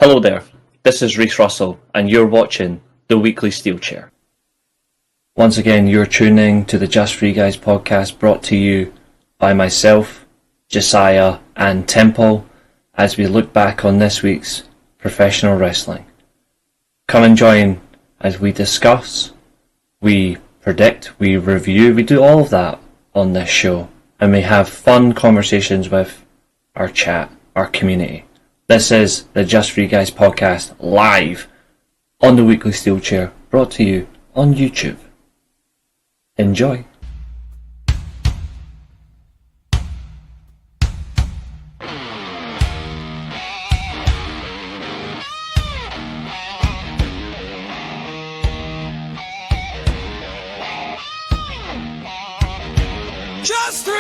Hello there, this is Reece Russell and you're watching the weekly Steelchair. Once again, you're tuning to the Just For You Guys podcast brought to you by myself, Josiah and Temple, as we look back on this week's professional wrestling. Come and join as we discuss, we predict, we review, we do all of that on this show, and we have fun conversations with our chat, our community. This is the Just For You Guys podcast live on the weekly Steelchair, brought to you on YouTube. Enjoy. Just three.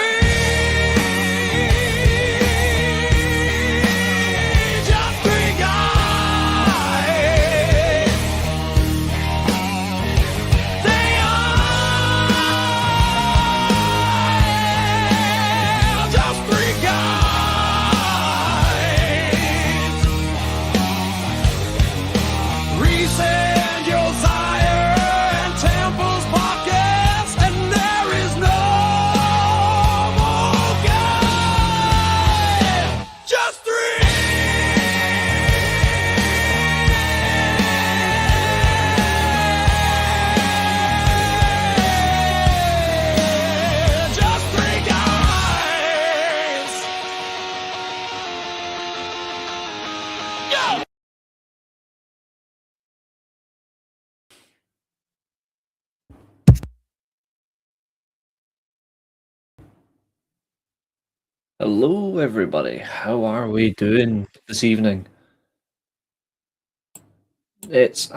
Reece and Josiah and Temple's podcast, and there is no more guy. Just three. Just three guys. Go. Hello everybody, how are we doing this evening? It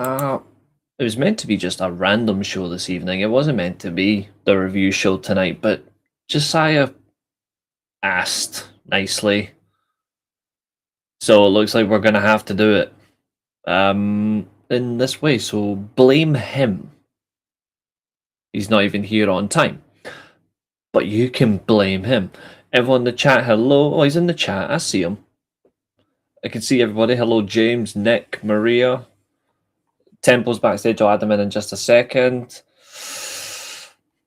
was meant to be just a random show this evening. It wasn't meant to be the review show tonight, but Josiah asked nicely. So it looks like we're gonna have to do it in this way, so blame him. He's not even here on time. But you can blame him. Everyone in the chat, hello. Oh, he's in the chat. I see him. I can see everybody. Hello, James, Nick, Maria. Temple's backstage. I'll add them in just a second.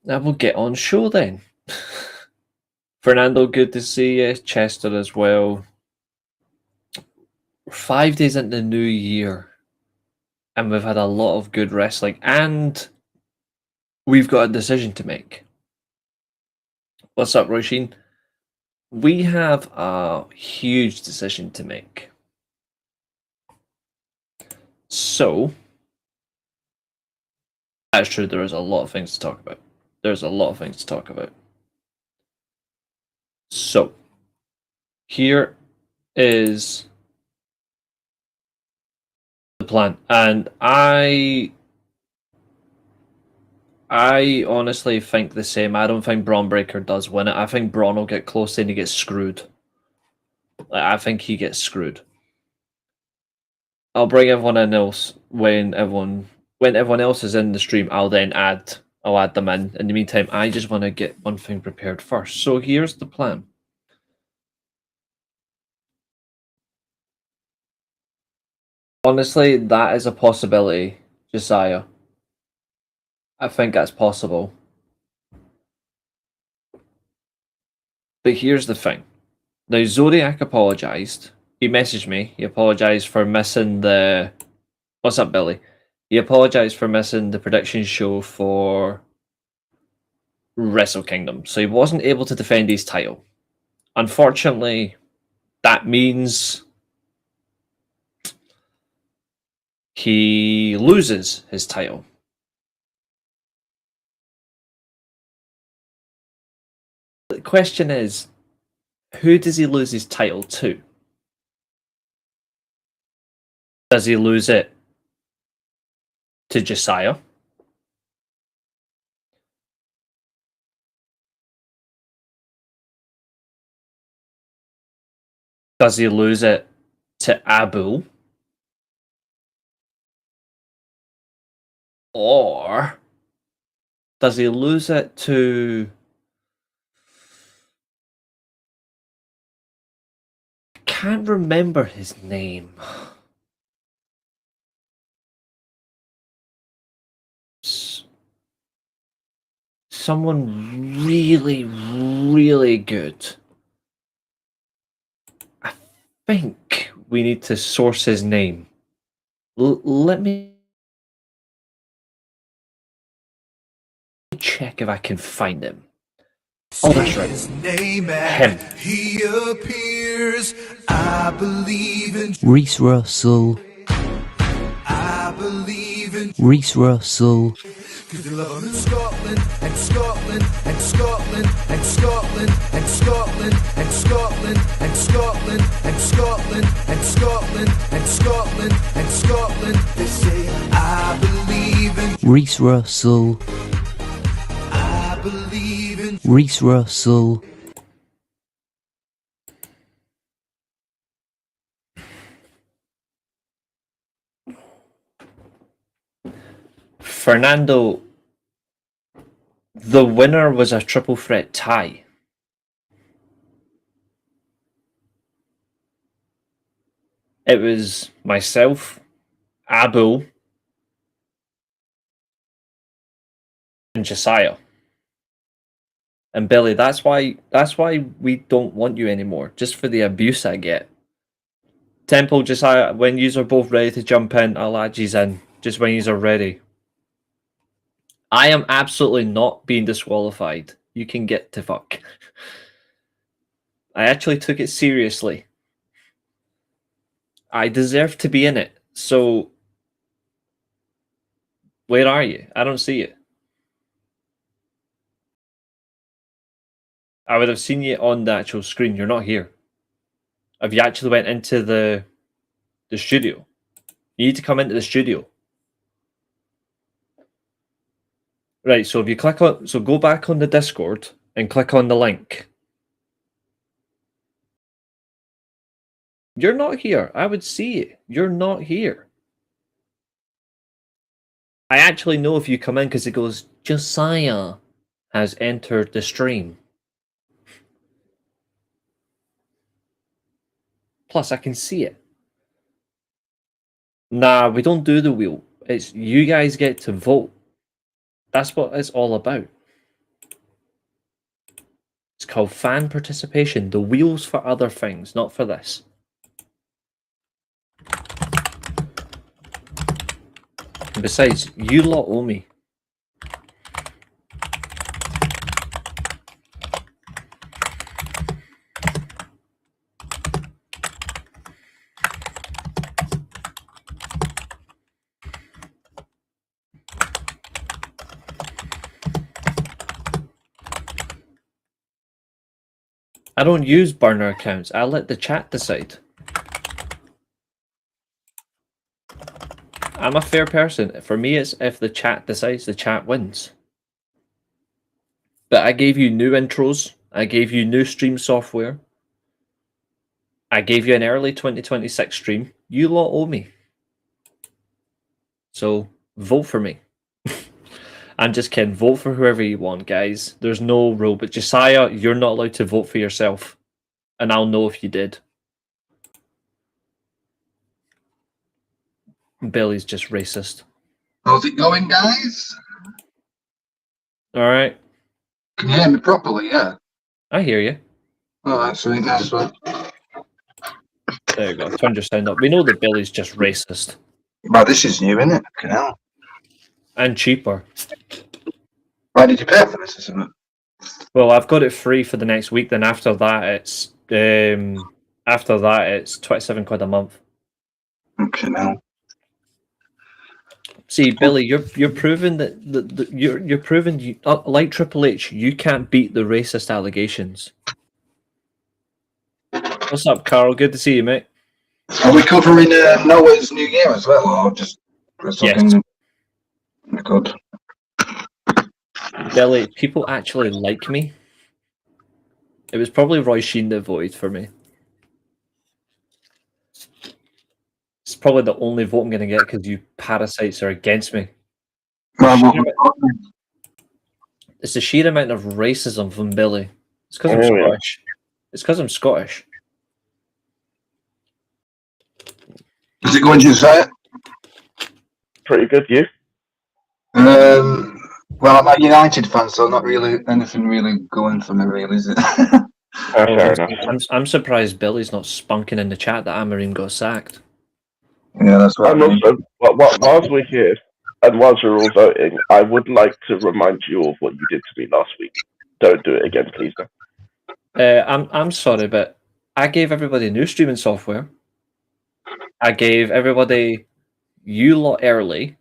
Now we'll get on show then. Fernando, good to see you. Chester as well. We're 5 days into the new year. And we've had a lot of good wrestling. And we've got a decision to make. What's up, Roisin? We have a huge decision to make. So, that's true, there is a lot of things to talk about. So, here is the plan. And I honestly think the same. I don't think Braun Breaker does win it. I think Braun will get close and he gets screwed. I think he gets screwed. I'll bring everyone in else when everyone else is in the stream. I'll add them in. In the meantime, I just want to get one thing prepared first. So here's the plan. Honestly, that is a possibility, Josiah. I think that's possible. But here's the thing. Now, Zodiac apologized. He messaged me. He apologized for missing the... What's up, Billy? He apologized for missing the prediction show for Wrestle Kingdom. So he wasn't able to defend his title. Unfortunately, that means he loses his title. The question is, who does he lose his title to? Does he lose it to Josiah? Does he lose it to Abu? Or does he lose it to... I can't remember his name. someone really, really good. I think we need to source his name. Let me check if I can find him. Oh, that's right. His name Him. he appears. I believe in. Reece Russell. I believe in. Reece Russell. Cause they love him in Scotland and Scotland and Scotland and Scotland and Scotland and Scotland and Scotland and Scotland and Scotland and Scotland and Scotland. They say I believe in. Reece Russell. I believe in. Reece Russell. Fernando, the winner was a triple threat tie. It was myself, Abu, and Josiah. And Billy, that's why we don't want you anymore, just for the abuse I get. Temple, Josiah, when yous are both ready to jump in, I'll add yous in, just when yous are ready. I am absolutely not being disqualified. You can get to fuck. I actually took it seriously. I deserve to be in it. So, where are you? I don't see you. I would have seen you on the actual screen. You're not here. Have you actually went into the studio? You need to come into the studio. Right, so if you click on, so go back on the Discord and click on the link. You're not here. I would see it. You're not here. I actually know if you come in because it goes, Josiah has entered the stream. Plus, I can see it. Nah, we don't do the wheel. It's you guys get to vote. That's what it's all about. It's called fan participation. The wheel's for other things, not for this. And besides, you lot owe me. I don't use burner accounts. I let the chat decide. I'm a fair person. For me, it's if the chat decides, the chat wins. But I gave you new intros. I gave you new stream software. I gave you an early 2026 stream. You lot owe me. So vote for me. I'm just kidding. Vote for whoever you want, guys. There's no rule. But Josiah, you're not allowed to vote for yourself. And I'll know if you did. Billy's just racist. How's it going, guys? Alright. Can you hear me properly? Yeah. I hear you. Oh, that's really nice one. There you go. Turned your sound up. We know that Billy's just racist. Well, this is new, isn't it? Fucking hell. And cheaper. Why did you pay for this, isn't it? Well, I've got it free for the next week. Then after that, it's 27 quid a month. Okay, now. See, Billy, you're proving that you're proving you like Triple H. You can't beat the racist allegations. What's up, Carl? Good to see you, mate. Are we covering Noah's New Year as well, or just Wrestle Yes. Kingdom? Good. Billy, people actually like me. It was probably Roy Sheen that voted for me. It's probably the only vote I'm going to get because you parasites are against me. It's the sheer amount of racism from Billy. It's because I'm Scottish. It's because I'm Scottish. Is it going, Josiah? Pretty good, you? Well, I'm a United fan, so not really anything really going for me, really, is it? Fair enough. I'm surprised Billy's not spunking in the chat that Amarim got sacked. Yeah, that's what And I mean. also, whilst we're here, and whilst we're all voting, I would like to remind you of what you did to me last week. Don't do it again, please. I'm sorry, but I gave everybody new streaming software. I gave everybody you lot early.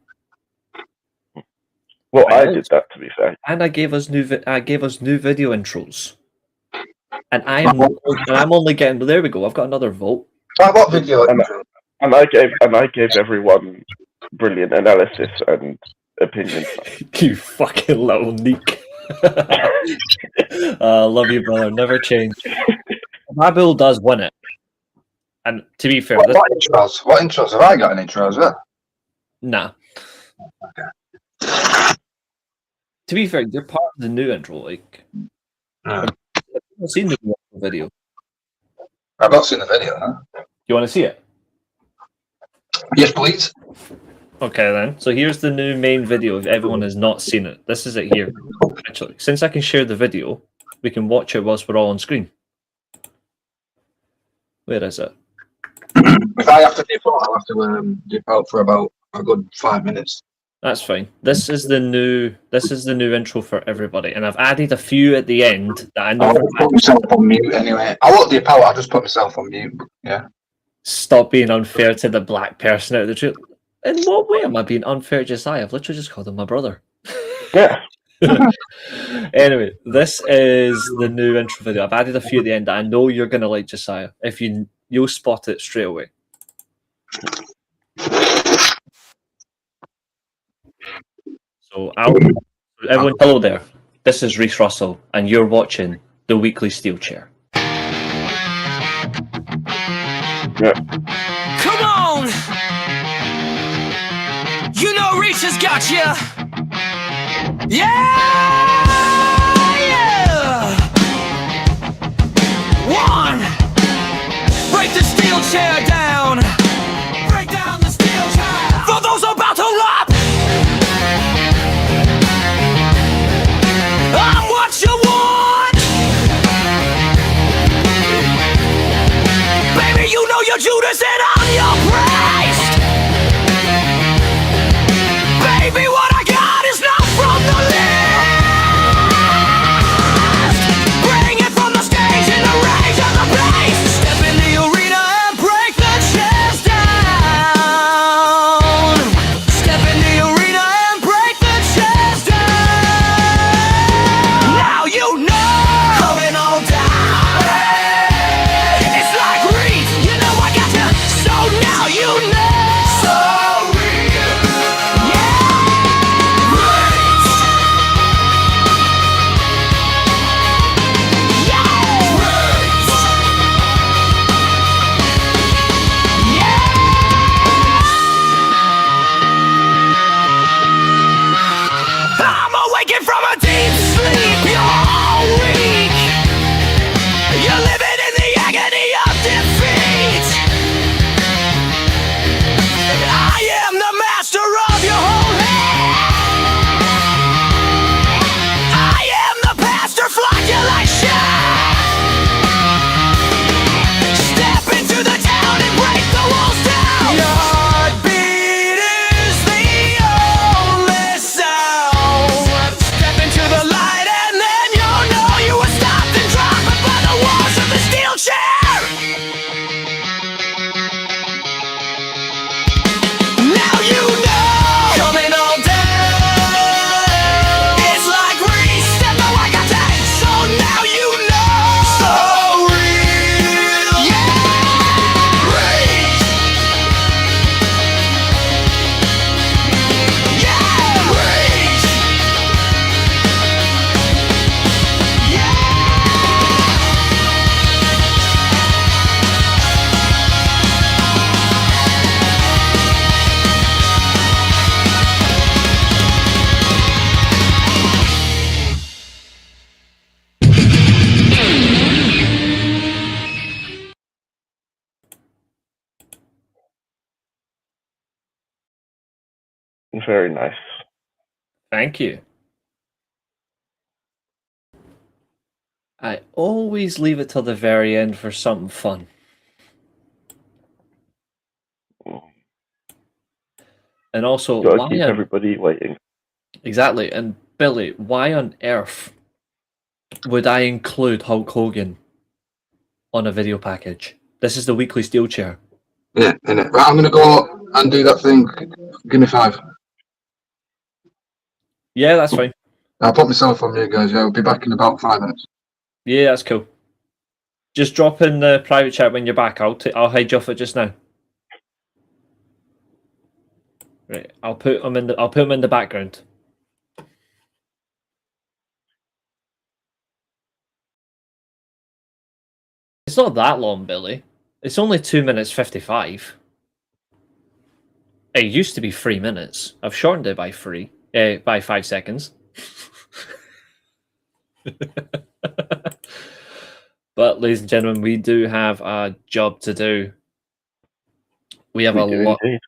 Well, I Right. did that, to be fair. And I gave us new video intros. And I'm only getting. There we go. I've got another vote. What video? And I gave everyone brilliant analysis and opinions. You fucking little neek. Love you, brother. Never change. My bill does win it. And to be fair, What intros? What intros have I got? Any intros? Yeah. Nah. To be fair, you're part of the new intro. Like, I've not seen the new video. I've not seen the video. Huh? You want to see it? Yes, please. Okay, then. So here's the new main video. If everyone has not seen it, this is it here. Actually, since I can share the video, we can watch it whilst we're all on screen. Where is it? If I have to dip out, I'll have to dip out for about a good 5 minutes. That's fine. This is the new intro for everybody, and I've added a few at the end that I know. I'll put myself on mute anyway. I won't dip out. I'll just put myself on mute. Yeah. Stop being unfair to the black person out of the truth. In what way am I being unfair to Josiah? I've literally just called him my brother. Yeah. Anyway, this is the new intro video. I've added a few at the end that I know you're gonna like, Josiah. If you'll spot it straight away. So everyone, hello there. This is Reece Russell, and you're watching the weekly Steelchair. Yeah. Come on! You know Reece has got you! Yeah! One! Break the steel chair down! Break down the steel chair! For those about to rap! I'm what you want! Baby, you know you're Judas and I'm your Christ! Baby, what I got is not from the list! Bring it from the stage in the rage of the place! Step in the arena and break the chairs down! Step in the arena and break the chairs down! Now you know! Coming on down! It's like Reece, you know I got you! So now you know! So real! Yeah! Reece! Yeah! Reece! Yeah! I'm awakened from a deep sleep, you're all weak. You're living in the agony of defeat. I am the master of your whole head. I am the pastor flagellation. Step into the town and break the walls down. Your heartbeat is the only sound. Step into the light and then you'll know you were stopped and dropped by the walls of the steel chair. Now you know. Coming on down. It's like Reece, step the way I take. So now you know. So real. Yeah. Reece. Yeah. Reece. Yeah. Very nice. Thank you. I always leave it till the very end for something fun. And also, Gotta why keep on everybody waiting. exactly? And Billy, why on earth would I include Hulk Hogan on a video package? This is the weekly Steelchair. Yeah, innit? Right, I'm gonna go and do that thing. Give me 5. Yeah, that's fine. I'll put myself on mute, guys. Yeah, I'll be back in about 5 minutes. Yeah, that's cool. Just drop in the private chat when you're back. I'll hide you off it just now. Right, I'll put them in the background. It's not that long, Billy. It's only 2 minutes 55. It used to be 3 minutes. I've shortened it by 5 seconds. But, ladies and gentlemen, we do have a job to do. We have a lot. Indeed.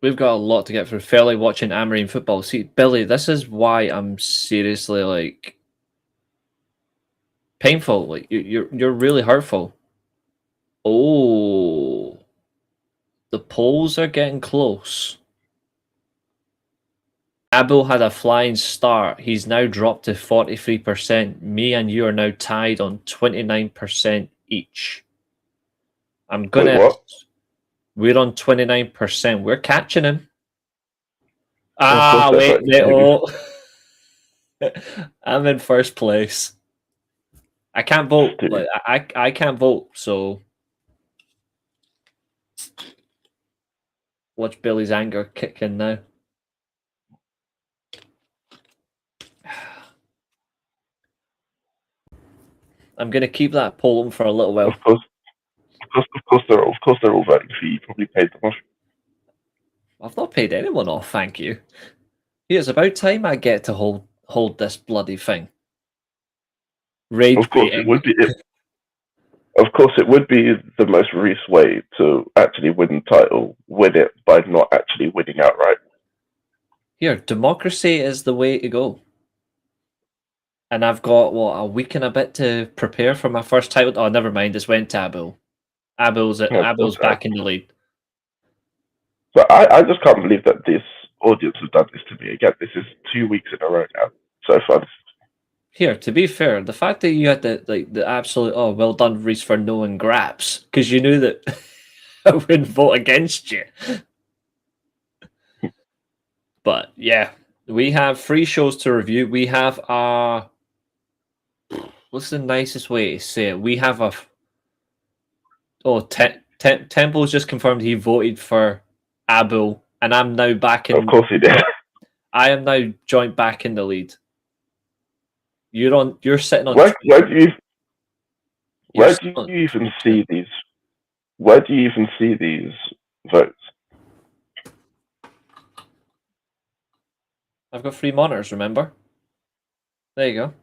We've got a lot to get through. Fairly watching Amarine football. See, Billy, this is why I'm seriously like painful. Like you're really hurtful. Oh, the polls are getting close. Abel had a flying start. He's now dropped to 43%. Me and you are now tied on 29% each. I'm gonna. Wait, what? We're on 29%. We're catching him. Of course Wait, they're oh. I'm in first place. I can't vote. Dude. Like, I can't vote, so watch Billy's anger kick in now. I'm gonna keep that poll on for a little while. Of course they're all voting for you. You probably paid them off. I've not paid anyone off, thank you. It's about time I get to hold this bloody thing. Rage Of course, baiting. it would be. Of course, it would be the most Reece way to actually win the title. Win it by not actually winning outright. Here, democracy is the way to go. And I've got, a week and a bit to prepare for my first title. Oh, never mind. It's went to Abel. Abel's back in the lead. So I just can't believe that this audience has done this to me again. This is 2 weeks in a row now. So fun. Here, to be fair, the fact that you had the absolute well done, Reece, for knowing Graps, because you knew that I wouldn't vote against you. But yeah, we have 3 shows to review. We have what's the nicest way to say it? We have Temple's just confirmed he voted for Abel, and I'm now back in. Of course he did. I am now joint back in the lead. You're sitting on. Where do you even see these? Where do you even see these votes? I've got 3 monitors. Remember? There you go.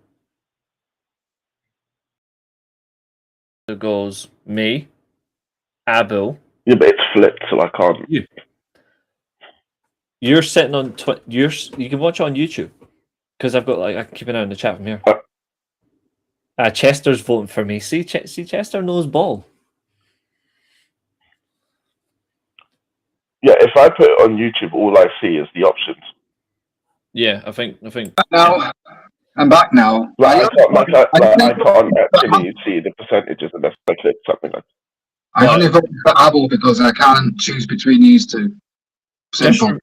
It goes me, Abel. Yeah, but it's flipped, so I can't. You're sitting on. You can watch it on YouTube because I've got I can keep an eye on the chat from here. Chester's voting for me. See, Chester knows ball. Yeah, if I put it on YouTube, all I see is the options. Yeah, I think. Now, I'm back now. I can't actually see the percentages unless I click something like that. I only voted for Abel because I can't choose between these two. Simple.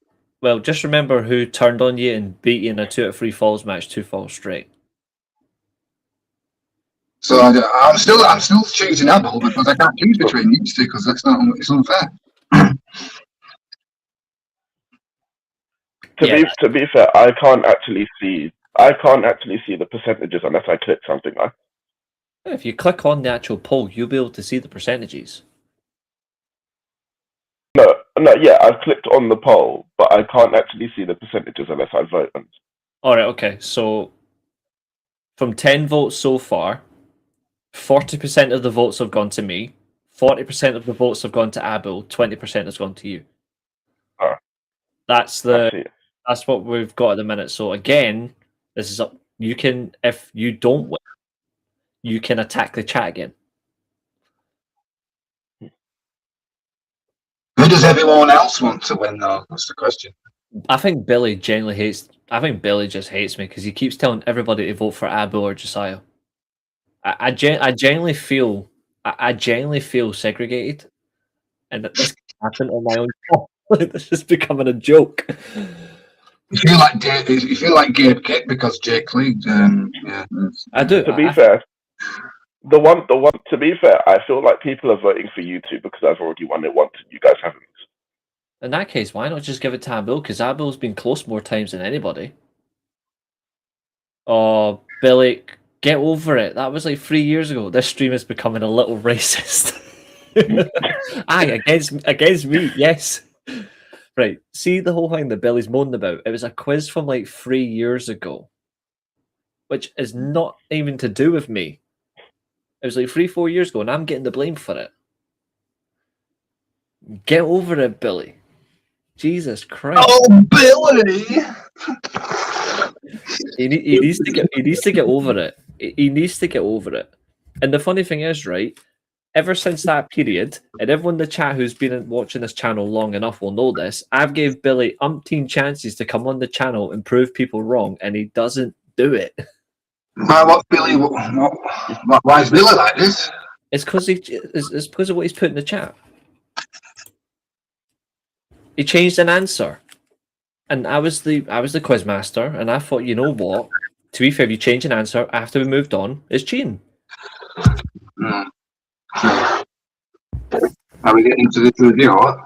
Just remember who turned on you and beat you in a 2 out of 3 falls match, 2 falls straight. So I'm still choosing Abel because I can't choose between these two because it's unfair. To be fair, I can't actually see the percentages unless I click something like. If you click on the actual poll, you'll be able to see the percentages. No, yeah, I've clicked on the poll, but I can't actually see the percentages unless I vote. All right, okay. So from 10 votes so far, 40% of the votes have gone to me, 40% of the votes have gone to Abel, 20% has gone to you. That's what we've got at the minute. So again, this is up. You can, if you don't win, you can attack the chat again. Who does everyone else want to win, though? That's the question. I think Billy genuinely hates. I think Billy just hates me because he keeps telling everybody to vote for Abu or Josiah. I genuinely feel. I genuinely feel segregated, and that this can happen on my own channel. This is becoming a joke. You feel like Gabe Kick because Jake leagued. Yeah, I do. To be fair, the one. To be fair, I feel like people are voting for you two because I've already won it once and you guys haven't. In that case, why not just give it to Abu? Because Abu's been close more times than anybody. Oh, Billy, get over it. That was like 3 years ago. This stream is becoming a little racist. Aye, against me, yes. Right. See the whole thing that Billy's moaning about? It was a quiz from like 3 years ago, which is not even to do with me. It was like 3-4 years ago, and I'm getting the blame for it. Get over it, Billy. Jesus Christ. Oh, Billy! He needs to get over it. He needs to get over it. And the funny thing is, right, ever since that period, and everyone in the chat who's been watching this channel long enough will know this, I've gave Billy umpteen chances to come on the channel and prove people wrong, and he doesn't do it. What's Billy? Why is Billy like this? It's because it's because of what he's put in the chat. He changed an answer, and I was the quiz master, and I thought, you know what? To be fair, if you change an answer after we moved on, it's cheating. Are we getting into this review? What?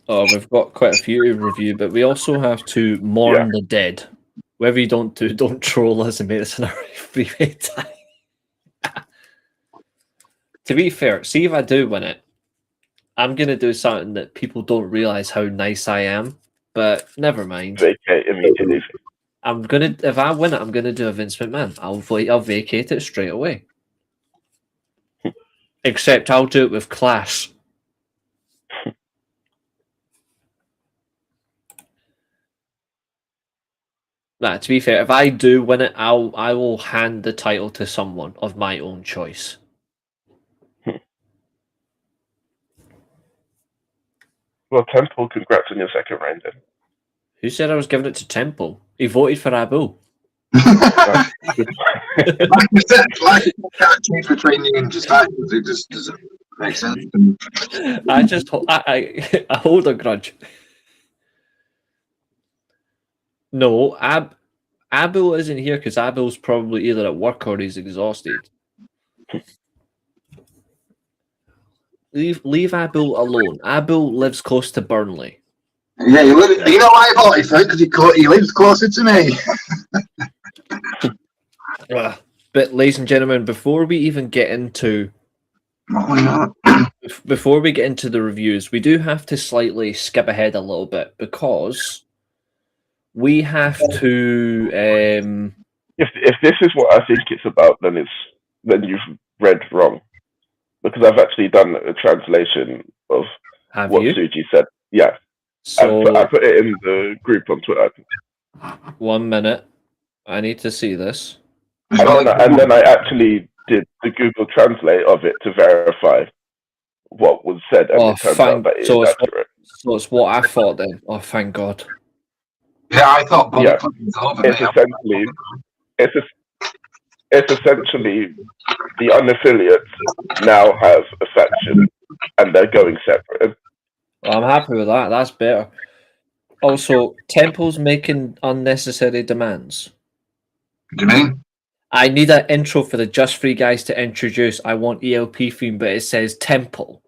Oh, we've got quite a few to review, but we also have to mourn the dead. Whatever you don't do, don't troll us and make this an freeway time. To be fair, see if I do win it, I'm gonna do something that people don't realize how nice I am, but never mind. Vacate immediately. If I win it, I'm gonna do a Vince McMahon. I'll vacate it straight away. Except I'll do it with class. Nah, to be fair, if I do win it, I will hand the title to someone of my own choice. Well, Temple, congrats on your second reign then. Who said I was giving it to Temple? He voted for Abu. Like you said, can't change between you and Josiah. It just doesn't make sense. I hold a grudge. No, Abu isn't here because Abu's probably either at work or he's exhausted. Leave Abu alone. Abu lives close to Burnley. Yeah, you know why I voted for it? Because he lives closer to me. But ladies and gentlemen, before we even get into the reviews, we do have to slightly skip ahead a little bit because we have to. If this is what I think it's about, then you've read wrong, because I've actually done a translation of what Suji said. Yeah, so I put it in the group on Twitter. 1 minute, I need to see this. And then I actually did the Google Translate of it to verify what was said, and it turns out that it is accurate. So it's what I thought then. Oh, thank God. Yeah, I thought Bobby was over It's essentially the unaffiliates now have a faction and they're going separate. Well, I'm happy with that. That's better. Also, Temple's making unnecessary demands. What do you mean? I need an intro for the Just Free guys to introduce. I want ELP theme, but it says Temple.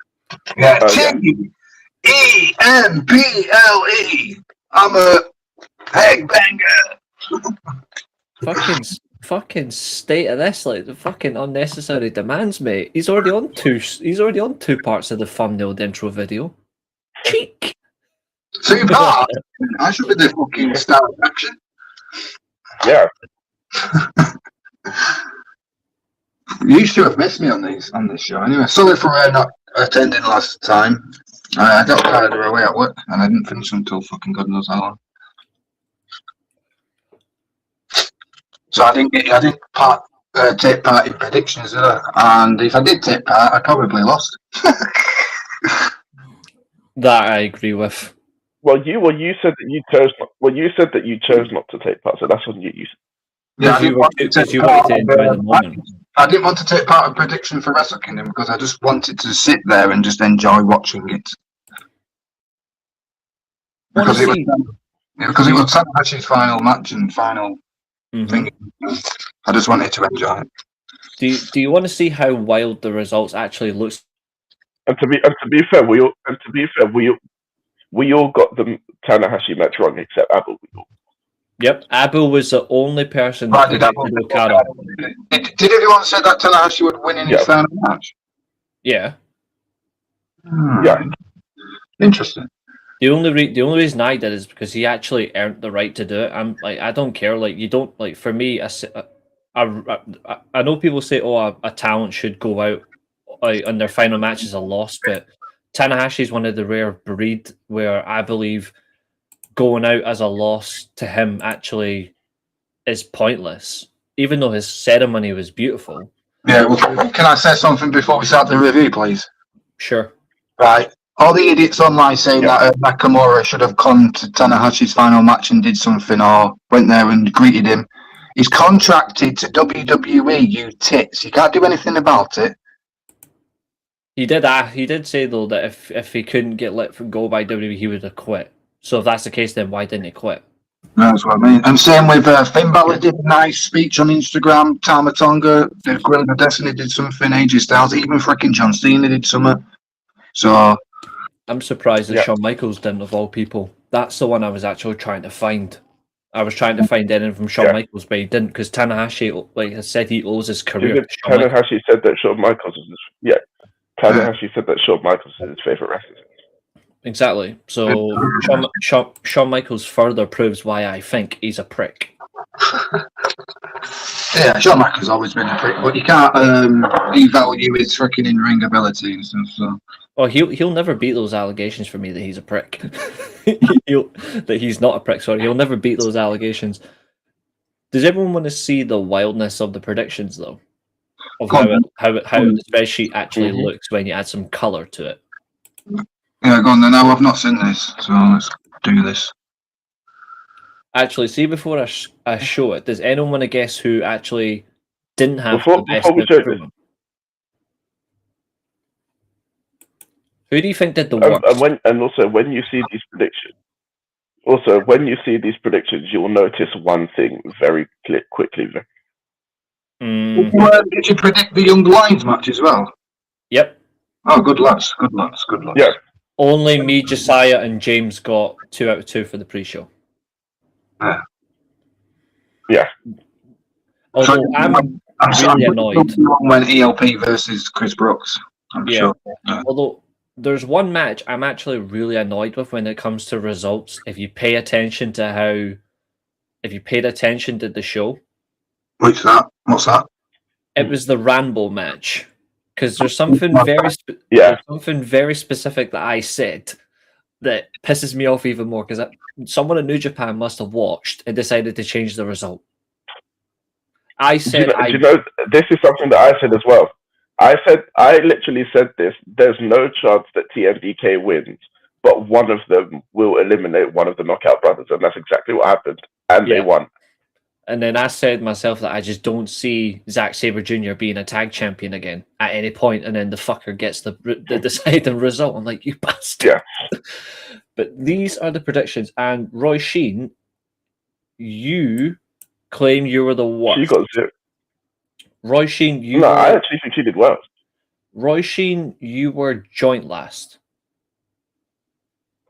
Yeah, Temple. I'm a peg banger. Fucking state of this, like the fucking unnecessary demands, mate. He's already on two parts of the thumbnailed intro video. Cheek. Two parts. I should be the fucking star of action. Yeah. You used to have missed me on this show. Anyway, sorry for not attending last time. I got carried away at work and I didn't finish until fucking God knows how long. So I didn't take part in predictions, and if I did take part, I probably lost. That I agree with. Well, you said that you chose. You said that you chose not to take part, so that's on you. Yeah, you wanted to enjoy the moment. I didn't want to take part in prediction for Wrestle Kingdom because I just wanted to sit there and just enjoy watching it. Because it was Tanahashi's final match and final thing. I just wanted to enjoy it. Do you want to see how wild the results actually looks? And to be fair, we all got the Tanahashi match wrong except Abu. Yep, Abu was the only person that did everyone say that Tanahashi would win in his final match? Yeah. Yeah. Interesting. The only reason I did is because he actually earned the right to do it. I'm like, I don't care. Like, you don't like. For me, I know people say, "Oh, a talent should go out on their final match as a loss," but Tanahashi is one of the rare breed where I believe going out as a loss to him actually is pointless, even though his ceremony was beautiful. Yeah. Well, can I say something before we start the review, please? Sure. Right. All the idiots online saying that Nakamura should have come to Tanahashi's final match and did something, or went there and greeted him. He's contracted to WWE, you tits. You can't do anything about it. He did say though that if he couldn't get let go by WWE, he would have quit. So if that's the case, then why didn't he quit? That's what I mean. And same with Finn Balor did a nice speech on Instagram. Tama Tonga, the Gorilla of Destiny did something. AJ Styles, even freaking John Cena did something. So I'm surprised that Shawn Michaels didn't, of all people. That's the one I was actually trying to find. I was trying to find anything from Shawn Michaels, but he didn't, because Tanahashi, like I said, he owes his career. Tanahashi said that Shawn Michaels is Tanahashi said that Shawn Michaels is his favorite wrestler. Exactly. So Shawn Michaels further proves why I think he's a prick. Yeah, Shawn Michaels always been a prick, but you can't devalue his freaking in-ring ability and stuff. So. Oh, he'll never beat those allegations for me that he's a prick. That he's not a prick. Sorry, he'll never beat those allegations. Does everyone want to see the wildness of the predictions, though? Of how the spreadsheet actually looks when you add some color to it. Yeah, go on then. No, I've not seen this, so let's do this. Actually, see, before I show it, does anyone want to guess who actually didn't have the best improvement? Who do you think did the worst? And also, when you see these predictions, you will notice one thing very quickly. Did you predict the Young Lions match as well? Yep. Oh, good lads. Yeah. Only me, Josiah, and James got 2 out of 2 for the pre-show. Yeah. Although I'm really annoyed. When ELP versus Chris Brooks, I'm sure. Although there's one match I'm actually really annoyed with when it comes to results. If you pay attention to the show. What's that? It was the Rambo match. Because there's something very specific that I said that pisses me off even more, because someone in New Japan must have watched and decided to change the result. I said, this is something that I said as well. I literally said this. There's no chance that TMDK wins, but one of them will eliminate one of the Knockout Brothers, and that's exactly what happened. And they won. And then I said myself that I just don't see Zack Sabre Jr. being a tag champion again at any point, and then the fucker gets the deciding result. I'm like, you bastard. Yeah. But these are the predictions. And Roy Sheen, you claim you were the worst. She got 0. Roy Sheen, I actually think she did well. Roy Sheen, you were joint last.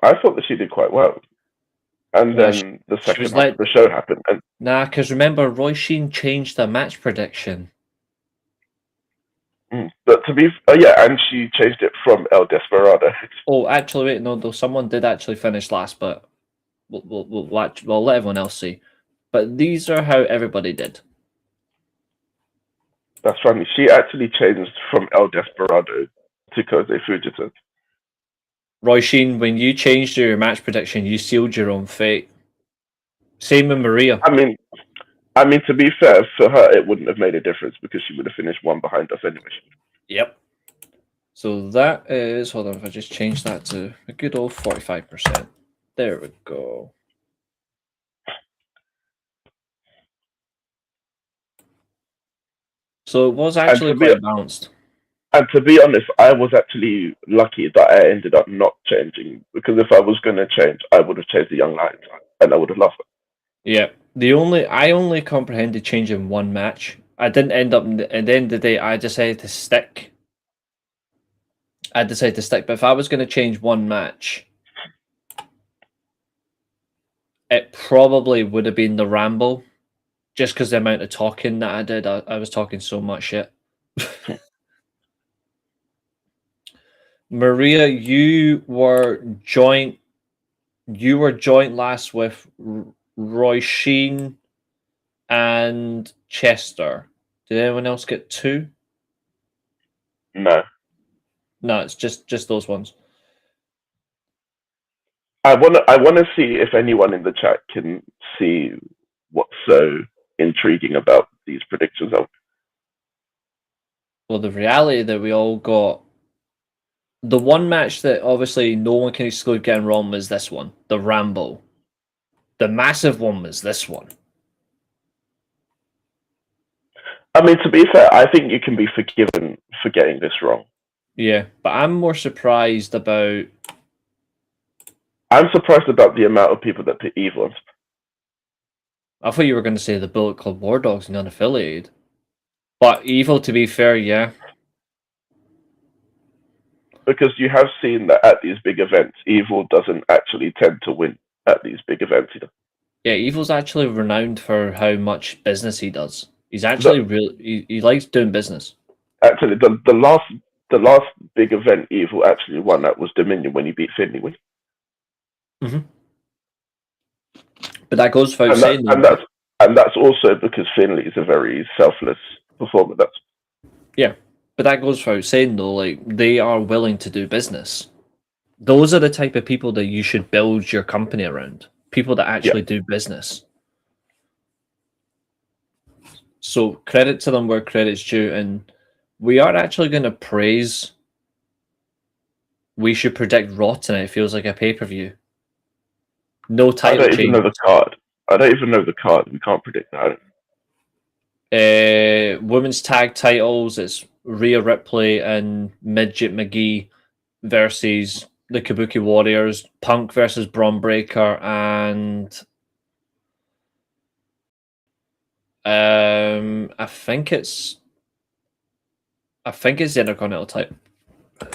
I thought that she did quite well. And then the second half of the show happened. Nah, because remember, Roy Sheen changed the match prediction. But to be... and she changed it from El Desperado. Oh, actually, wait, no, though someone did actually finish last, but we'll let everyone else see. But these are how everybody did. That's funny. She actually changed from El Desperado to Kosei Fujita. Roy Sheen, when you changed your match prediction, you sealed your own fate. Same with Maria. I mean, I mean, to be fair, for her, it wouldn't have made a difference because she would have finished one behind us anyway. Yep. So that is, hold on, if I just change that to a good old 45%. There we go. So it was actually quite balanced. And to be honest, I was actually lucky that I ended up not changing, because if I was going to change, I would have changed the Young Lions and I would have lost it. Yeah. I only comprehended changing one match. I didn't end up, at the end of the day, I decided to stick. But if I was going to change one match, it probably would have been the Ramble, just because the amount of talking that I did. I was talking so much shit. Maria, you were joint last with Roy Sheen and Chester. Did anyone else get 2? No. No, it's just those ones. I want to see if anyone in the chat can see what's so intriguing about these predictions. Well, the reality that we all got, the one match that obviously no one can exclude getting wrong was this one, the Ramble. The massive one was this one. I mean, to be fair, I think you can be forgiven for getting this wrong. Yeah, but I'm more surprised about... I'm surprised about the amount of people that put Evil on. I thought you were going to say the Bullet Club War Dogs and unaffiliated. But Evil, to be fair, yeah. Because you have seen that at these big events, Evil doesn't actually tend to win at these big events either. Yeah, Evil's actually renowned for how much business he does. He's actually he likes doing business. Actually, the last big event Evil actually won, that was Dominion when he beat Finley. Mm-hmm. But that goes without saying. And that's also because Finley is a very selfless performer. Yeah, but that goes without saying though. Like, they are willing to do business. Those are the type of people that you should build your company around. People that actually do business. So credit to them where credit's due, and we are actually going to praise. We should predict Raw tonight. It feels like a pay-per-view. No title change. I don't even know the card. We can't predict that. Women's tag titles, it's Rhea Ripley and Midget McGee versus the Kabuki Warriors. Punk versus Braun Breaker, and I think it's the Intercontinental title. Is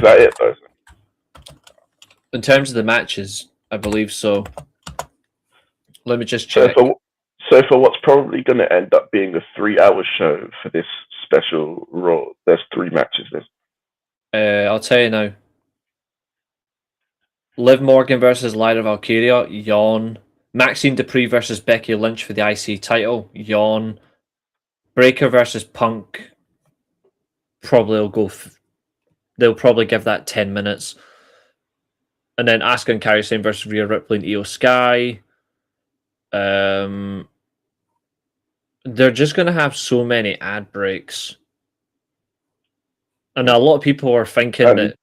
that it, though? In terms of the matches, I believe so. Let me just check. So for what's probably going to end up being a 3-hour show for this special Raw, there's 3 matches. I'll tell you now. Liv Morgan versus Lyra Valkyria, yawn. Maxine Dupree versus Becky Lynch for the IC title, yawn. Breaker versus Punk, probably will go. They'll probably give that 10 minutes. And then Asuka and Kairi Sane versus Rhea Ripley and Io Sky. They're just going to have so many ad breaks. And a lot of people are thinking that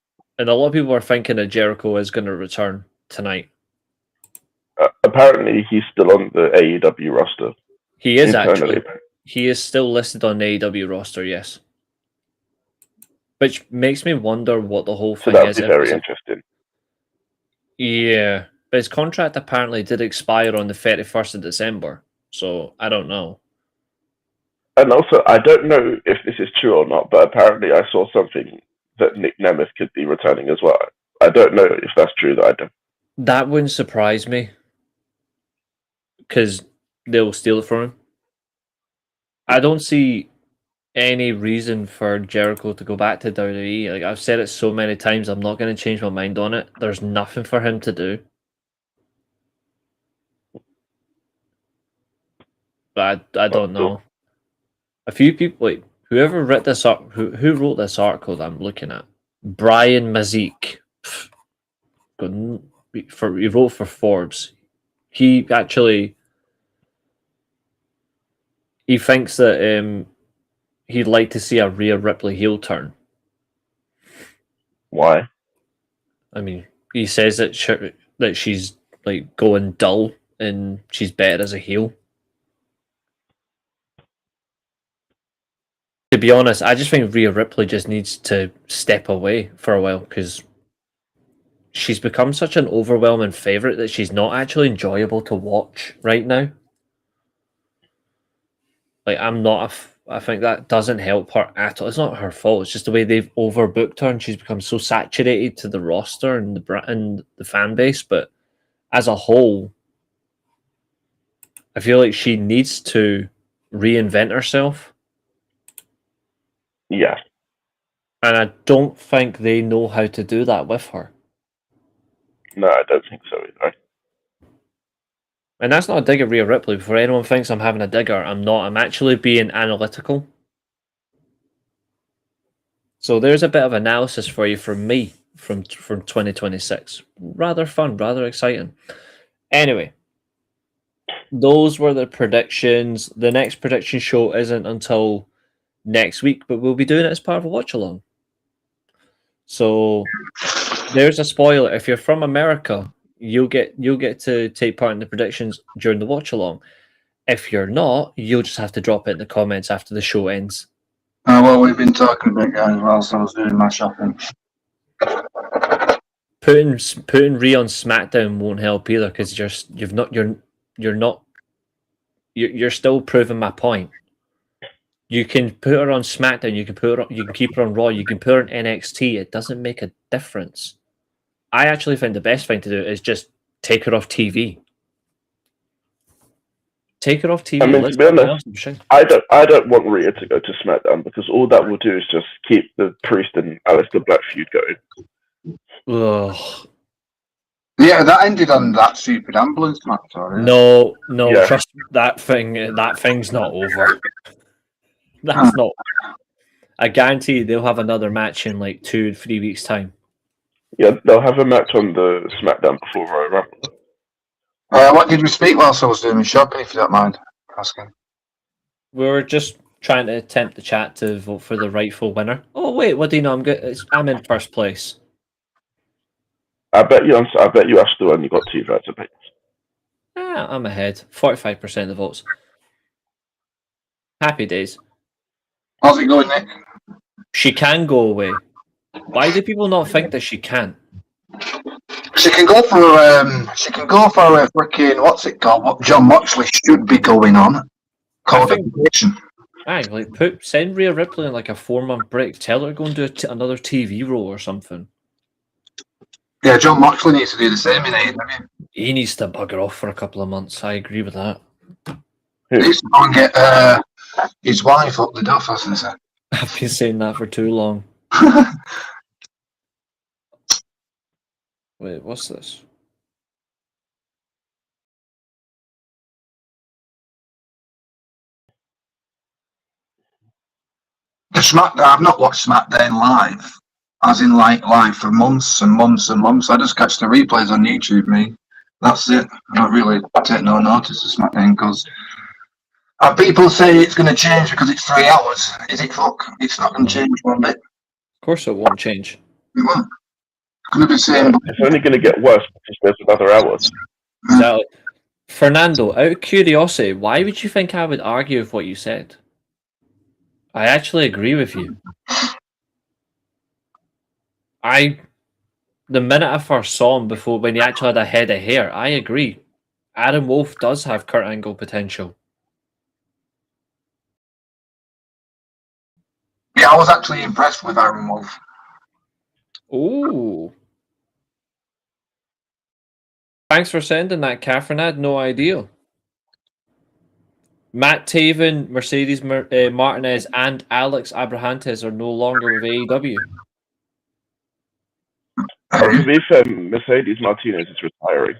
Jericho is going to return tonight. Apparently, he's still on the AEW roster. He is actually. He is still listed on the AEW roster, yes. Which makes me wonder what the whole thing is. So that would be very interesting. Yeah, but his contract apparently did expire on the 31st of December, so I don't know. And also, I don't know if this is true or not, but apparently I saw something that Nick Nemeth could be returning as well. I don't know if that's true, that I don't. That wouldn't surprise me, because they'll steal it from him. I don't see any reason for Jericho to go back to WWE. Like, I've said it so many times, I'm not going to change my mind on it. There's nothing for him to do. But I don't know. A few people, like, whoever wrote this up, who wrote this article that I'm looking at, Brian Mazik, he wrote for Forbes. He actually He thinks that he'd like to see a Rhea Ripley heel turn. Why? I mean, he says that she's like going dull and she's better as a heel. To be honest, I just think Rhea Ripley just needs to step away for a while because she's become such an overwhelming favorite that she's not actually enjoyable to watch right now. Like, I think that doesn't help her at all. It's not her fault. It's just the way they've overbooked her and she's become so saturated to the roster and the fan base. But as a whole, I feel like she needs to reinvent herself. Yeah. And I don't think they know how to do that with her. No, I don't think so either. And that's not a dig at Rhea Ripley. Before anyone thinks I'm having a digger, I'm not. I'm actually being analytical. So there's a bit of analysis for you from me from 2026. Rather fun, rather exciting. Anyway, those were the predictions. The next prediction show isn't until next week, but we'll be doing it as part of a watch along. So there's a spoiler. If you're from America, you'll get to take part in the predictions during the watch along. If you're not, you'll just have to drop it in the comments after the show ends. Well, we've been talking about guys whilst I was doing my shopping. Putting Rhea on SmackDown won't help either because you're still proving my point. You can put her on SmackDown, you can keep her on Raw, you can put her on NXT. It doesn't make a difference. I actually think the best thing to do is just take her off TV. Take her off TV. I mean, to be honest, I don't want Rhea to go to SmackDown because all that will do is just keep the Priest and Aleister Black feud going. Ugh. Yeah, that ended on that stupid ambulance match. Sorry. No, yeah. Trust me, that thing's not over. That's not. I guarantee they'll have another match in like 2-3 weeks' time. Yeah, they'll have a match on the SmackDown before Royal Rumble. What did we speak whilst I was doing my shopping, if you don't mind asking? We were just trying to tempt the chat to vote for the rightful winner. Oh wait, what do you know? I'm in first place. I bet you Ash the one you got 2 votes. I'm ahead. 45% of the votes. Happy days. How's it going, Nick? She can go away. Why do people not think that she can? She can go for a freaking, what's it called? What John Moxley should be going on. Qualification. Send Rhea Ripley on like a 4-month break. Tell her to go and do another TV role or something. Yeah, John Moxley needs to do the same in AEW. He needs to bugger off for a couple of months. I agree with that. He needs to go and get his wife up the duff, hasn't he? I've been saying that for too long. Wait, what's this? I've not watched SmackDown live, as in like live for months and months and months. I just catch the replays on YouTube, me. That's it. I don't really take no notice of SmackDown because people say it's going to change because it's 3 hours. Is it fuck? It's not going to change one bit. Of course it won't change. It won't. It's going to be the same. It's only going to get worse because there's another hour. Exactly. Fernando, out of curiosity, why would you think I would argue with what you said? I actually agree with you. The minute I first saw him before, when he actually had a head of hair, I agree. Adam Wolf does have Kurt Angle potential. Yeah, I was actually impressed with Aaron Wolf. Ooh. Thanks for sending that, Catherine. I had no idea. Matt Taven, Mercedes Martinez, and Alex Abrahantes are no longer with AEW. To be fair, Mercedes Martinez is retiring.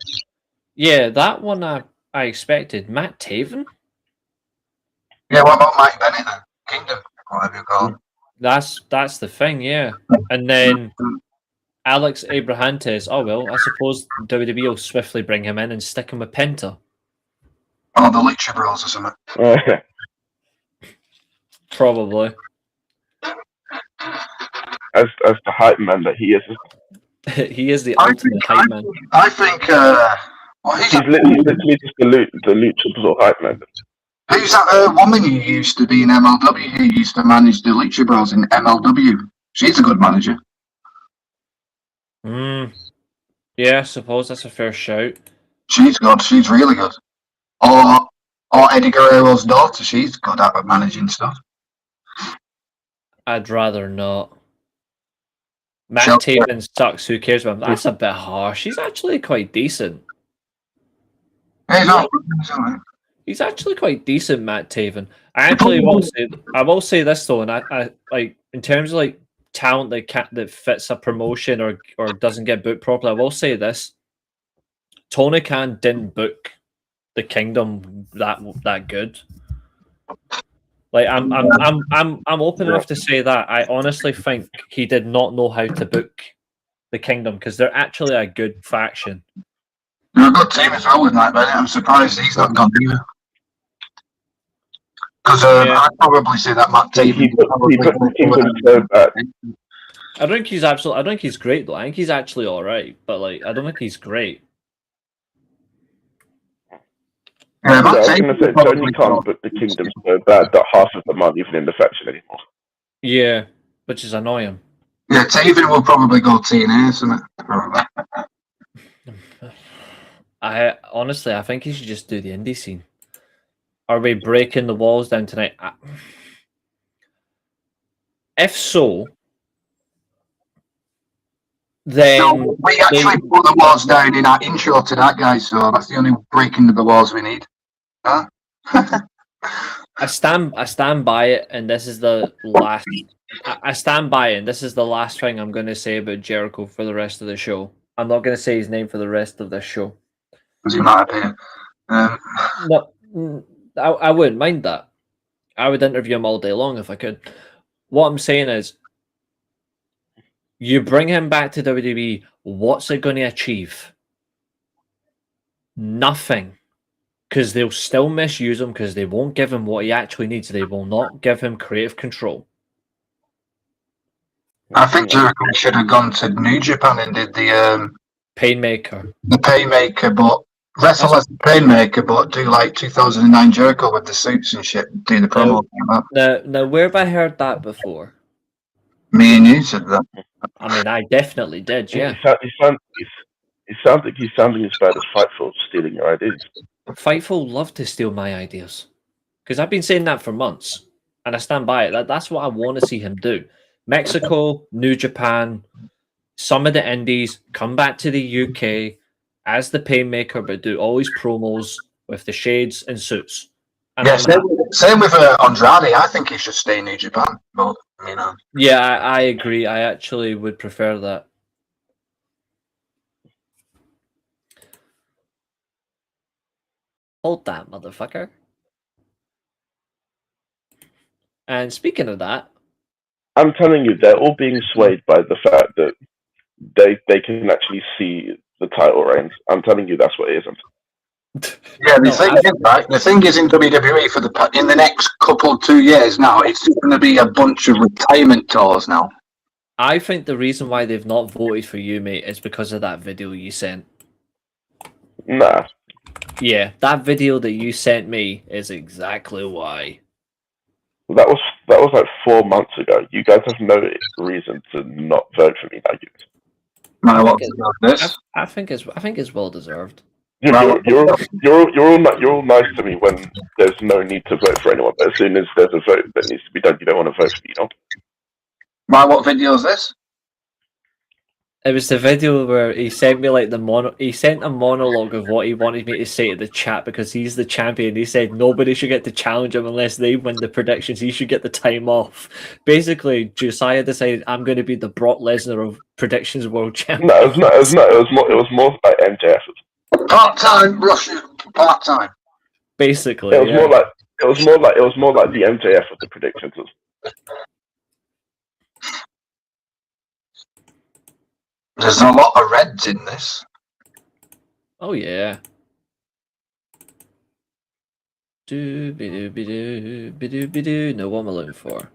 Yeah, that one I expected. Matt Taven? Yeah, what about Mike Bennett then? Kingdom, whatever you call him. That's the thing, yeah. And then Alex Abrahantes, oh well, I suppose WWE will swiftly bring him in and stick him with Penta. Oh, the Lucha Bros or something. Probably. As the hype man that he is. He is the ultimate hype man. I think. He's literally just the luchador hype man. Who's that woman who used to be in MLW? Who used to manage the Lucha Bros in MLW? She's a good manager. Yeah, I suppose that's a fair shout. She's good. She's really good. Or Eddie Guerrero's daughter. She's good at managing stuff. I'd rather not. Matt Taven sucks. Who cares about him? That's a bit harsh. He's actually quite decent. He's actually quite decent, Matt Taven. I will say this though, and I like in terms of like talent that fits a promotion or doesn't get booked properly. I will say this: Tony Khan didn't book the Kingdom that good. Like I'm open enough to say that I honestly think he did not know how to book the Kingdom because they're actually a good faction. They're a good team as well with Matt Bennett. I'm surprised he's not gone either. Because I'd probably say that Matt Taven. I don't think he's great though. I think he's actually all right, but like I don't think he's great. Yeah, I was going to say Tony Khan booked the Kingdom so bad that half of them aren't even in the faction anymore. Yeah, which is annoying. Yeah, Taven will probably go TNA, isn't it? I think he should just do the indie scene. Are we breaking the walls down tonight? If so, then no, we actually put the walls down in our intro to that, guys. So that's the only breaking of the walls we need. Huh? I stand by it, and this is the last. I stand by it, and this is the last thing I'm going to say about Jericho for the rest of the show. I'm not going to say his name for the rest of this show. Because he might appear. No, I wouldn't mind that. I would interview him all day long if I could. What I'm saying is, you bring him back to WWE, what's it going to achieve? Nothing. Because they'll still misuse him because they won't give him what he actually needs. They will not give him creative control. I think Jericho should have gone to New Japan and did the Painmaker. The Painmaker, but wrestle as the Painmaker, but do like 2009 Jericho with the suits and shit, do the promo. Now, where have I heard that before? Me and you said that. I mean, I definitely did, yeah. It sounds like he's sounding as bad as Fightful stealing your ideas. Fightful love to steal my ideas. Because I've been saying that for months. And I stand by it. That's what I want to see him do. Mexico, New Japan, some of the indies, come back to the UK as the Painmaker, but do always promos with the shades and suits. And yeah, same with Andrade. I think he should stay in New Japan. But, you know. Yeah, I agree. I actually would prefer that. Hold that, motherfucker. And speaking of that, I'm telling you, they're all being swayed by the fact that they can actually see the title reigns. I'm telling you, that's what it isn't. Yeah, the thing is in WWE in the next 2 years now, it's just going to be a bunch of retirement tours now. I think the reason why they've not voted for you, mate, is because of that video you sent. Nah. Yeah, that video that you sent me is exactly why. That was like 4 months ago. You guys have no reason to not vote for me now. I think it's well deserved. You're all nice to me when there's no need to vote for anyone, but as soon as there's a vote that needs to be done, you don't want to vote for me, you know? What video is this? It was the video where he sent me like he sent a monologue of what he wanted me to say to the chat because he's the champion. He said nobody should get to challenge him unless they win the predictions. He should get the time off. Basically, Josiah decided I'm going to be the Brock Lesnar of predictions world champion. No, it was more like MJF. Part-time Russian, part-time. Basically, it was more like the MJF of the predictions. There's a lot of reds in this. Oh yeah. No, what am I looking for?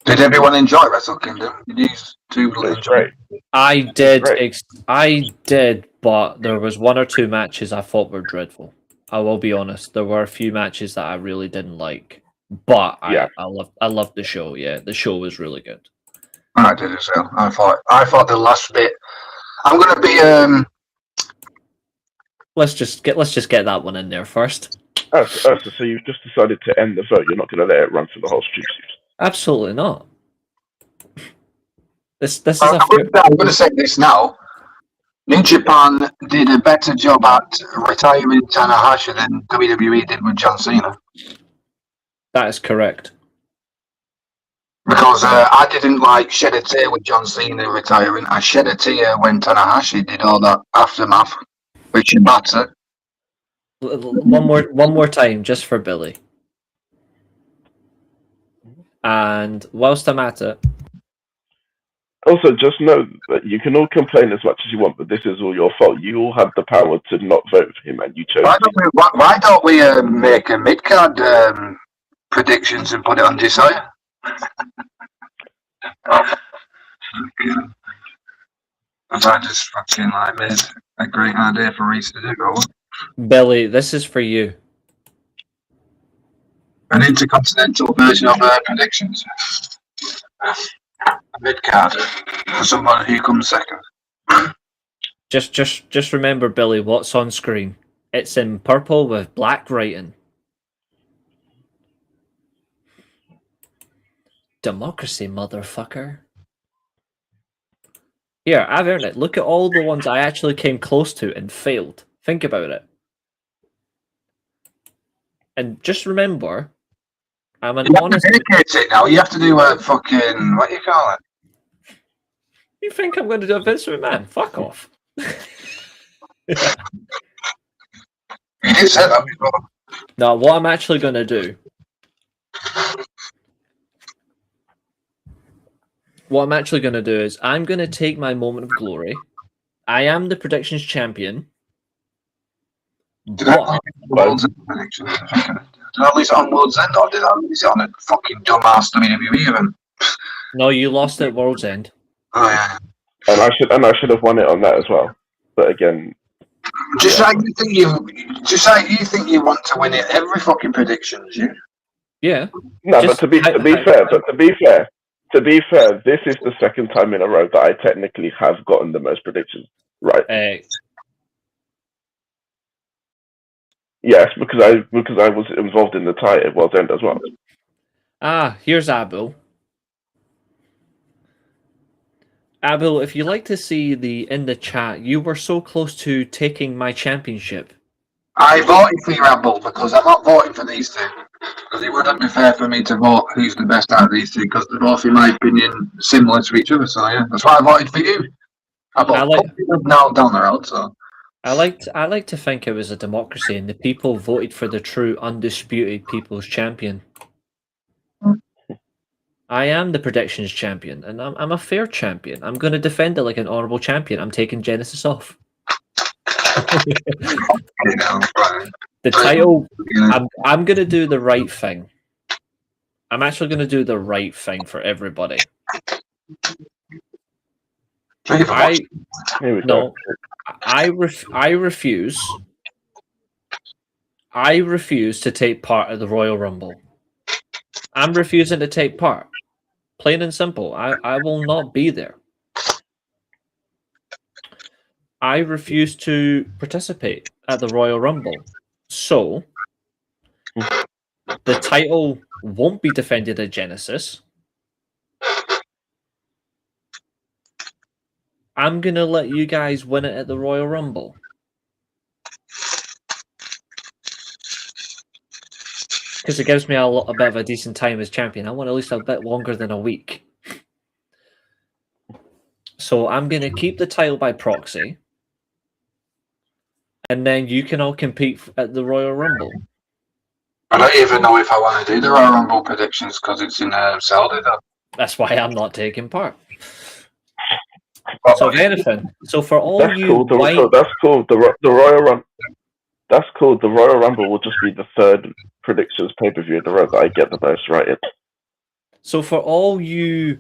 Did everyone enjoy Wrestle Kingdom? Did you two enjoy? Great. I did. Great. I did, but there was 1 or 2 matches I thought were dreadful. I will be honest. There were a few matches that I really didn't like, but Yeah. I loved the show. Yeah, the show was really good. I did as well. I thought the last bit. I'm gonna be Let's just get that one in there first. So you've just decided to end the vote. You're not going to let it run through the whole stream. Absolutely not. This is I'm going to say this now. New Japan did a better job at retiring Tanahashi than WWE did with John Cena. That is correct. Because I didn't shed a tear with John Cena retiring. I shed a tear when Tanahashi did all that aftermath, which matter. One more time, just for Billy. And whilst I'm at it. Also, just know that you can all complain as much as you want, but this is all your fault. You all had the power to not vote for him, and you chose. Why don't we make a mid-card predictions and put it on Josiah? I just fucking made a great idea for Reece to do. Billy, this is for you. An intercontinental version of predictions. A mid-card for someone who comes second. Just remember, Billy, what's on screen. It's in purple with black writing. Democracy, motherfucker. Here, I've earned it. Look at all the ones I actually came close to and failed. Think about it. And just remember, I'm an honest... You have to it now. You have to do a fucking... What do you call it? You think I'm going to do a Vince McMahon? Fuck off. You didn't say that before. No, what I'm actually going to do... What I'm actually going to do is I'm going to take my moment of glory. I am the predictions champion. Did I World's End predictions? Did I lose it on World's End or did I lose it on a fucking dumbass WWE event? No, you lost at World's End. Oh yeah. And I should have won it on that as well. But again, you think you want to win it every fucking predictions, you? Yeah. No, but to be fair, this is the second time in a row that I technically have gotten the most predictions right. Yes, because I was involved in the tie at World's End as well. Here's Abel. Abel, if you like to see in the chat, you were so close to taking my championship. I voted for you, Abel, because I'm not voting for these two. Because it wouldn't be fair for me to vote who's the best out of these two, because they're both, in my opinion, similar to each other. So yeah, that's why I voted for you. Now down the road, so. I like to think it was a democracy, and the people voted for the true, undisputed people's champion. I am the predictions champion, and I'm a fair champion. I'm going to defend it like an honourable champion. I'm taking Genesis off. The title, I'm going to do the right thing. I'm actually going to do the right thing for everybody. I refuse. I refuse to take part of the Royal Rumble. I'm refusing to take part. Plain and simple. I will not be there. I refuse to participate at the Royal Rumble. So, the title won't be defended at Genesis. I'm going to let you guys win it at the Royal Rumble. Because it gives me a bit of a decent time as champion. I want at least a bit longer than a week. So I'm going to keep the title by proxy. And then you can all compete at the Royal Rumble. I don't even know if I want to do the Royal Rumble predictions because it's in Saudi, though. That's why I'm not taking part. So if anything, so for all that's you cool. That's cool. The Royal Rumble. That's cool. The Royal Rumble will just be the third predictions pay-per-view in a row that I get the most right in. So for all you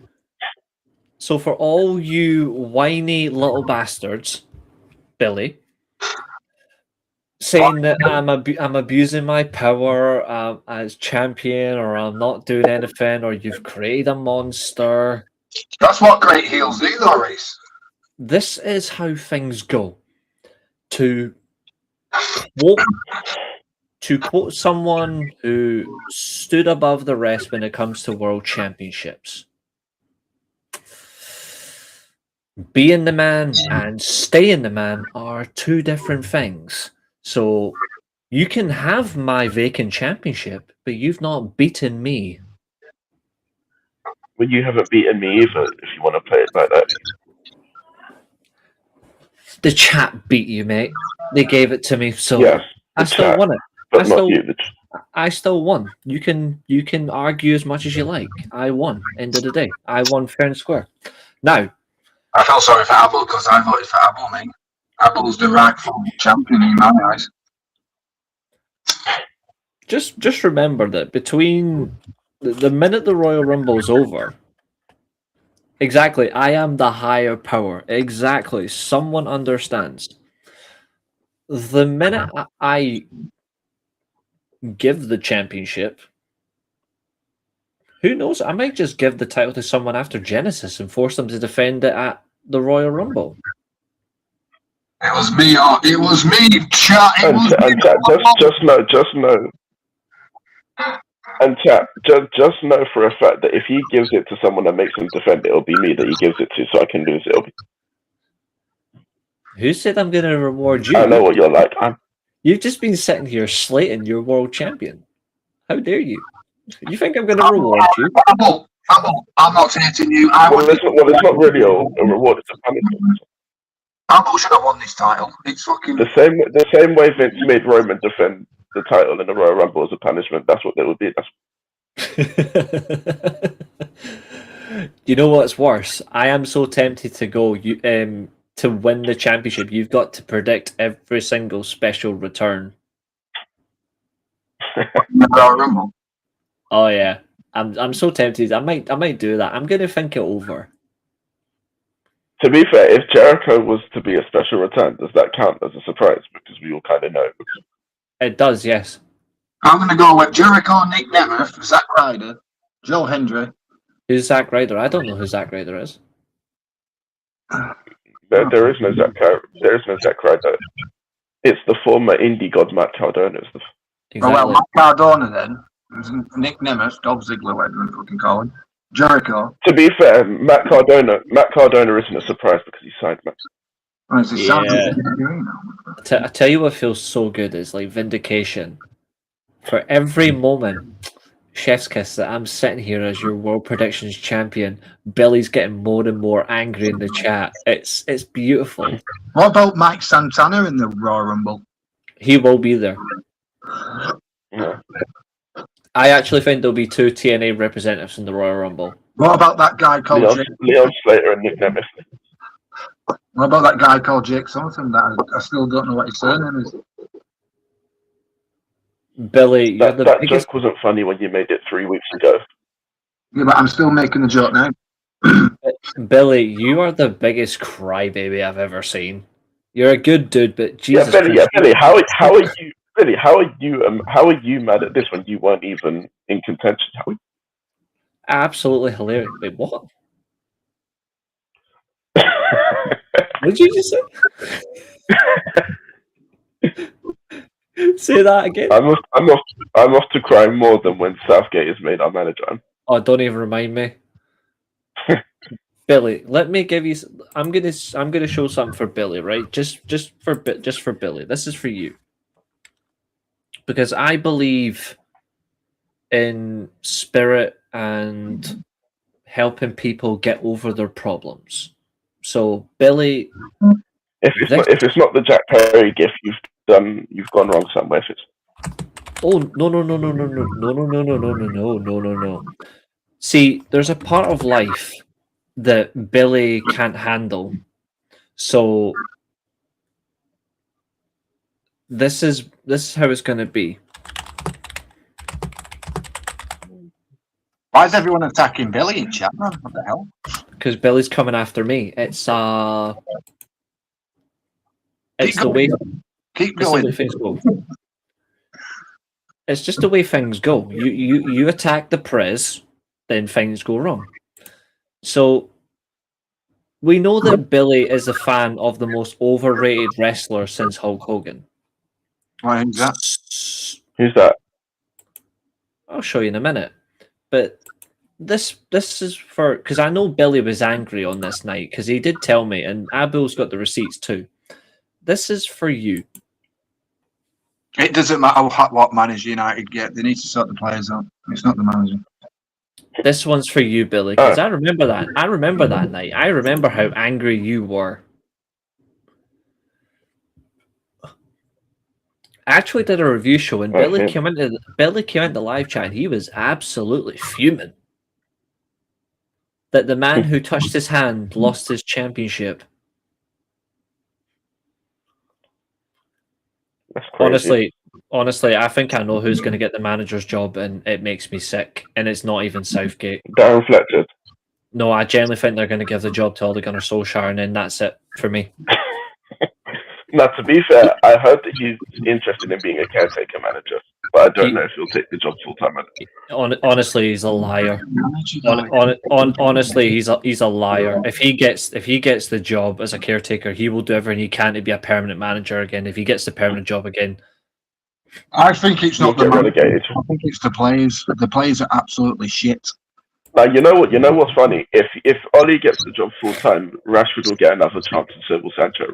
whiny little bastards, Billy, saying that I'm abusing my power as champion, or I'm not doing anything, or you've created a monster. That's what great heels do, though, Reece. This is how things go. To quote someone who stood above the rest when it comes to world championships, being the man and staying the man are two different things. So you can have my vacant championship, but you've not beaten me. Well, you haven't beaten me either, if you want to play it like that. The chat beat you, mate. They gave it to me, so yes, I still won it. I still won. You can argue as much as you like. I won. End of the day, I won fair and square. Now, I felt sorry for Abel because I voted for Abel, mate. Abel's the rightful champion in my eyes. Just remember that between the minute the Royal Rumble is over, exactly, I am the higher power. Exactly, someone understands. The minute I give the championship, who knows? I might just give the title to someone after Genesis and force them to defend it at the Royal Rumble. It was me, chat. Just know. And chat, just know for a fact that if he gives it to someone that makes him defend it, it'll be me that he gives it to, so I can lose it. It'll be... Who said I'm going to reward you? I know what you're like. You've just been sitting here slating your world champion. How dare you? You think I'm going to reward you? Abel, I'm not hating you. It's not really a reward. It's a punishment. Abel should have won this title. It's fucking the same way Vince made Roman defend the title in the Royal Rumble as a punishment. That's what they would be. You know what's worse? I am so tempted to go. To win the championship, you've got to predict every single special return. Royal Rumble. Oh yeah, I'm so tempted. I might do that. I'm gonna think it over. To be fair, if Jericho was to be a special return, does that count as a surprise? Because we all kind of know. It does, yes. I'm going to go with Jericho, Nick Nemeth, Zack Ryder, Joe Hendry. Who's Zack Ryder? I don't know who Zack Ryder is. There is no Zack Ryder. It's the former indie god Matt Cardona. Exactly. Oh, well, Matt Cardona then. Nick Nemeth, Dolph Ziggler, whatever you fucking call him. Jericho. To be fair, Matt Cardona isn't a surprise because he signed Matt. I tell you what feels so good is like vindication. For every moment, chef's kiss, that I'm sitting here as your World Predictions champion, Billy's getting more and more angry in the chat. It's beautiful. What about Mike Santana in the Royal Rumble? He will be there. Yeah. I actually think there'll be 2 TNA representatives in the Royal Rumble. What about that guy called Leon Slater and Nick Nemeth? What about that guy called Jake something that I still don't know what his surname is? Billy, that joke wasn't funny when you made it 3 weeks ago. Yeah, but I'm still making the joke now. Billy, you are the biggest crybaby I've ever seen. You're a good dude, but Jesus Billy, how are you? Billy, how are you mad at this when you weren't even in contention? Absolutely hilarious. Wait, what? What did you just say? Say that again. I'm off to cry more than when Southgate is made our manager. Oh, don't even remind me. Billy, let me give you. I'm gonna show something for Billy, right? Just for Billy. This is for you. Because I believe in spirit and helping people get over their problems. So, Billy, if it's not the Jack Perry gift you've gone wrong somewhere. If it's no. See, there's a part of life that Billy can't handle. So This is how it's going to be. Why is everyone attacking Billy in chat, man? What the hell? Because Billy's coming after me. It's the way. Keep It's the way going. things go. It's just the way things go. You attack the prez, then things go wrong. So we know that Billy is a fan of the most overrated wrestler since Hulk Hogan. Why is that? Who's that? I'll show you in a minute. But this is for, because I know Billy was angry on this night because he did tell me, and Abul's got the receipts too. This is for you. It doesn't matter what manager United get. They need to sort the players out. It's not the manager. This one's for you, Billy, because I remember that. I remember that night. I remember how angry you were. I actually did a review show, and Billy came into the live chat, and he was absolutely fuming that the man who touched his hand lost his championship. That's crazy. Honestly, I think I know who's going to get the manager's job, and it makes me sick. And it's not even Southgate. Darren Fletcher. No, I genuinely think they're going to give the job to Ole Gunnar Solskjaer, and then that's it for me. Now, to be fair, I heard that he's interested in being a caretaker manager, but I don't know if he'll take the job full time. Honestly, he's a liar. Honestly, he's a liar. If he gets the job as a caretaker, he will do everything he can to be a permanent manager again. If he gets the permanent job again, I think it's not the relegated. I think it's the players. The players are absolutely shit. Now you know what? You know what's funny? If Ollie gets the job full time, Rashford will get another chance, and so will Sancho.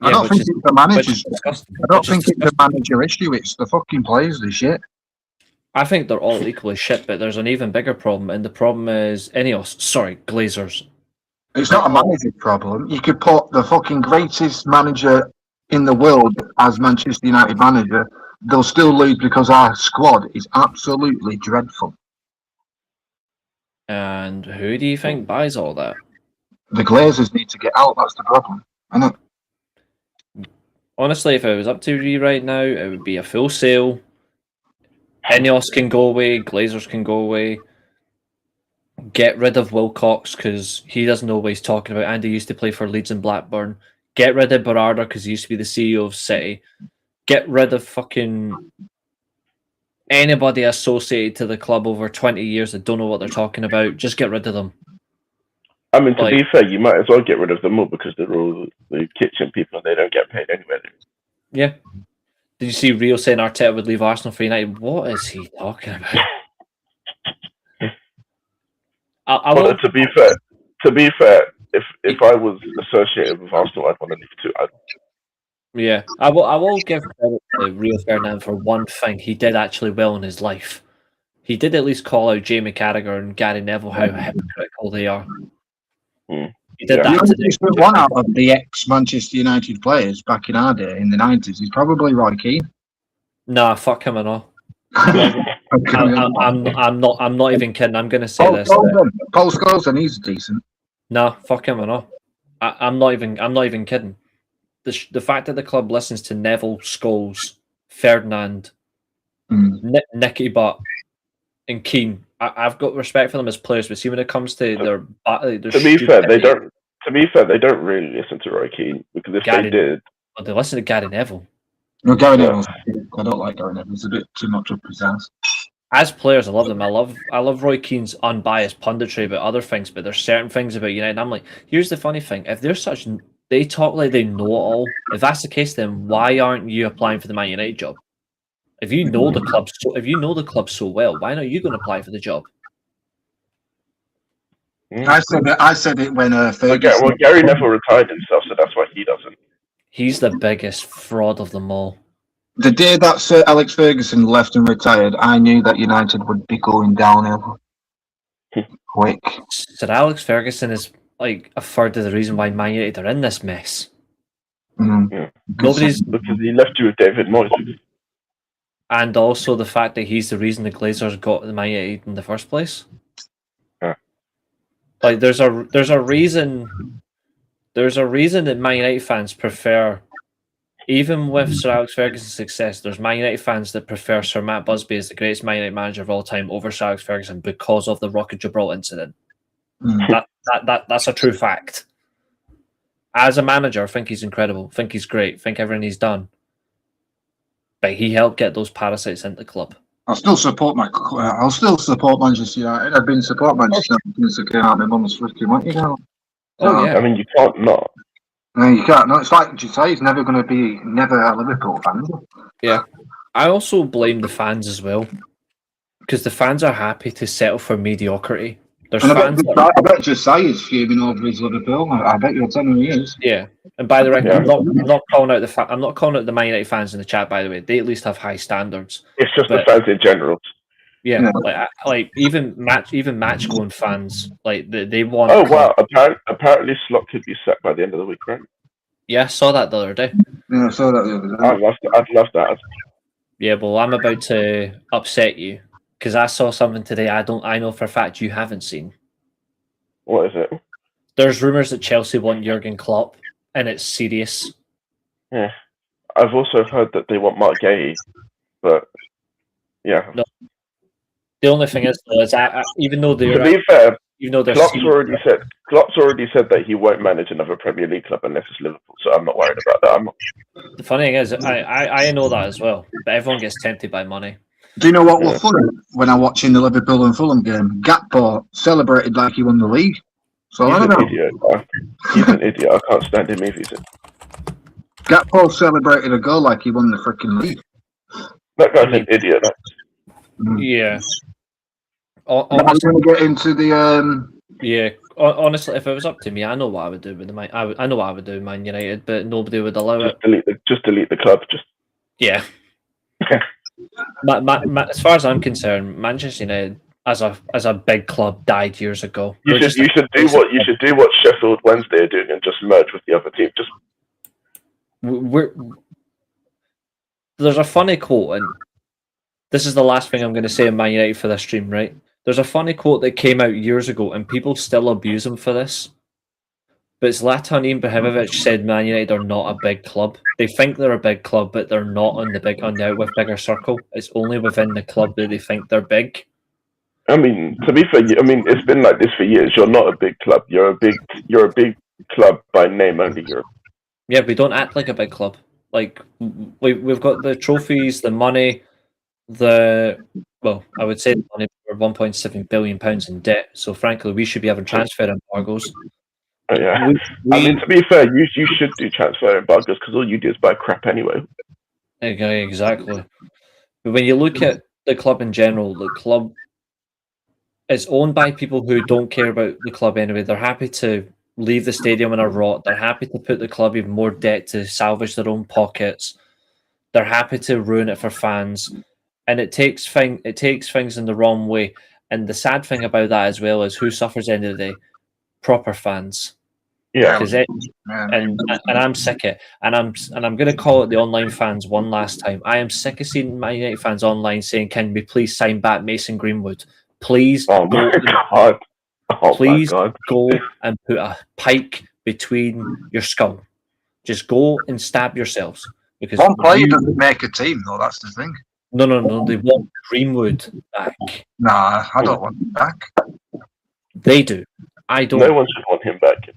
I don't think it's the managers. I don't think it's the manager issue. It's the fucking players. They're shit. I think they're all equally shit, but there's an even bigger problem, and the problem is Glazers. It's not a manager problem. You could put the fucking greatest manager in the world as Manchester United manager. They'll still lose because our squad is absolutely dreadful. And who do you think buys all that? The Glazers need to get out. That's the problem. Honestly, if it was up to you right now, it would be a full sale. Ineos can go away. Glazers can go away. Get rid of Wilcox because he doesn't know what he's talking about. And he used to play for Leeds and Blackburn. Get rid of Berardi because he used to be the CEO of City. Get rid of fucking anybody associated to the club over 20 years that don't know what they're talking about. Just get rid of them. I mean, to be fair, you might as well get rid of them all because they're all the kitchen people and they don't get paid anyway. Yeah. Did you see Rio saying Arteta would leave Arsenal for United? What is he talking about? To be fair, if I was associated with Arsenal, I'd want to leave too. Yeah, I will give credit to Rio Ferdinand for one thing. He did actually well in his life. He did at least call out Jamie Carragher and Gary Neville how hypocritical they are. He did that. One out of the ex-Manchester United players back in our day in the 90s is probably Roy Keane. Nah, fuck him and all. I'm not even kidding. I'm going to say this. Paul Scholes, and he's decent. Nah, fuck him and all. I'm not even kidding. The fact that the club listens to Neville, Scholes, Ferdinand, Nicky Butt, and Keane, I've got respect for them as players. But see, when it comes to their to be fair, they don't. To be fair, they don't really listen to Roy Keane because if they did, they listen to Gary Neville. No, Gary Neville. I don't like Gary Neville. He's a bit too much up his ass. As players, I love them. I love Roy Keane's unbiased punditry about other things, but there's certain things about United. And I'm like, here's the funny thing: if they talk like they know it all. If that's the case, then why aren't you applying for the Man United job? If you know the club so well, why not you going to apply for the job? I said it when Ferguson. Well, Gary Neville retired himself, so that's why he doesn't. He's the biggest fraud of them all. The day that Sir Alex Ferguson left and retired, I knew that United would be going downhill quick. Sir Alex Ferguson is like a third of the reason why Man United are in this mess. Yeah. Because he left you with David Moyes. And also the fact that he's the reason the Glazers got the Man United in the first place. Yeah. Like there's a reason that Man United fans prefer even with Sir Alex Ferguson's success, there's Man United fans that prefer Sir Matt Busby as the greatest Man United manager of all time over Sir Alex Ferguson because of the Rock of Gibraltar incident. That's a true fact. As a manager, I think he's incredible. I think he's great. I think everything he's done. But he helped get those parasites into the club. I'll still support Manchester United. I've been supporting Manchester United since I came out of my mum's freaking went, you know. Oh, yeah. I mean, you can't not. No, you can't. No, it's like you say, he's never going to be a Liverpool fan. Yeah. I also blame the fans as well. Because the fans are happy to settle for mediocrity. There's fans I bet Josiah's fuming over his Liverpool. I bet you're telling me he is. Yeah. And by the way, I'm not calling out the Man United fans in the chat, by the way. They at least have high standards. It's just the fans in general. Yeah. Like even match going fans, like they want. Oh wow! Apparently, Slot could be set by the end of the week, right? Yeah, I saw that the other day. Yeah, I saw that the other day. I'd love that. Yeah, well, I'm about to upset you because I saw something today. I know for a fact you haven't seen. What is it? There's rumors that Chelsea want Jurgen Klopp, and it's serious. Yeah, I've also heard that they want Mark Gay, but yeah. No. The only thing is, though, is even though they're Klopp's already said that he won't manage another Premier League club unless it's Liverpool. So I'm not worried about that. The funny thing is, I know that as well, but everyone gets tempted by money. Do you know what was funny when I watching the Liverpool and Fulham game? Gakpo celebrated like he won the league. So he's I don't know. Idiot. He's an idiot. I can't stand him either. Gakpo celebrated a goal like he won the freaking league. That guy's an idiot. Yeah. I'm going to get into the. Yeah, honestly, if it was up to me, I know what I would do with I know what I would do with Man United, but nobody would allow it. Just delete the club. Yeah. As far as I'm concerned, Manchester United as a big club died years ago. You should do what Sheffield Wednesday are doing and just merge with the other team. There's a funny quote, and this is the last thing I'm going to say in Man United for this stream, right? There's a funny quote that came out years ago, and people still abuse him for this. But it's Zlatan Ibrahimovic said Man United are not a big club. They think they're a big club, but they're not on the bigger circle. It's only within the club that they think they're big. I mean, to be fair, it's been like this for years. You're not a big club. You're a big club by name only. Yeah, we don't act like a big club. Like we've got the trophies, the money, I would say the money. We're £1.7 billion in debt. So frankly, we should be having transfer embargoes. Yeah, I mean, to be fair, you should do transfer embargoes because all you do is buy crap anyway. Okay, exactly. But when you look at the club in general, the club is owned by people who don't care about the club anyway. They're happy to leave the stadium in a rot. They're happy to put the club even more debt to salvage their own pockets. They're happy to ruin it for fans, and it takes things in the wrong way. And the sad thing about that as well is who suffers at the end of the day? Proper fans. Yeah, and I'm sick of it, and I'm going to call it the online fans one last time. I am sick of seeing Man United fans online saying, "Can we please sign back Mason Greenwood? Please, go and put a pike between your skull. Just go and stab yourselves." Because one player doesn't make a team, though. That's the thing. No. They want Greenwood back. Nah, I don't want him back. They do. I don't. No one should want him back.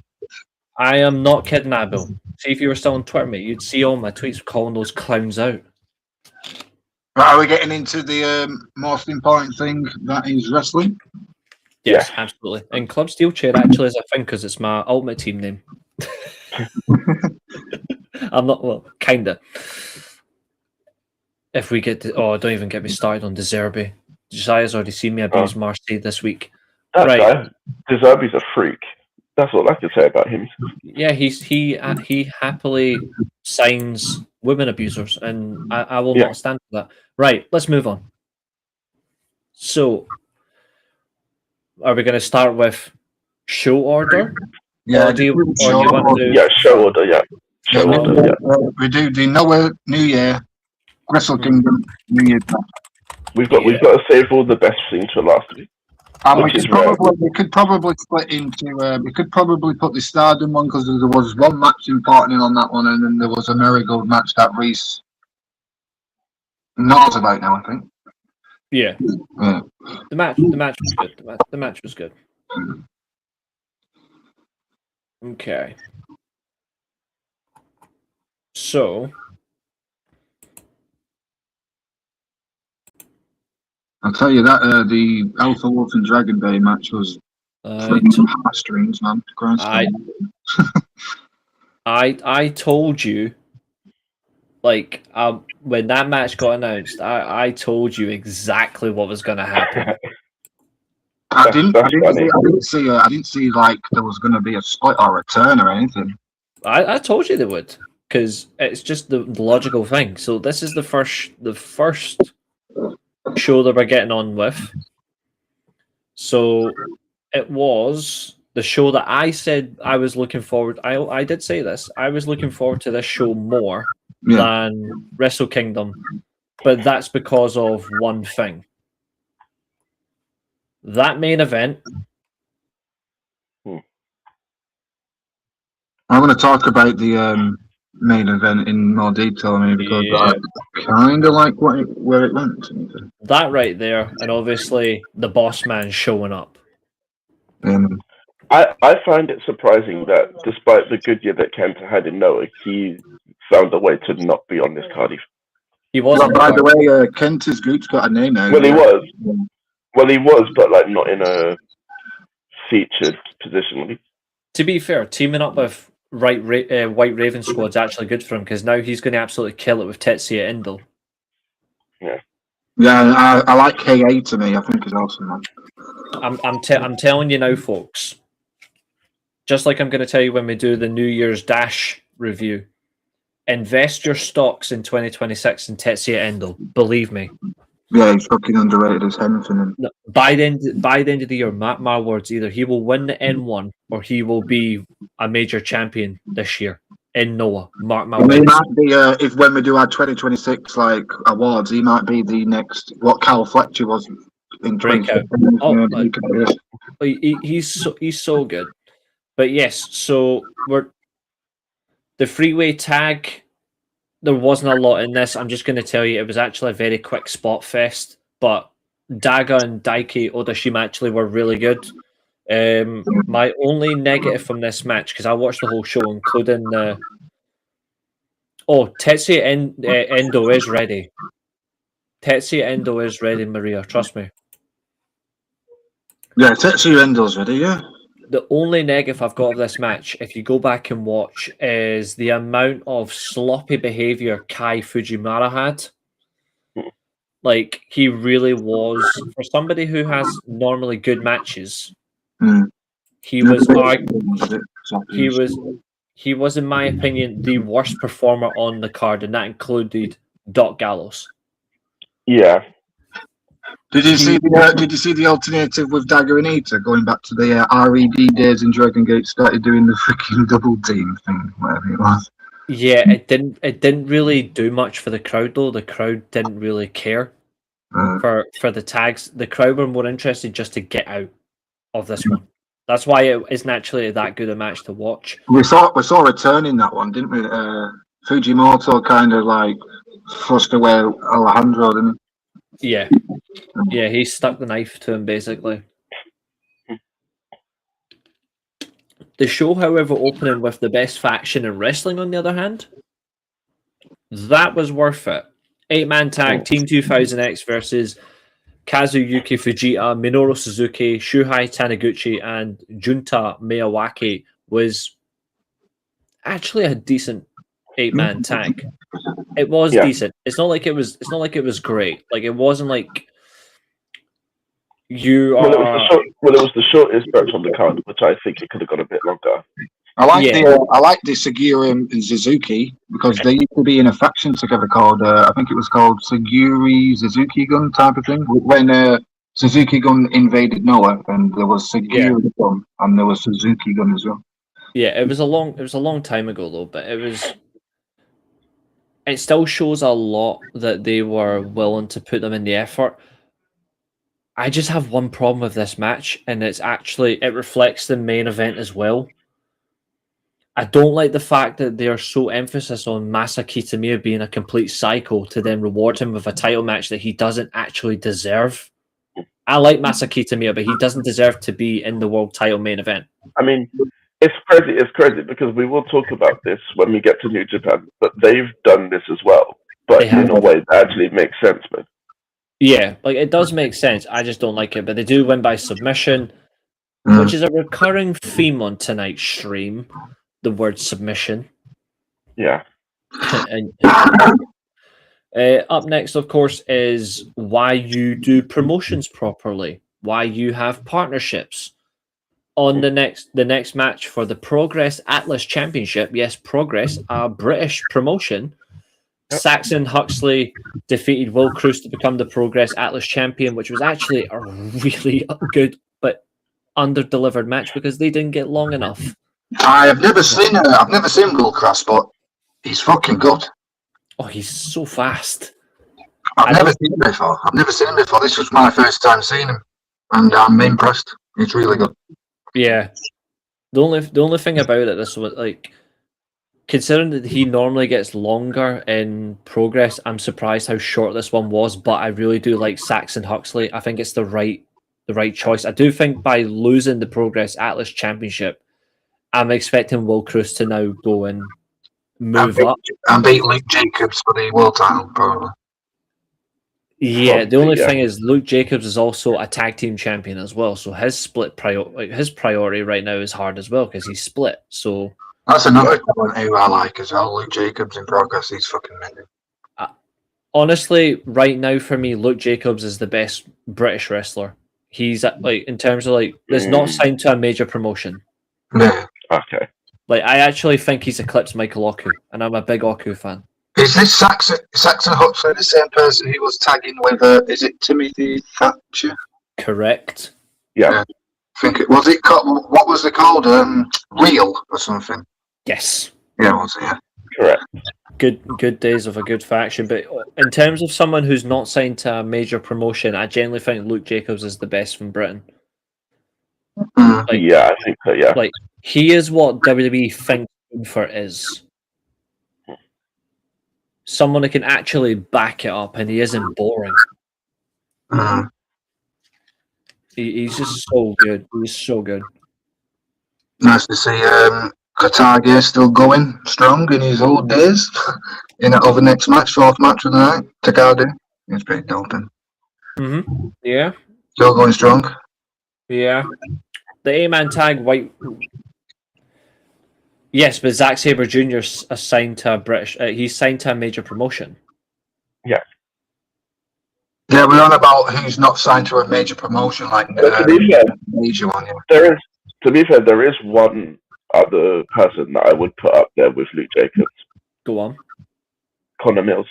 I am not kidding, Abel. See, if you were still on Twitter, mate, you'd see all my tweets calling those clowns out. Right, are we getting into the most important thing, that is wrestling? Yes, absolutely. And Club Steelchair actually is a thing because it's my ultimate team name. I'm not, well, kinda. If we get to, don't even get me started on De Zerbi. Josiah's already seen me abuse Marseille this week. That guy, De Zerbi's a freak. That's all I can say about him. Yeah, he happily signs women abusers, and I will not stand for that. Right, let's move on. So, are we going to start with show order? Yeah, or do you want to do... show order. Yeah, show order. Yeah. We do the Noah New Year, Wrestle Kingdom New Year. We've got to save all the best things for last week. And we could probably split into. We could probably put the Stardom one because there was one match important on that one, and then there was a Marigold match that Reece knows about now. I think. Yeah. The match was good. The match was good. Okay. So. I'll tell you that the Alpha Wolf and Dragon Bay match was heartstrings, man. I told you, like, when that match got announced, I told you exactly what was going to happen. I didn't see like there was going to be a split or a turn or anything. I told you they would, because it's just the logical thing. So this is the first show that we're getting on with. So it was the show that I said I was looking forward. I did say this. I was looking forward to this show more than Wrestle Kingdom, but that's because of one thing. That main event. I want to talk about the main event in more detail, because I kind of like where it went. That right there, and obviously the boss man showing up. I find it surprising that despite the good year that Kenta had in Noah, he found a way to not be on this card. He wasn't. By the way, Kenta's group's got a name now. Well, he was. Well, he was, but like not in a featured position. To be fair, teaming up with White Raven Squad's actually good for him because now he's going to absolutely kill it with Tetsuya Endo. Yeah, I like KA to me. I think he's awesome, man. I'm telling you now, folks. Just like I'm going to tell you when we do the New Year's Dash review, invest your stocks in 2026 in Tetsuya Endo. Believe me. Yeah, he's fucking underrated as anything. By the end of the year, mark my words, either he will win the N1 or he will be a major champion this year in Noah. Mark my words. He might be, if when we do our 2026 like awards, he might be the next what Cal Fletcher was in 2026. He's so good. But yes, so the freeway tag. There wasn't a lot in this. I'm just going to tell you, it was actually a very quick spot fest. But Daga and Daiki Odashima actually were really good. My only negative from this match, because I watched the whole show, including Tetsuya Endo is ready. Tetsuya Endo is ready, Maria. Trust me. Yeah, Tetsuya Endo's ready. Yeah. The only negative I've got of this match, if you go back and watch, is the amount of sloppy behavior Kai Fujimura had. Like, he really was, for somebody who has normally good matches, he was, in my opinion, the worst performer on the card, and that included Doc Gallows. Yeah. Did you see the alternative with Dagger and Ita going back to the RED days in Dragon Gate? Started doing the freaking double team thing, whatever it was. Yeah, it didn't really do much for the crowd though. The crowd didn't really care for the tags. The crowd were more interested just to get out of this one. That's why it isn't actually that good a match to watch. We saw a turn in that one, didn't we? Fujimoto kind of like thrust away Alejandro, didn't he? Yeah. Yeah, he stuck the knife to him, basically. The show, however, opening with the best faction in wrestling, on the other hand, that was worth it. 8-man tag, Team 2000X versus Kazuyuki Fujita, Minoru Suzuki, Shuhei Taniguchi, and Junta Miyawaki was actually a decent 8-man tag. It was decent. It's not like it was great. Like, it wasn't like it was the shortest match on the card, which I think it could have got a bit longer. I like the Sugiura and Suzuki because they used to be in a faction together called I think it was called Suguri Suzuki Gun type of thing. When Suzuki Gun invaded Noah, and there was Sugiura Gun and there was Suzuki Gun as well. Yeah, it was a long time ago though, but it still shows a lot that they were willing to put them in the effort. I just have one problem with this match, and it reflects the main event as well. I don't like the fact that they are so emphasis on Masa Kitamiya being a complete psycho to then reward him with a title match that he doesn't actually deserve. I like Masa Kitamiya, but he doesn't deserve to be in the world title main event. I mean, it's crazy. It's crazy because we will talk about this when we get to New Japan, but they've done this as well, but in a way that actually makes sense, man. Yeah, like it does make sense. I just don't like it, but they do win by submission, which is a recurring theme on tonight's stream. The word submission. Yeah. Up next, of course, is why you do promotions properly, why you have partnerships. On the next match for the Progress Atlas Championship, yes, Progress, a British promotion. Yep. Saxon Huxley defeated Will Cruz to become the Progress Atlas champion, which was actually a really good but under-delivered match because they didn't get long enough. I've never seen Will Cruz, but he's fucking good. Oh, he's so fast. I've never seen him before. This was my first time seeing him, and I'm impressed. He's really good. Yeah. The only thing about it, this was like, considering that he normally gets longer in Progress, I'm surprised how short this one was. But I really do like Saxon Huxley. I think it's the right choice. I do think by losing the Progress Atlas Championship, I'm expecting Will Cruz to now go and move up and beat Luke Jacobs for the world title, probably. Yeah, the only thing is Luke Jacobs is also a tag team champion as well, so his his priority right now is hard as well because he's split. So that's another one who I like as well. Luke Jacobs in Progress, he's fucking amazing. Honestly, right now for me, Luke Jacobs is the best British wrestler. He's like in terms of like, there's not signed to a major promotion. Yeah. Okay. Like, I actually think he's eclipsed Michael Oku, and I'm a big Oku fan. Is this Saxon Huxley the same person he was tagging with? Is it Timothy Thatcher? Correct. Yeah. I think it was. What was it called? Real or something? Yes. Yeah, it was. Yeah. Correct. Good days of a good faction, but in terms of someone who's not signed to a major promotion, I genuinely think Luke Jacobs is the best from Britain. Like, yeah, I think so. Yeah. Like, he is what WWE thinks Gunther is. Someone who can actually back it up, and he isn't boring. He's just so good. He's so good. Nice to see Katage still going strong in his old days. In that other next match, fourth match of the night, Takade. It's pretty dope. Yeah. Still going strong. Yeah. The A-Man tag, White. Yes, but Zack Sabre Jr. is signed to a British. He's signed to a major promotion. Yeah. Yeah, we're on about who's not signed to a major promotion, like to be fair, major one. Yeah. There is, to be fair, there is one other person that I would put up there with Luke Jacobs. Go on. Connor Mills.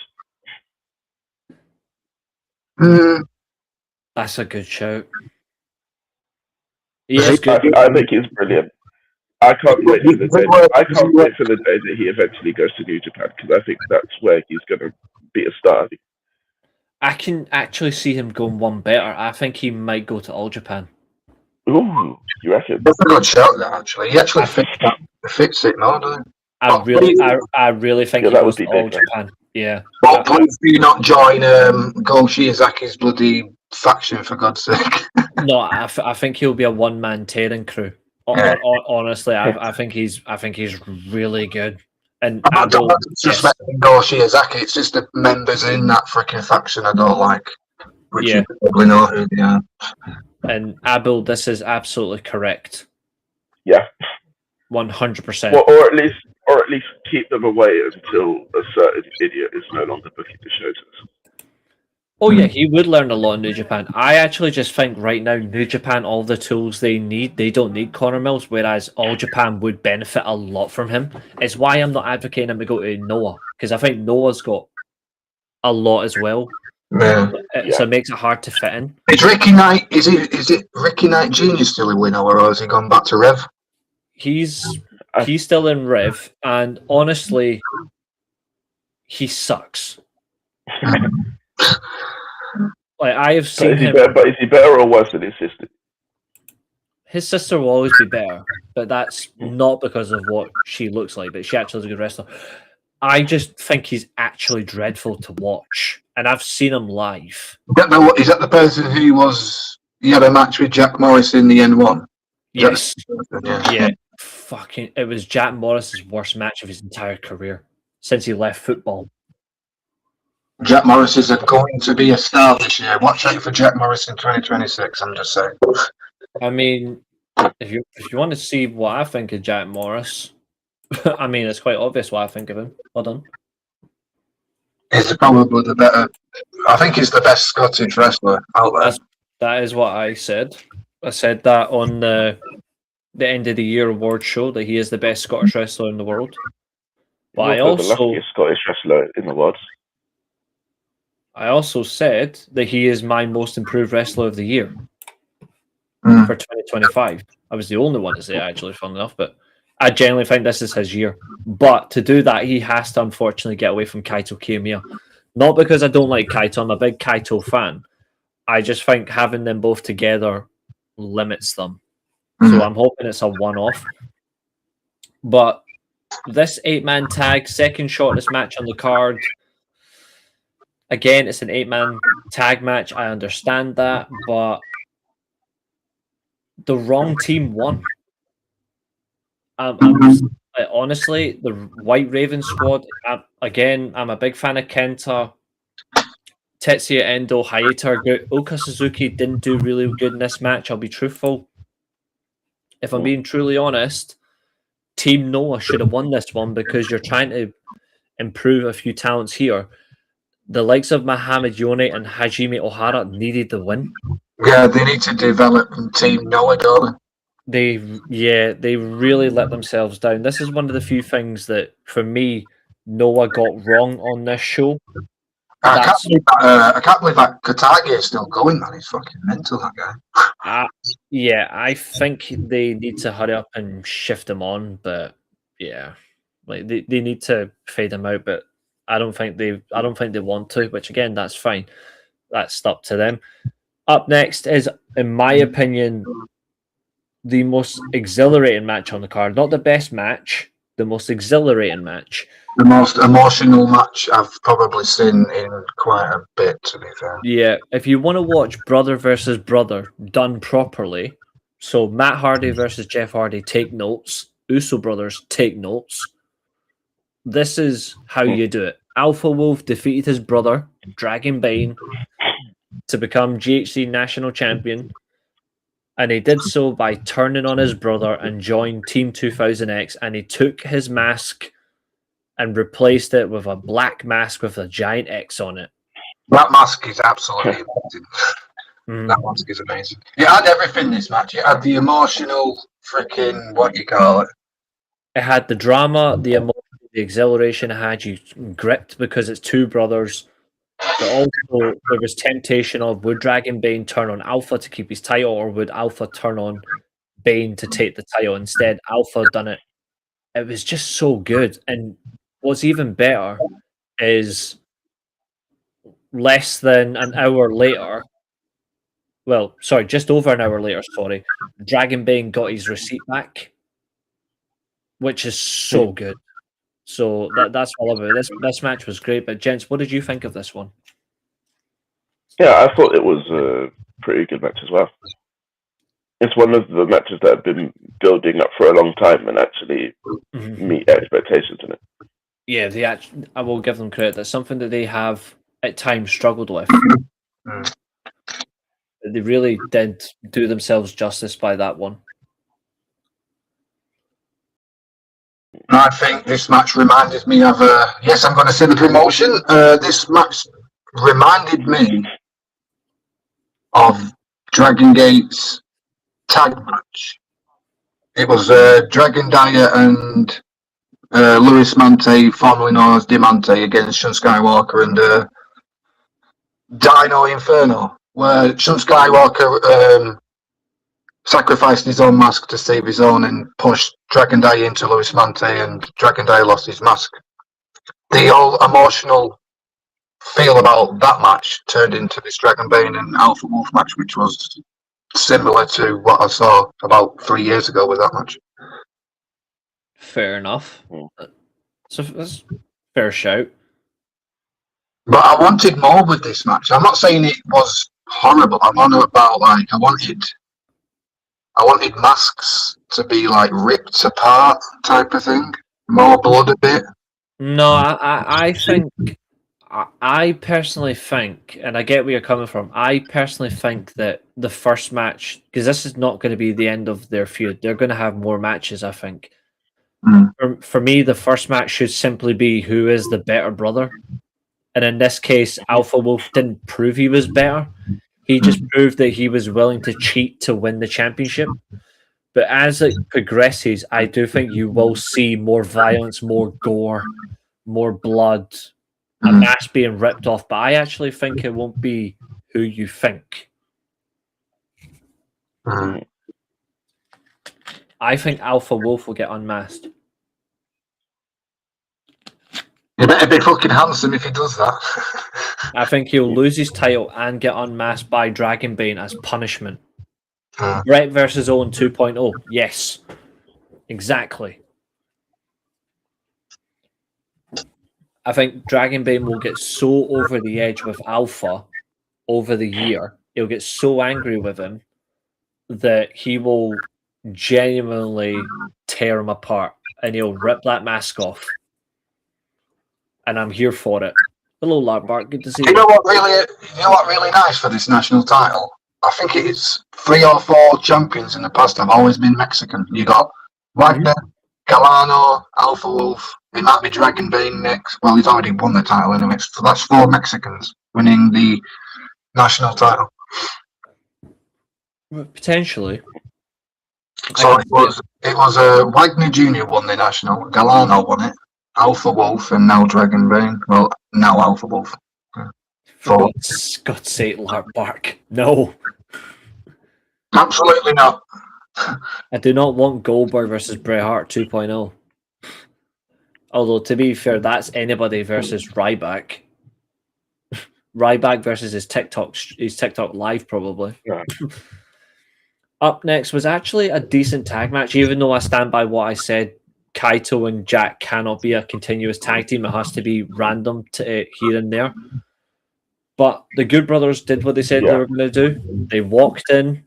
That's a good shout. He is good. I think he's brilliant. I can't wait for the day. I can't wait for the day that he eventually goes to New Japan because I think that's where he's going to be a star. I can actually see him going one better. I think he might go to All Japan. Ooh, you reckon? That's a good shout, that actually. He actually fits it more, doesn't he? I really think he goes to All Japan. Yeah. Well, please do not join Go Shiozaki's bloody faction, for God's sake. No, I think he'll be a one-man tearing crew. Honestly, I think he's really good. And I don't disrespect Go Shiozaki. It's just the members in that freaking faction I don't like. Which you probably know who they are. And Abel, this is absolutely correct. Yeah. 100%. Well, or at least keep them away until a certain idiot is no longer booking the shows. Oh yeah, he would learn a lot in New Japan. I actually just think right now, New Japan, all the tools they need, they don't need Connor Mills, whereas All Japan would benefit a lot from him. It's why I'm not advocating him to go to Noah, because I think Noah's got a lot as well. Yeah. So it makes it hard to fit in. Is Ricky Knight, is it Ricky Knight Jr. still in Winnow, or has he gone back to Rev? He's still in Rev, and honestly, he sucks. Like, I have seen him. But is he better or worse than his sister? His sister will always be better, but that's not because of what she looks like, but she actually is a good wrestler. I just think he's actually dreadful to watch, and I've seen him live. Is that the person who he had a match with Jack Morris in the N1? Yes. Yeah. Fucking, it was Jack Morris's worst match of his entire career since he left football. Jack Morris is going to be a star this year. Watch out for Jack Morris in 2026, I'm just saying. I mean, if you want to see what I think of Jack Morris, I mean, it's quite obvious what I think of him. Hold on. He's probably the better. I think he's the best Scottish wrestler out there. That is what I said. I said that on the end of the year award show, that he is the best Scottish wrestler in the world. But I also the luckiest Scottish wrestler in the world. I also said that he is my most improved wrestler of the year for 2025. I was the only one to say it, actually, fun enough, but I genuinely think this is his year. But to do that, he has to unfortunately get away from Kaito Kiyomiya. Not because I don't like Kaito, I'm a big Kaito fan. I just think having them both together limits them. So I'm hoping it's a one-off. But this 8-man tag, second shortest match on the card. Again, it's an 8-man tag match. I understand that, but the wrong team won. Honestly, the White Raven squad, I'm a big fan of Kenta. Tetsuya Endo, Hayata are good. Oka Suzuki didn't do really good in this match, I'll be truthful. If I'm being truly honest, Team Noah should have won this one because you're trying to improve a few talents here. The likes of Muhammad Yone and Hajime Ohara needed the win. Yeah, they need to develop Team Noah, don't they? They really let themselves down. This is one of the few things that, for me, Noah got wrong on this show. I can't believe that Katagi is still going, man. He's fucking mental, that guy. I think they need to hurry up and shift him on, but yeah, like they need to fade him out, but I don't think they want to, which again, that's fine. That's up to them. Up next is, in my opinion, the most exhilarating match on the card. Not the best match, the most exhilarating match. The most emotional match I've probably seen in quite a bit, to be fair. Yeah, if you want to watch brother versus brother done properly, so Matt Hardy versus Jeff Hardy, take notes. Uso brothers, take notes. This is how you do it. Alpha Wolf defeated his brother, Dragon Bane, to become GHC national champion. And he did so by turning on his brother and joined Team 2000X. And he took his mask and replaced it with a black mask with a giant X on it. That mask is absolutely amazing. That mask is amazing. It had everything, this match. It had the emotional freaking, what you call it. It had the drama, the emotion, the exhilaration. It had you gripped because it's two brothers. But also, there was temptation of, would Dragon Bane turn on Alpha to keep his title, or would Alpha turn on Bane to take the title? Instead, Alpha done it. It was just so good. And what's even better is less than an hour later, well, sorry, just over an hour later, Dragon Bane got his receipt back, which is so good. So that's all of it. This match was great. But gents, what did you think of this one? Yeah, I thought it was a pretty good match as well. It's one of the matches that have been building up for a long time and actually meet expectations in it. Yeah, I will give them credit. That's something that they have at times struggled with. They really did do themselves justice by that one. I think this match reminded me of yes, I'm going to say the promotion. This match reminded me of Dragon Gate's tag match. It was Dragon Dyer and Luis Mante, formerly known as Dimante, against Shun Skywalker and Dino Inferno, where Shun Skywalker sacrificed his own mask to save his own and pushed Dragon Dyer into Luis Mante, and Dragon Dyer lost his mask. The whole emotional feel about that match turned into this Dragonbane and Alpha Wolf match, which was similar to what I saw about 3 years ago with that match. Fair enough. So that's fair shout. But I wanted more with this match. I'm not saying it was horrible. I'm on about like I wanted masks to be like ripped apart type of thing. More blood a bit. No, I think I personally think, and I get where you're coming from. I personally think that the first match, because this is not going to be the end of their feud, they're going to have more matches. I think. For me, the first match should simply be who is the better brother. And in this case, Alpha Wolf didn't prove he was better. He just proved that he was willing to cheat to win the championship. But as it progresses, I do think you will see more violence, more gore, more blood, a mask being ripped off. But I actually think it won't be who you think. I think Alpha Wolf will get unmasked. You better be fucking handsome if he does that. I think he'll lose his title and get unmasked by Dragonbane as punishment. Brett versus Owen 2.0. Yes. Exactly. I think Dragonbane will get so over the edge with Alpha over the year. He'll get so angry with him that he will genuinely tear him apart and he'll rip that mask off. And I'm here for it. Hello, Larkbark. Good to see you. You know what really nice for this national title? I think it's 3 or 4 champions in the past have always been Mexican. You got Wagner, Galano, Alpha Wolf. It might be Dragonbane next. Well, he's already won the title anyway. So that's 4 Mexicans winning the national title. Potentially. So it was Wagner Jr. won the national. Galano won it. Alpha Wolf and now Dragonbane. Well, now Alpha Wolf. For God's sake, Larkbark. No. Absolutely not. I do not want Goldberg versus Bret Hart 2.0. Although, to be fair, that's anybody versus Ryback. Ryback versus his TikTok live, probably. Yeah. Up next was actually a decent tag match, even though I stand by what I said. Kaito and Jack cannot be a continuous tag team. It has to be random to here and there. But the Good Brothers did what they said they were going to do. They walked in.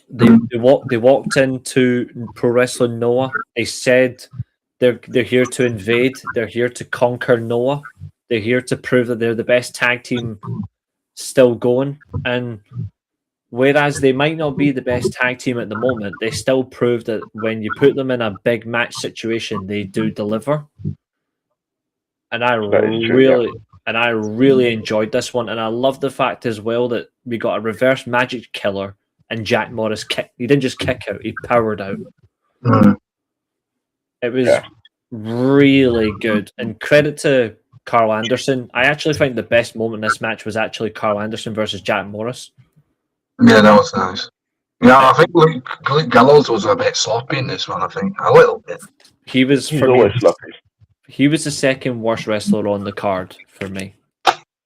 They walked into Pro Wrestling Noah. They said they're here to invade. They're here to conquer Noah. They're here to prove that they're the best tag team still going. And whereas they might not be the best tag team at the moment, they still prove that when you put them in a big match situation, they do deliver. And I really enjoyed this one. And I love the fact as well that we got a reverse magic killer and Jack Morris he didn't just kick out, he powered out. It was really good. And credit to Carl Anderson. I actually think the best moment in this match was actually Carl Anderson versus Jack Morris. Yeah, that was nice. Yeah, I think Luke Gallows was a bit sloppy in this one, I think. A little bit. He's always sloppy. He was the second worst wrestler on the card for me.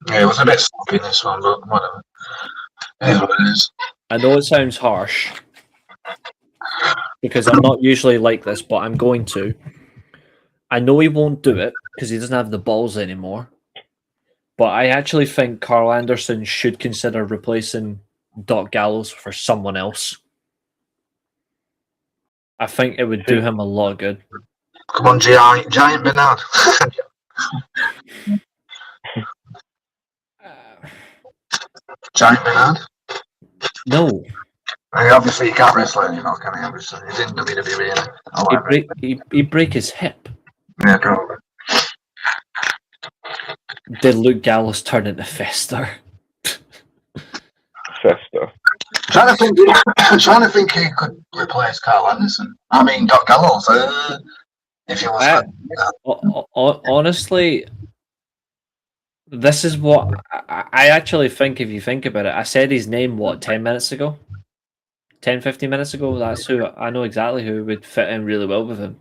Yeah, it was a bit sloppy in this one, but whatever. It is what it is. I know it sounds harsh because I'm not usually like this, but I'm going to. I know he won't do it because he doesn't have the balls anymore. But I actually think Carl Anderson should consider replacing Doc Gallows for someone else. I think it would do him a lot of good. Come on, Giant Bernard. Giant Bernard? No. I mean, obviously, he can't wrestle anymore, can he? Obviously, he's in WWE. He'd break his hip. Yeah, probably. Did Luke Gallows turn into Fester? Fester. Trying to think who could replace Carl Anderson. I mean, Doc Gallows. If he was honestly, this is what I actually think. If you think about it, I said his name 10 minutes ago, 10-15 minutes ago. That's who I know exactly who would fit in really well with him.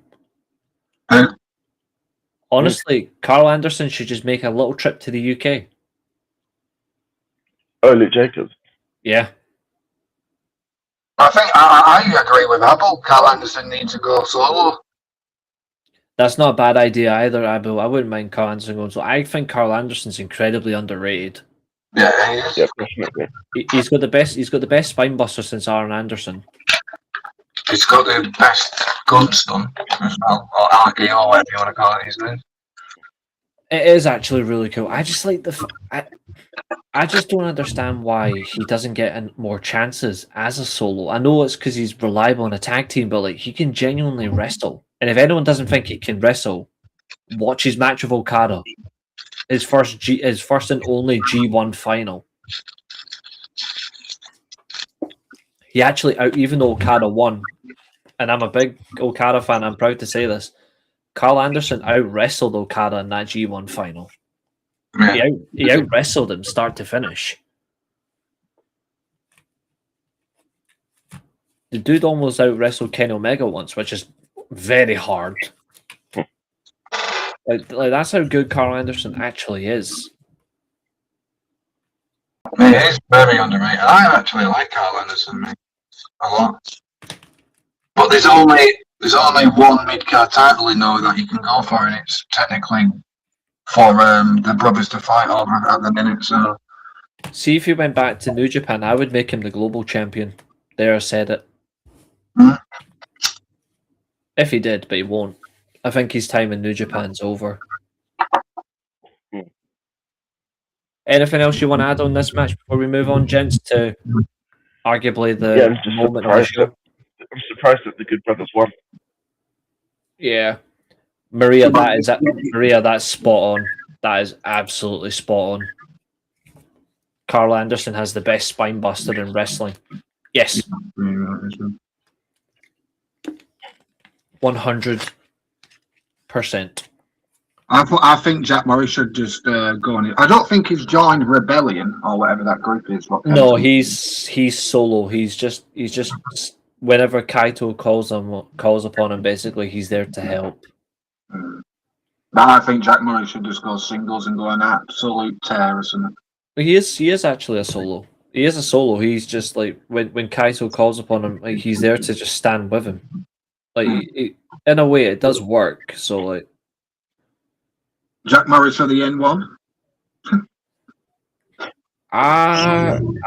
Honestly, Carl Anderson should just make a little trip to the UK. Oh, Luke Jacobs. Yeah. I think I agree with Abel. Carl Anderson needs to go solo. That's not a bad idea either, Abel. I wouldn't mind Carl Anderson going solo. I think Carl Anderson's incredibly underrated. Yeah, he is. Yeah, definitely. He's got the best spine buster since Arn Anderson. He's got the best gun stun as well, or RKO, or whatever you want to call it these days. It is actually really cool. I just like I just don't understand why he doesn't get more chances as a solo. I know it's because he's reliable in a tag team, but like he can genuinely wrestle. And if anyone doesn't think he can wrestle, watch his match with Okada. His first and only G1 final. He actually even though Okada won, and I'm a big Okada fan, I'm proud to say this. Carl Anderson out-wrestled Okada in that G1 final. Yeah. He out-wrestled him start to finish. The dude almost out-wrestled Kenny Omega once, which is very hard. Like that's how good Carl Anderson actually is. He is very underrated. I actually like Carl Anderson, mate, a lot. But there's only one mid-card title in now that you can go for, and it's technically for the brothers to fight over at the minute. So, see, if he went back to New Japan, I would make him the global champion. There, I said it. If he did, but he won't. I think his time in New Japan's over. Anything else you want to add on this match before we move on, gents, to arguably the moment of the show? I'm surprised that the Good Brothers won. Yeah. Maria, that's spot on. That is absolutely spot on. Carl Anderson has the best spine buster in wrestling. Yes. 100%. I think Jack Morris should just go on it. I don't think he's joined Rebellion or whatever that group is. No, he's solo. He's just whenever Kaito calls upon him, basically he's there to help. I think Jack Morris should just go singles and go an absolute tear or something. He is actually a solo. He is a solo. He's just like when Kaito calls upon him, like he's there to just stand with him. Like in a way, it does work. So like. Jack Morris for the N1?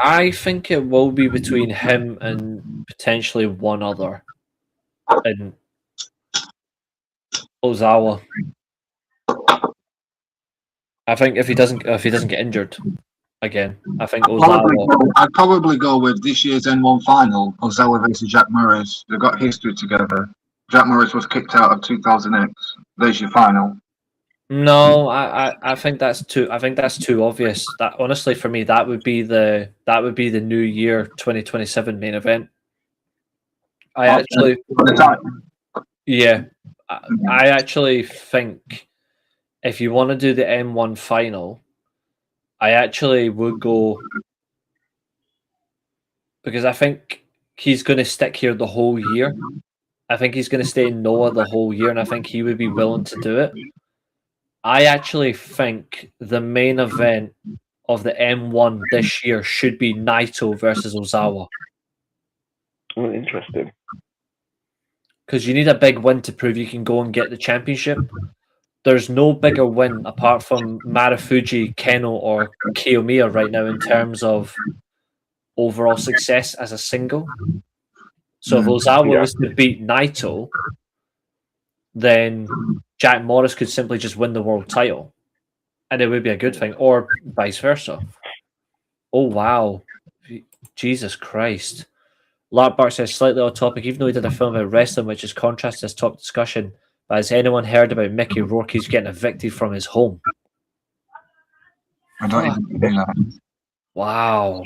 I think it will be between him and potentially one other. And Ozawa. I think if he doesn't get injured again, I think Ozawa. I'd probably go with this year's N1 final, Ozawa versus Jack Morris. They've got history together. Jack Morris was kicked out of 2000X. There's your final. No, I think that's too obvious. That honestly for me that would be the New Year 2027 main event. I actually think if you want to do the M1 final, I actually would go because I think he's going to stick here the whole year. I think he's going to stay in Noah the whole year, and I think he would be willing to do it. I actually think the main event of the M1 this year should be Naito versus Ozawa. Oh, interesting. Because you need a big win to prove you can go and get the championship. There's no bigger win apart from Marufuji, Keno, or Kiyomiya right now in terms of overall success as a single. So if Ozawa was to beat Naito, then Jack Morris could simply just win the world title. And it would be a good thing, or vice versa. Oh, wow. Jesus Christ. Lark Bark says, slightly off topic, even though he did a film about wrestling, which is contrast to this top discussion, but has anyone heard about Mickey Rourke? He's getting evicted from his home. I don't even do that. Wow.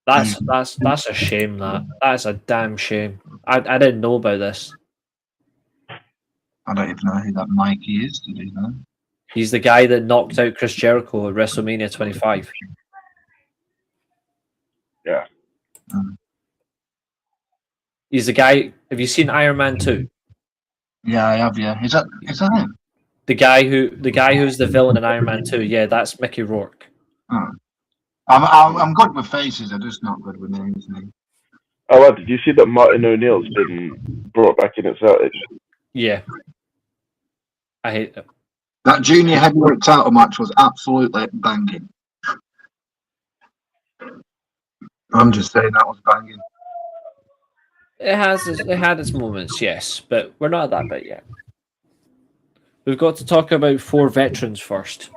That's a shame, that. That's a damn shame. I didn't know about this. I don't even know who that Mikey is, did you know? He's the guy that knocked out Chris Jericho at WrestleMania 25. Yeah. He's the guy. Have you seen Iron Man 2? Yeah, I have, yeah. Is that him? The guy who's the villain in Iron Man 2. Yeah, that's Mickey Rourke. Oh. I'm good with faces. I'm just not good with names. Oh, well, did you see that Martin O'Neill's been brought back in at Celtic? Yeah. I hate it. That junior heavyweight title match was absolutely banging. I'm just saying that was banging. It had its moments, yes, but we're not at that bit yet. We've got to talk about 4 veterans first.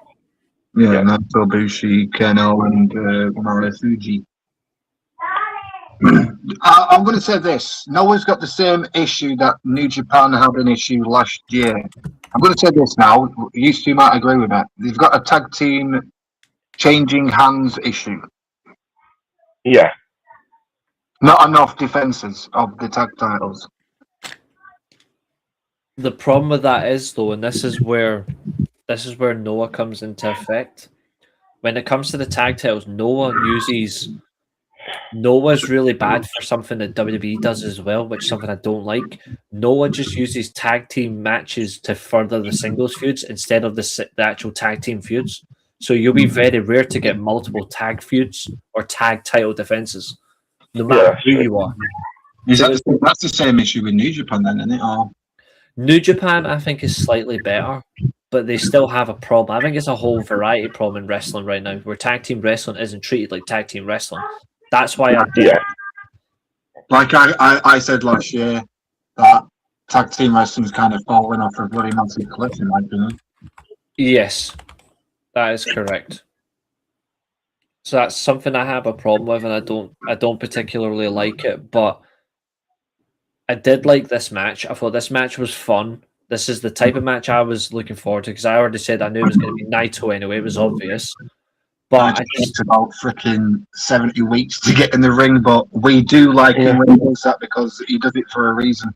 Yeah, Naito, Bushi, Keno, and Marufuji. I'm going to say this. Noah's got the same issue that New Japan had an issue last year. I'm going to say this now. You two might agree with that. They've got a tag team changing hands issue. Yeah. Not enough defenses of the tag titles. The problem with that is, though, and this is where Noah comes into effect. When it comes to the tag titles, Noah's really bad for something that WWE does as well, which is something I don't like. Noah just uses tag team matches to further the singles feuds instead of the actual tag team feuds. So you'll be very rare to get multiple tag feuds or tag title defenses, no matter who you are. That's the same issue with New Japan then, isn't it? Or... New Japan, I think, is slightly better, but they still have a problem. I think it's a whole variety problem in wrestling right now, where tag team wrestling isn't treated like tag team wrestling. That's why like I said last year, that tag team wrestling's kind of falling off a bloody massive cliff, in my opinion. Yes, that is correct. So that's something I have a problem with, and I don't particularly like it, but I did like this match. I thought this match was fun. This is the type of match I was looking forward to, because I already said I knew it was going to be Naito anyway. It was obvious. But I just about freaking 70 weeks to get in the ring, but we do like him when he does that because he does it for a reason.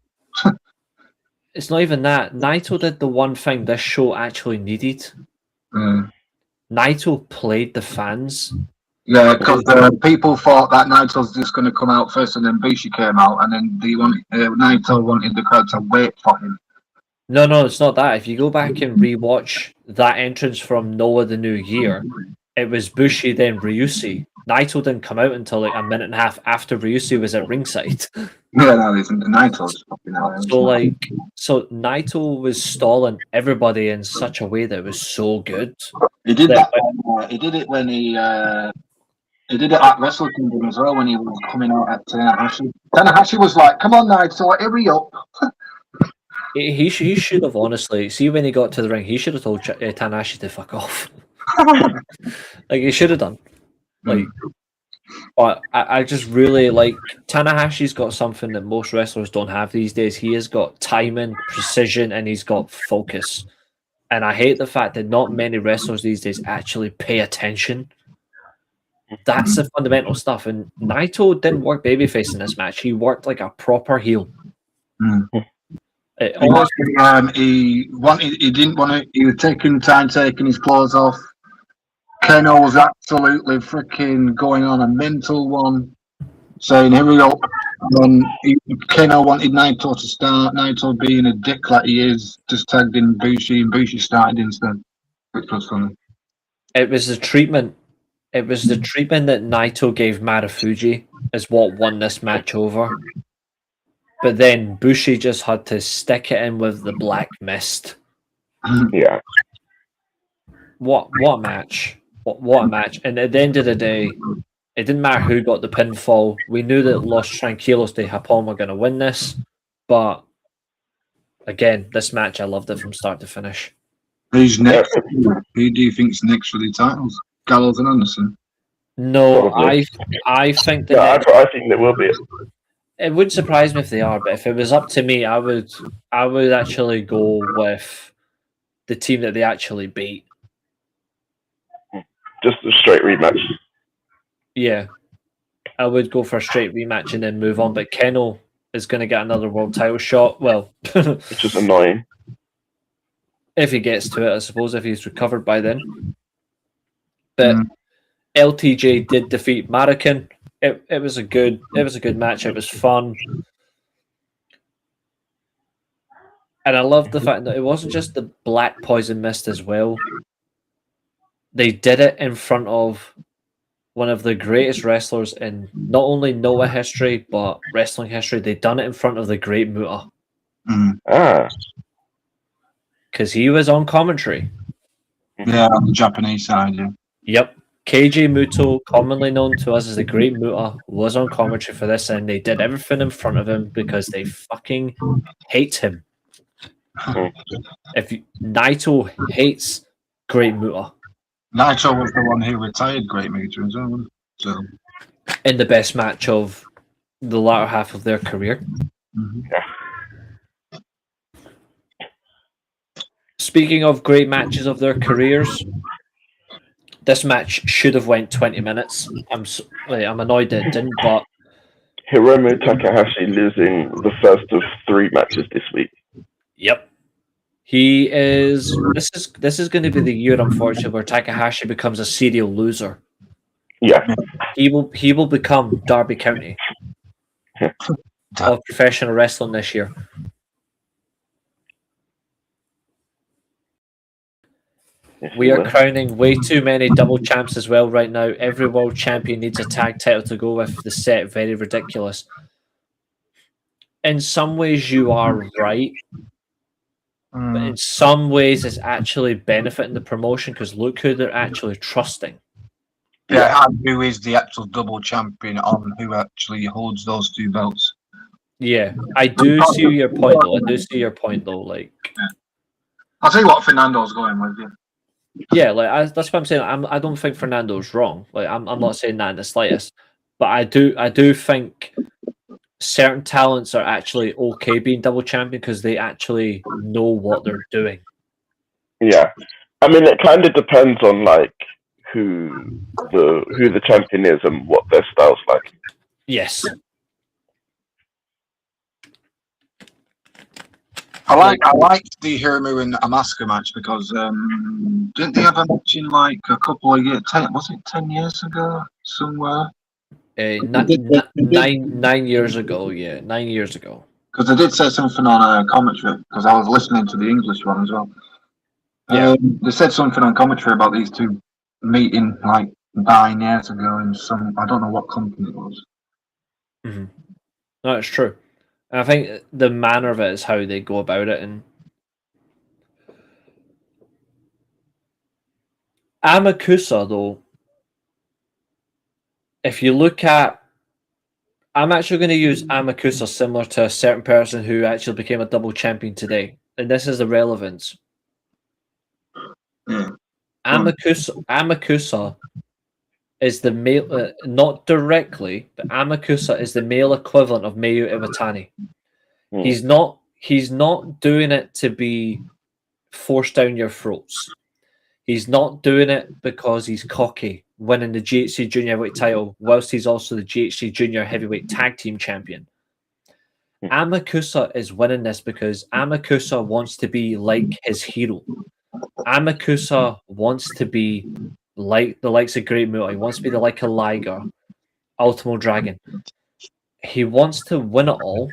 It's not even that. Naito did the one thing this show actually needed. Naito played the fans. Yeah, because people thought that Naito's just going to come out first, and then Bushi came out, and then Naito wanted the crowd to wait for him. No, it's not that. If you go back and rewatch that entrance from Noah the New Year, it was Bushi, then Ryusi. Naito didn't come out until like a minute and a half after Ryusi was at ringside. Yeah, no, Naito's fucking out. So Naito was stalling everybody in such a way that was so good. He did that. He did it when he did it at Wrestle Kingdom as well when he was coming out at Tanahashi. Tanahashi was like, "Come on, Naito, hurry up." He should have, honestly. See, when he got to the ring, he should have told Tanahashi to fuck off. Like, he should have done. Like, but I just really like Tanahashi's got something that most wrestlers don't have these days. He has got timing, precision, and he's got focus. And I hate the fact that not many wrestlers these days actually pay attention. That's the fundamental stuff. And Naito didn't work babyface in this match. He worked like a proper heel. He didn't want to. He was taking his clothes off. Keno was absolutely freaking going on a mental one, saying hurry up. And then Keno wanted Naito to start. Naito, being a dick like he is, just tagged in Bushi, and Bushi started instead, which was funny. It was the treatment. It was the treatment that Naito gave Marufuji is what won this match over. But then Bushi just had to stick it in with the Black Mist. Yeah. What a match. What a match. And at the end of the day, it didn't matter who got the pinfall. We knew that Los Tranquilos de Japón were going to win this. But again, this match, I loved it from start to finish. Who's next? Who do you think's next for the titles? Gallows and Anderson? No, probably. I think I think they will be. It wouldn't surprise me if they are, but if it was up to me, I would actually go with the team that they actually beat. Just a straight rematch. Yeah. I would go for a straight rematch and then move on, but Keno is going to get another world title shot. Well, which is annoying. If he gets to it, I suppose, if he's recovered by then. But LTJ did defeat Marican. It was a good match. It was fun. And I love the fact that it wasn't just the black poison mist as well. They did it in front of one of the greatest wrestlers in not only Noah history, but wrestling history. They done it in front of the Great Muta. Because he was on commentary. Yeah, on the Japanese side, yeah. Yep. KJ Muto, commonly known to us as the Great Muta, was on commentary for this, and they did everything in front of him because they fucking hate him. Naito hates Great Muta. Naito was the one who retired Great Muta as well. So, in the best match of the latter half of their career. Speaking of great matches of their careers, this match should have went 20 minutes. I'm annoyed that it didn't, but Hiromu Takahashi losing the first of 3 matches this week. Yep. He is. This is going to be the year, unfortunately, where Takahashi becomes a serial loser. Yeah. He will become Derby County of professional wrestling this year. We are crowning way too many double champs as well right now. Every world champion needs a tag title to go with the set. Very ridiculous. In some ways, you are right. But in some ways, it's actually benefiting the promotion because look who they're actually trusting. Yeah, and who is the actual double champion on who actually holds those 2 belts. Yeah, I do see your point, though. Like, I'll tell you what Fernando's going with you. Yeah, like that's what I'm saying. I don't think Fernando's wrong. Like, I'm not saying that in the slightest. But I do think certain talents are actually okay being double champion because they actually know what they're doing. Yeah, I mean, it kind of depends on like who the champion is and what their style's like. Yes. I liked the Hiromu and Asuka match because didn't they have a match in like a couple of years? 10 years ago somewhere? 9 years ago, yeah, 9 years ago. Because they did say something on commentary because I was listening to the English one as well. Yeah, they said something on commentary about these 2 meeting like 9 years ago in some, I don't know what company it was. Mm-hmm. No, it's true. And I think the manner of it is how they go about it. And Amakusa, though, if you look at, I'm actually going to use Amakusa similar to a certain person who actually became a double champion today. And this is the relevance. Amakusa is the male, not directly, but Amakusa is the male equivalent of Mayu Iwatani. He's not doing it to be forced down your throats. He's not doing it because he's cocky, winning the GHC Junior Heavyweight title, whilst he's also the GHC Junior Heavyweight Tag Team Champion. Amakusa is winning this because Amakusa wants to be like his hero. Amakusa wants to be like the likes of Great Muta. He wants to be like a Liger, Ultimo Dragon. He wants to win it all,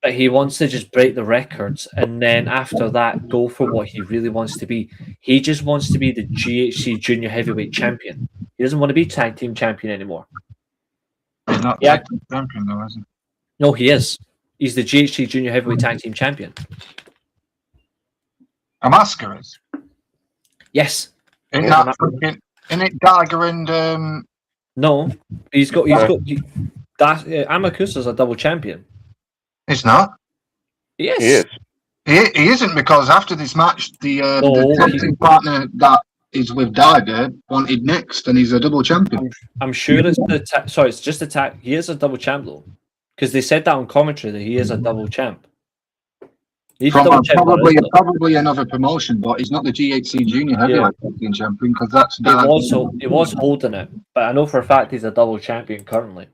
but he wants to just break the records and then after that go for what he really wants to be. He just wants to be the GHC Junior Heavyweight Champion. He doesn't want to be Tag Team Champion anymore. He's not Tag Team Champion though, is he? No, he is. He's the GHC Junior Heavyweight Tag Team Champion. Asuka is? Yes. Isn't it Gallagher and No, Amakusa's a double champion. It's not. Yes. He is. He isn't because after this match, the tag team partner that is with Dagger wanted next, and he's a double champion. I'm sure it's it's just the tag. He is a double champ though, because they said that on commentary that he is a double champ. He's probably another promotion, but he's not the GHC Junior Heavyweight Champion because that's. He was holding it, but I know for a fact he's a double champion currently.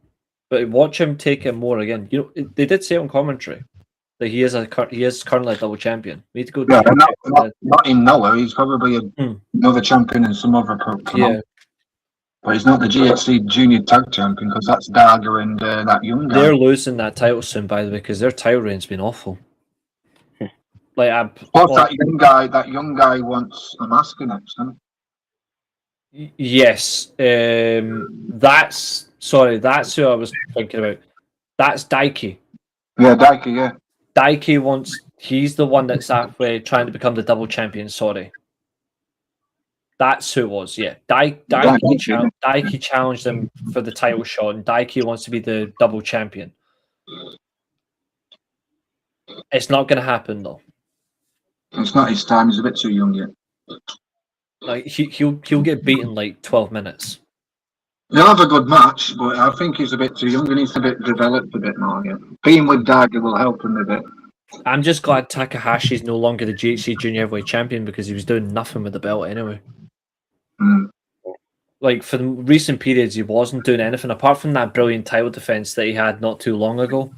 But watch him take it more again. You know, they did say on commentary that he is currently a double champion. We need to go. Yeah, not in Noah. He's probably another champion in some other promotion. Yeah. But he's not the GHC Junior Tag Champion because that's Dagger and that young guy. They're losing that title soon, by the way, because their title reign's been awful. That young guy wants a mask next, doesn't he? Yes. That's who I was thinking about. That's Daiki. Yeah, Daiki, yeah. Daiki he's the one that's trying to become the double champion, sorry. That's who it was, yeah. Daiki challenged him for the title shot, and Daiki wants to be the double champion. It's not going to happen, though. It's not his time. He's a bit too young yet. Like he'll get beaten like 12 minutes. He'll have a good match, but I think he's a bit too young. He needs to be developed a bit more. Yeah. Being with Daiki will help him a bit. I'm just glad Takahashi's no longer the GHC Junior Heavyweight Champion because he was doing nothing with the belt anyway. Like, for the recent periods, he wasn't doing anything apart from that brilliant title defense that he had not too long ago.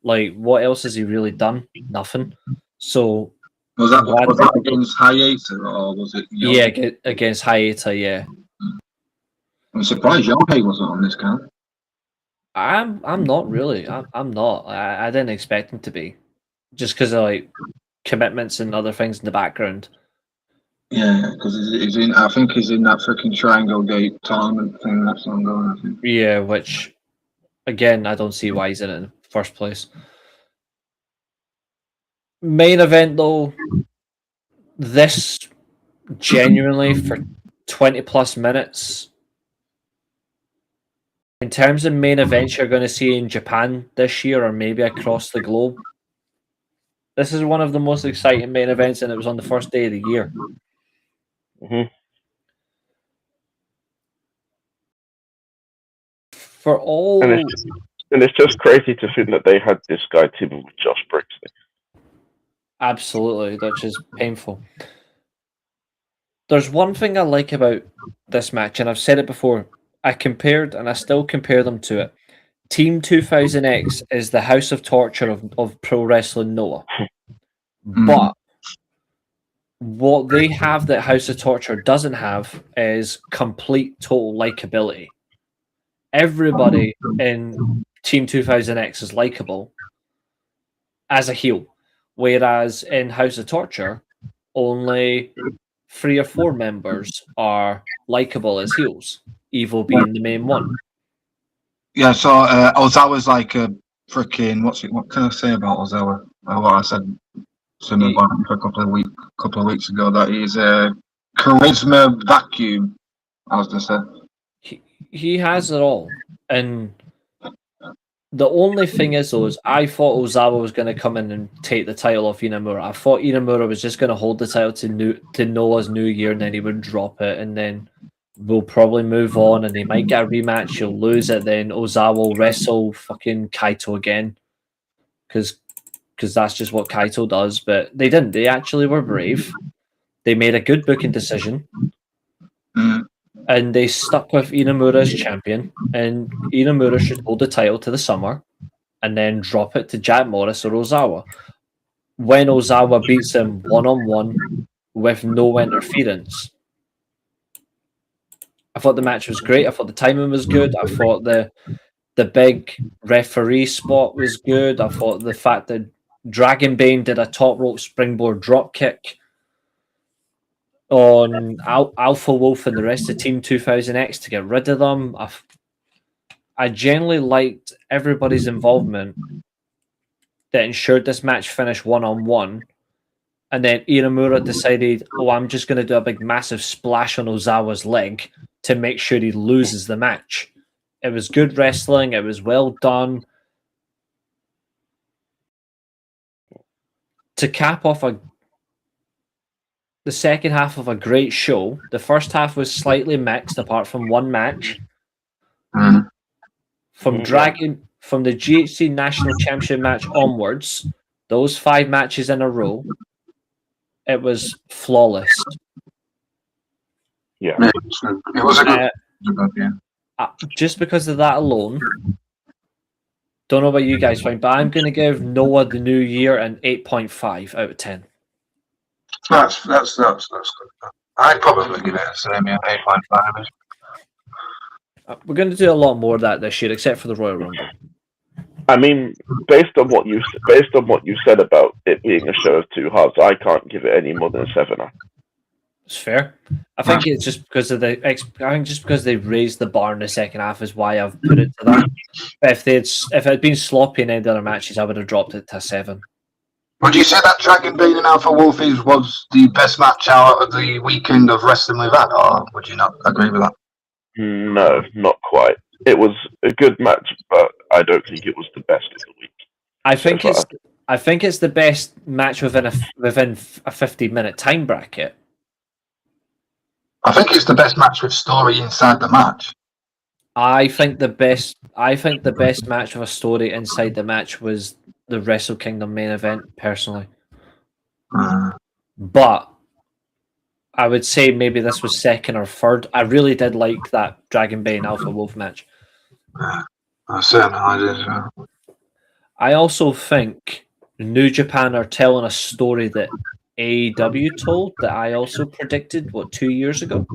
Like, what else has he really done? Nothing. So was that against Hayata, or was it? Yeah, against Hayata. Yeah. I'm surprised Yohei wasn't on this card. I'm not really. I'm not. I didn't expect him to be, just because of like commitments and other things in the background. Yeah, because he's in. I think he's in that freaking Triangle Gate tournament thing that's ongoing. I think. Yeah, which again, I don't see why he's in it in the first place. Main event though, this genuinely for 20+ minutes. In terms of main events you're going to see in Japan this year, or maybe across the globe, this is one of the most exciting main events, and it was on the first day of the year. For all, and it's just crazy to think that they had this guy teaming with Josh Briggs. Absolutely, which is painful. There's one thing I like about this match, and I've said it before. I compared, and I still compare them to it. Team 2000X is the House of Torture of pro wrestling Noah. But what they have that House of Torture doesn't have is complete total likability. Everybody in Team 2000X is likable as a heel, whereas in House of Torture, only 3 or 4 members are likable as heels, Evil being the main one. Yeah, so Ozawa's like a freaking what can I say about Ozawa? What I said to him about him for a couple of weeks ago, that he's a charisma vacuum, I was gonna say. He has it all. And the only thing is though, is I thought Ozawa was going to come in and take the title off Inamura. I thought Inamura was just going to hold the title to Noah's New Year, and then he would drop it, and then we'll probably move on, and he might get a rematch, he'll lose it, then Ozawa will wrestle fucking Kaito again. Because that's just what Kaito does. But they didn't. They actually were brave. They made a good booking decision. And they stuck with Inamura as champion, and Inamura should hold the title to the summer and then drop it to Jack Morris or Ozawa. When Ozawa beats him one-on-one with no interference. I thought the match was great. I thought the timing was good. I thought the big referee spot was good. I thought the fact that Dragonbane did a top rope springboard drop kick on Alpha Wolf and the rest of Team 2000X to get rid of them. I generally liked everybody's involvement that ensured this match finished one-on-one. And then Inamura decided, I'm just going to do a big massive splash on Ozawa's leg to make sure he loses the match. It was good wrestling. It was well done. To cap off the second half of a great show, the first half was slightly mixed apart from one match. From the GHC National Championship match onwards, those 5 matches in a row, it was flawless. Yeah, it was a good. Just because of that alone, don't know about you guys, but I'm going to give Noah the New Year an 8.5 out of 10. That's good. I'd probably give it a same 8.5. We're going to do a lot more of that this year, except for the Royal Rumble. I mean, based on what you said about it being a show of two halves, I can't give it any more than a 7. It's fair. I think it's just because of they raised the bar in the second half is why I've put it to that. But if it had been sloppy in any other matches, I would have dropped it to 7. Would you say that Dragon Bean and Alpha Wolf was the best match out of the weekend of wrestling we've had, or would you not agree with that? No, not quite. It was a good match, but I don't think it was the best of the week. I think it's the best match within a 50-minute time bracket. I think it's the best match with story inside the match. I think the best match with a story inside the match was the Wrestle Kingdom main event, personally. But I would say maybe this was second or third. I really did like that Dragon Bane Alpha Wolf match. I certainly did. I also think New Japan are telling a story that AEW told that I also predicted, 2 years ago?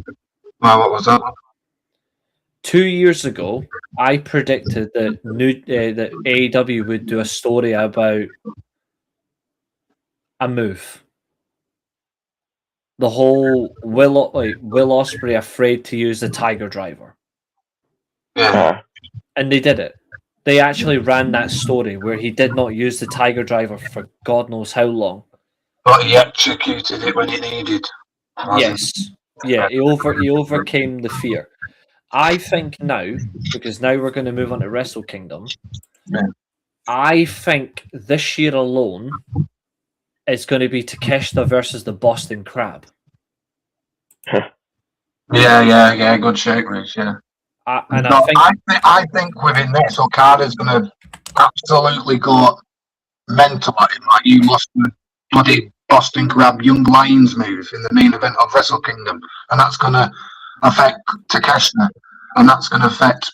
Well, what was that? 2 years ago, I predicted that that AEW would do a story about a move. The whole Will Ospreay afraid to use the Tiger Driver. Yeah. And they did it. They actually ran that story where he did not use the Tiger Driver for God knows how long. But he executed it when he needed. Yes. Yeah, he overcame the fear. I think now, because now we're going to move on to Wrestle Kingdom, I think this year alone is going to be Takeshita versus the Boston Crab. Yeah, good shake, Reece, yeah. I think within this, Okada's going to absolutely go mental at him. Like, you lost the bloody Boston Crab Young Lions move in the main event of Wrestle Kingdom, and that's going to affect Takeshita, and that's going to affect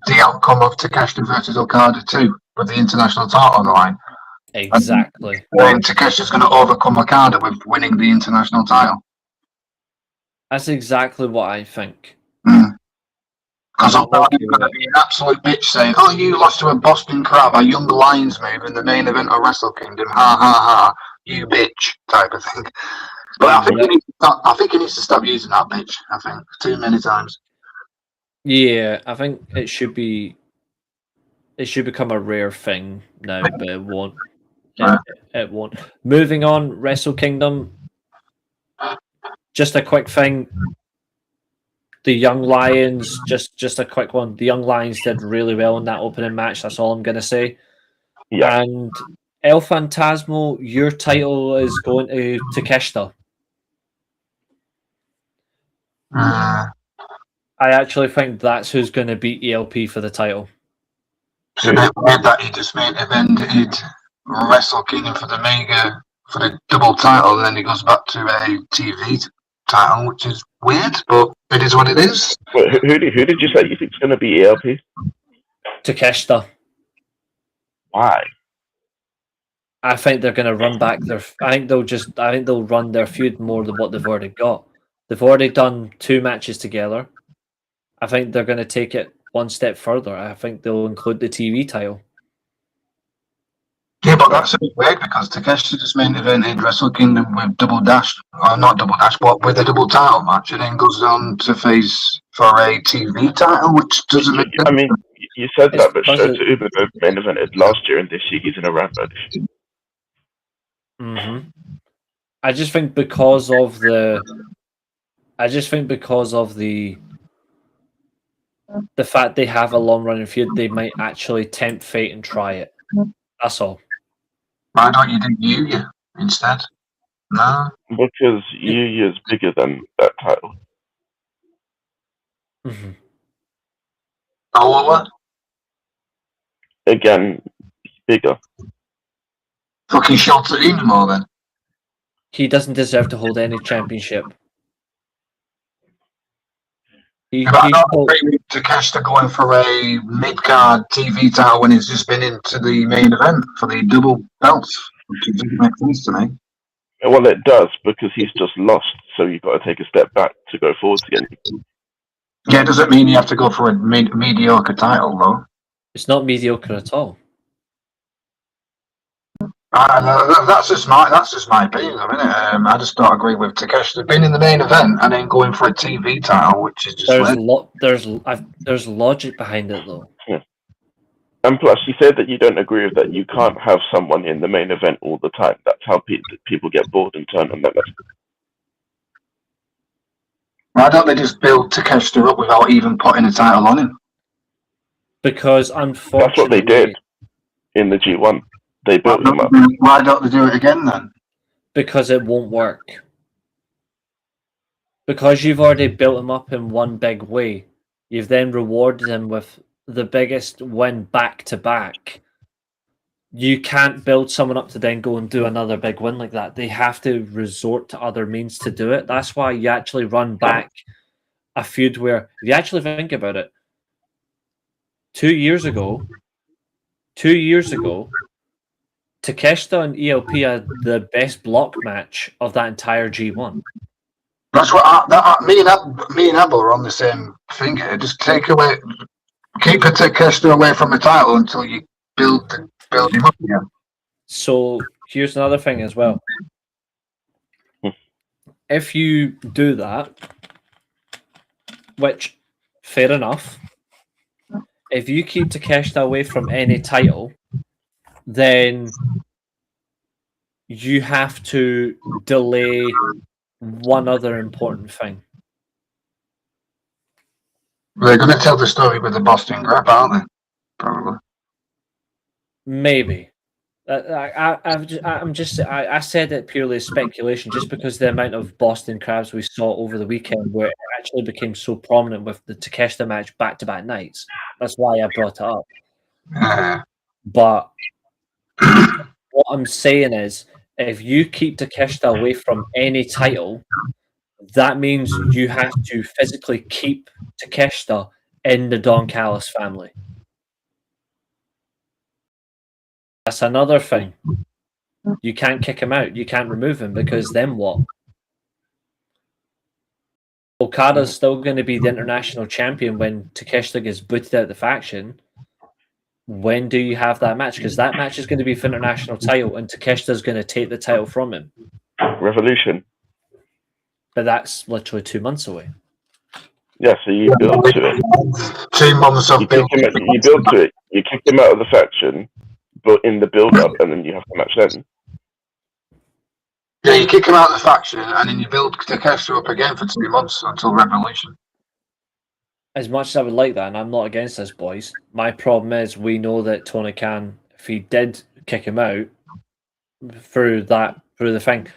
the outcome of Takeshita versus Okada too, with the international title on the line. Exactly. And Takeshita's going to overcome Okada with winning the international title. That's exactly what I think. Because Okada's going to be an absolute bitch saying, "Oh, you lost to a Boston Crab, a Young Lions move in the main event of Wrestle Kingdom. Ha ha ha, you bitch," type of thing. But I think he needs to stop using that bitch. I think too many times. Yeah, I think it should become a rare thing now, but it won't. It won't. Moving on, Wrestle Kingdom. Just a quick thing. The Young Lions, just a quick one. The Young Lions did really well in that opening match. That's all I'm going to say. Yeah. And El Phantasmo, your title is going to Takeshita. I actually think that's who's going to beat ELP for the title. It's a bit weird that he just main evented Wrestle Kingdom for the double title, and then he goes back to a TV title, which is weird, but it is what it is. Wait, who did you say you think is going to be ELP? Takeshita. Why? I think they're going to run back their. I think they'll run their feud more than what they've already got. They've already done 2 matches together. I think they're going to take it one step further. I think they'll include the TV title. Yeah, but that's a bit weird because Takeshita just main evented Wrestle Kingdom with not double dash, but with a double title match, and then goes on to face for a TV title, which doesn't make sense. I mean, you said that, but Shota Umino main evented last year, and this year he's in a Rampage. Mm-hmm. I just think because of the fact they have a long running feud, they might actually tempt fate and try it. That's all. Why don't you do Yuya instead? No. Because Yuya is bigger than that title. Mm-hmm. Oh, what? Again, bigger. Fucking Shota Umino then. He doesn't deserve to hold any championship. I don't agree with Takeshita going for a mid-card TV title when he's just been into the main event for the double belts, which doesn't make sense to me. Well, it does, because he's just lost, so you've got to take a step back to go forward again. Yeah, does it mean you have to go for a mediocre title, though? It's not mediocre at all. That's just my opinion, isn't it? I just don't agree with Takeshi being in the main event and then going for a TV title, which is just there's logic behind it though. Yeah. And plus, you said that you don't agree with that. You can't have someone in the main event all the time. That's how people get bored and turn on their left. Why don't they just build Takeshita up without even putting a title on him? Because unfortunately, that's what they did in the G1. They built him up. Why don't they do it again then? Because it won't work. Because you've already built him up in one big way. You've then rewarded him with the biggest win back to back. You can't build someone up to then go and do another big win like that. They have to resort to other means to do it. That's why you actually run back a feud where, if you actually think about it, 2 years ago, Takeshita and ELP had the best block match of that entire G1. That's what me and Abel are on the same thing here. Just keep Takeshita away from the title until you build him up again. So here's another thing as well. If you do that, which fair enough, if you keep Takeshita away from any title, then you have to delay one other important thing. They're going to tell the story with the Boston Grab, aren't they? Probably. Maybe. I said it purely as speculation, just because the amount of Boston Crabs we saw over the weekend, where it actually became so prominent with the Takeshita match back-to-back nights. That's why I brought it up. But what I'm saying is, if you keep Takeshita away from any title, that means you have to physically keep Takeshita in the Don Callis family. That's another thing. You can't kick him out. You can't remove him, because then what? Okada's still going to be the international champion when Takeshita gets booted out of the faction. When do you have that match? Because that match is going to be for international title, and Takeshita's going to take the title from him. Revolution. But that's literally 2 months away. Yeah, so you build to it. 2 months of build. You build to it. You kick him out of the faction, but in the build-up, and then you have the match then. Yeah, you kick him out of the faction, and then you build Takeshita up again for 2 months until Revolution. As much as I would like that, and I'm not against this, boys, my problem is we know that Tony Khan, if he did kick him out through the thing,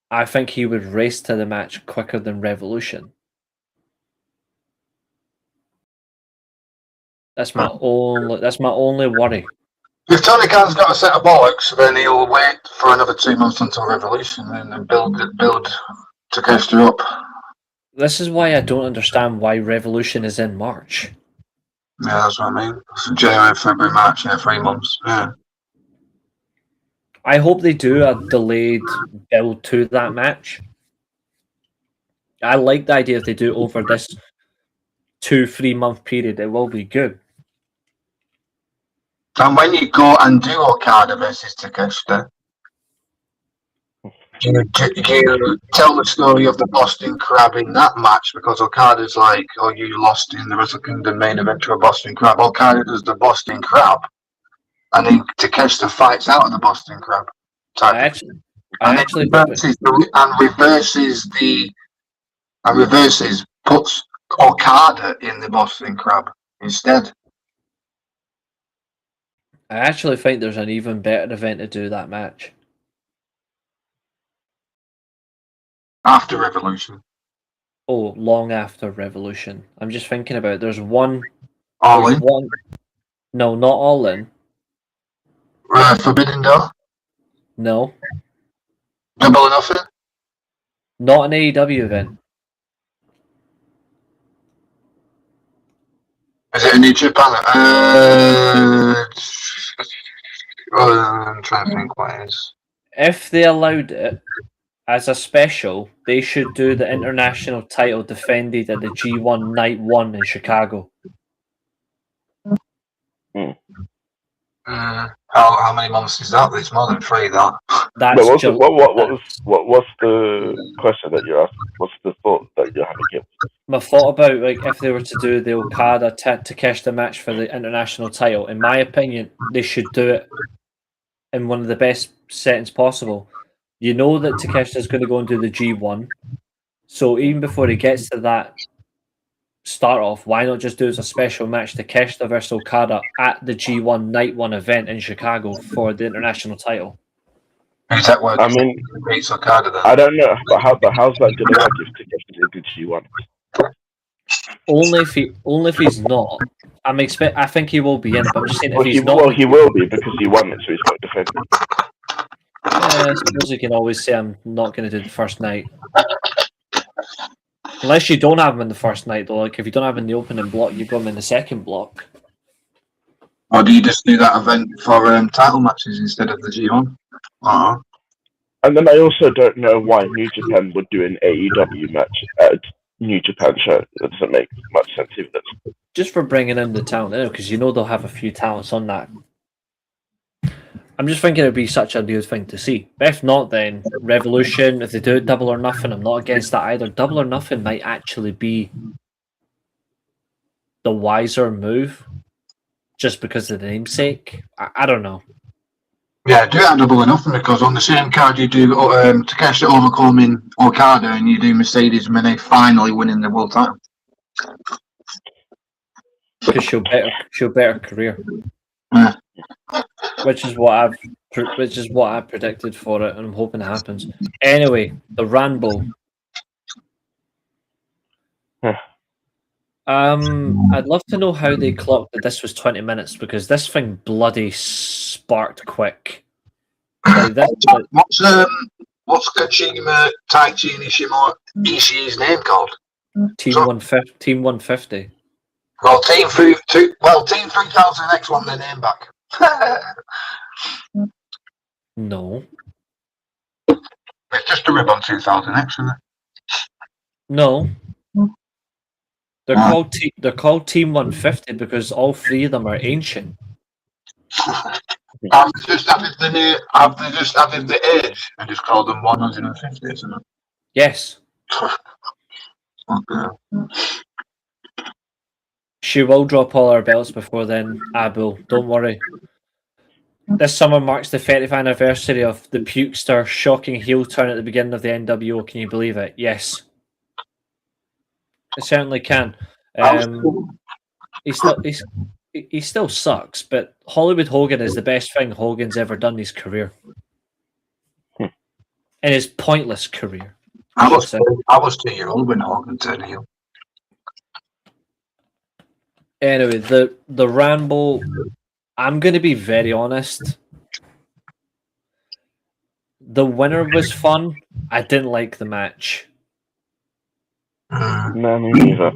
I think he would race to the match quicker than Revolution. That's my only worry. If Tony Khan's got a set of bollocks, then he'll wait for another 2 months until Revolution and then build Takeshita up. This is why I don't understand why Revolution is in March. Yeah, that's what I mean. So January, February, March, 3 months. Yeah. I hope they do a delayed build to that match. I like the idea if they do it over this 2-3 month period. It will be good. And when you go and do Okada versus Takeshita, you tell the story of the Boston Crab in that match, because Okada's like, oh, you lost in the Wrestle Kingdom main event to a Boston Crab. Okada does the Boston Crab, and then Takeshita fights out of the Boston Crab. Puts Okada in the Boston Crab instead. I actually think there's an even better event to do that match. After Revolution. Oh, long after Revolution. I'm just thinking about it. There's one. All in? No, not All In. Forbidden Door? No. Double or Nothing? Not an AEW event. Is it a New Japan? I'm trying to think what it is. If they allowed it as a special, they should do the international title defended at the G1 Night 1 in Chicago. How many months is that? It's more than 3. That. That's what's the question that you're asking? What's the thought that you're having here? my thought about like if they were to do the Okada Takeshita match for the international title. In my opinion, they should do it in one of the best settings possible. You know that Takeshita's going to go and do the G1, so even before he gets to that start off, why not just do as a special match Takeshita versus Okada at the G1 Night 1 event in Chicago for the international title? Is that what I mean, beats Okada then? I don't know, but how's that going to work if Takeshita did G1? Only if he's not. I think he will be in it, but I'm just saying if he's not. Well, he will be because he won it, so he's got to defend it. I suppose you can always say I'm not going to do the first night. Unless you don't have him in the first night, though. Like if you don't have him in the opening block, you've got him in the second block. Or do you just do that event for title matches instead of the G1? Uh-huh. And then I also don't know why New Japan would do an AEW match at New Japan show. That doesn't make much sense either. Just for bringing in the talent, because you know they'll have a few talents on that. I'm just thinking it'd be such a new thing to see. But if not, then Revolution, if they do it Double or Nothing, I'm not against that either. Double or Nothing might actually be the wiser move, just because of the namesake. I don't know. Yeah, do it at Double or Nothing, because on the same card you do Takeshita overcoming Okada and you do Mercedes Moné finally winning the world title. Because she'll better career. Yeah. Which is what I've predicted for it, and I'm hoping it happens. Anyway, the Ramble. I'd love to know how they clocked that this was 20 minutes, because this thing bloody sparked quick. Like this, what's Kachima Taichi and Ishii's name called? Team 150. Well, Team 3000X want their name back. No. It's just a rib on 2000X, isn't it? No. They're called Team 150 because all 3 of them are ancient. Have they just added the age and just called them 150, isn't it? Yes. Okay. She will drop all her belts before then, Abel. Don't worry. This summer marks the 30th anniversary of the Pukester shocking heel turn at the beginning of the NWO. Can you believe it? Yes. It certainly can. He still sucks, but Hollywood Hogan is the best thing Hogan's ever done in his career. In his pointless career. I was 2-year-old when Hogan turned heel. Anyway, the Ramble, I'm going to be very honest. The winner was fun. I didn't like the match. No, me neither.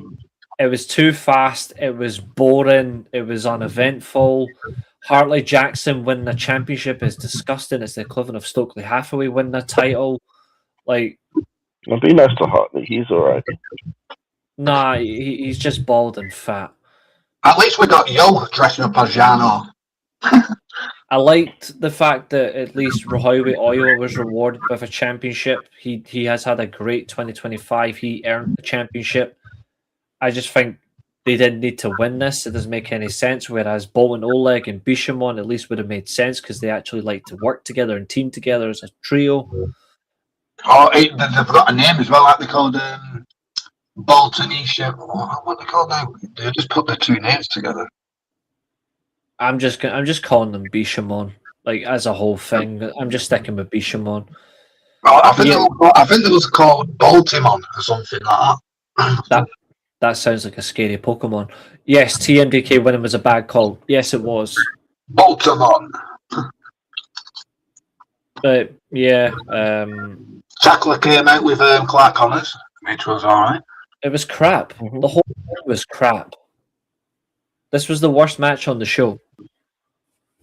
It was too fast. It was boring. It was uneventful. Hartley Jackson winning the championship is disgusting. It's the equivalent of Stokely Hathaway winning a title. Like, it'd be nice to Hartley. He's all right. Nah, he's just bald and fat. At least we got Yo dressing up as Jano. I liked the fact that at least Rohoiwe Oiwa was rewarded with a championship. He has had a great 2025. He earned the championship. I just think they didn't need to win this. It doesn't make any sense. Whereas Bolton Oleg and Bishamon at least would have made sense because they actually like to work together and team together as a trio. Oh, they've got a name as well, like they called Bolton Isha. What are they called now? They just put their 2 names together. I'm just calling them Bishamon, like as a whole thing. I'm just sticking with Bishamon. Oh, I think it was called Baltimore or something like that. That sounds like a scary Pokemon. Yes, TMDK winning was a bad call. Yes, it was. Baltimore. But yeah, Tackler came out with Clark Connors, which was alright. It was crap. Mm-hmm. The whole thing was crap. This was the worst match on the show,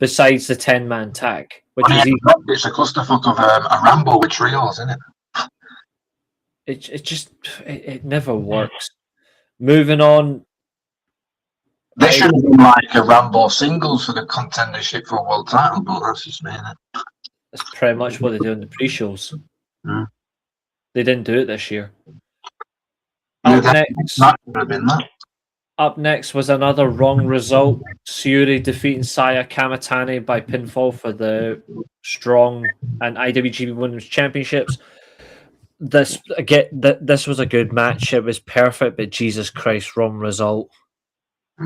besides the 10-man tag, which was even. It's a clusterfuck of a Rambo with trios, isn't it? It never works. Moving on, They should have been like a Rambo singles for the contendership for a world title, but that's just me, innit? That's pretty much what they do in the pre-shows. Mm. They didn't do it this year. Yeah, Up next was another wrong result. Syuri defeating Saya Kamatani by pinfall for the Strong and IWGP Women's Championships. This was a good match. It was perfect, but Jesus Christ, wrong result.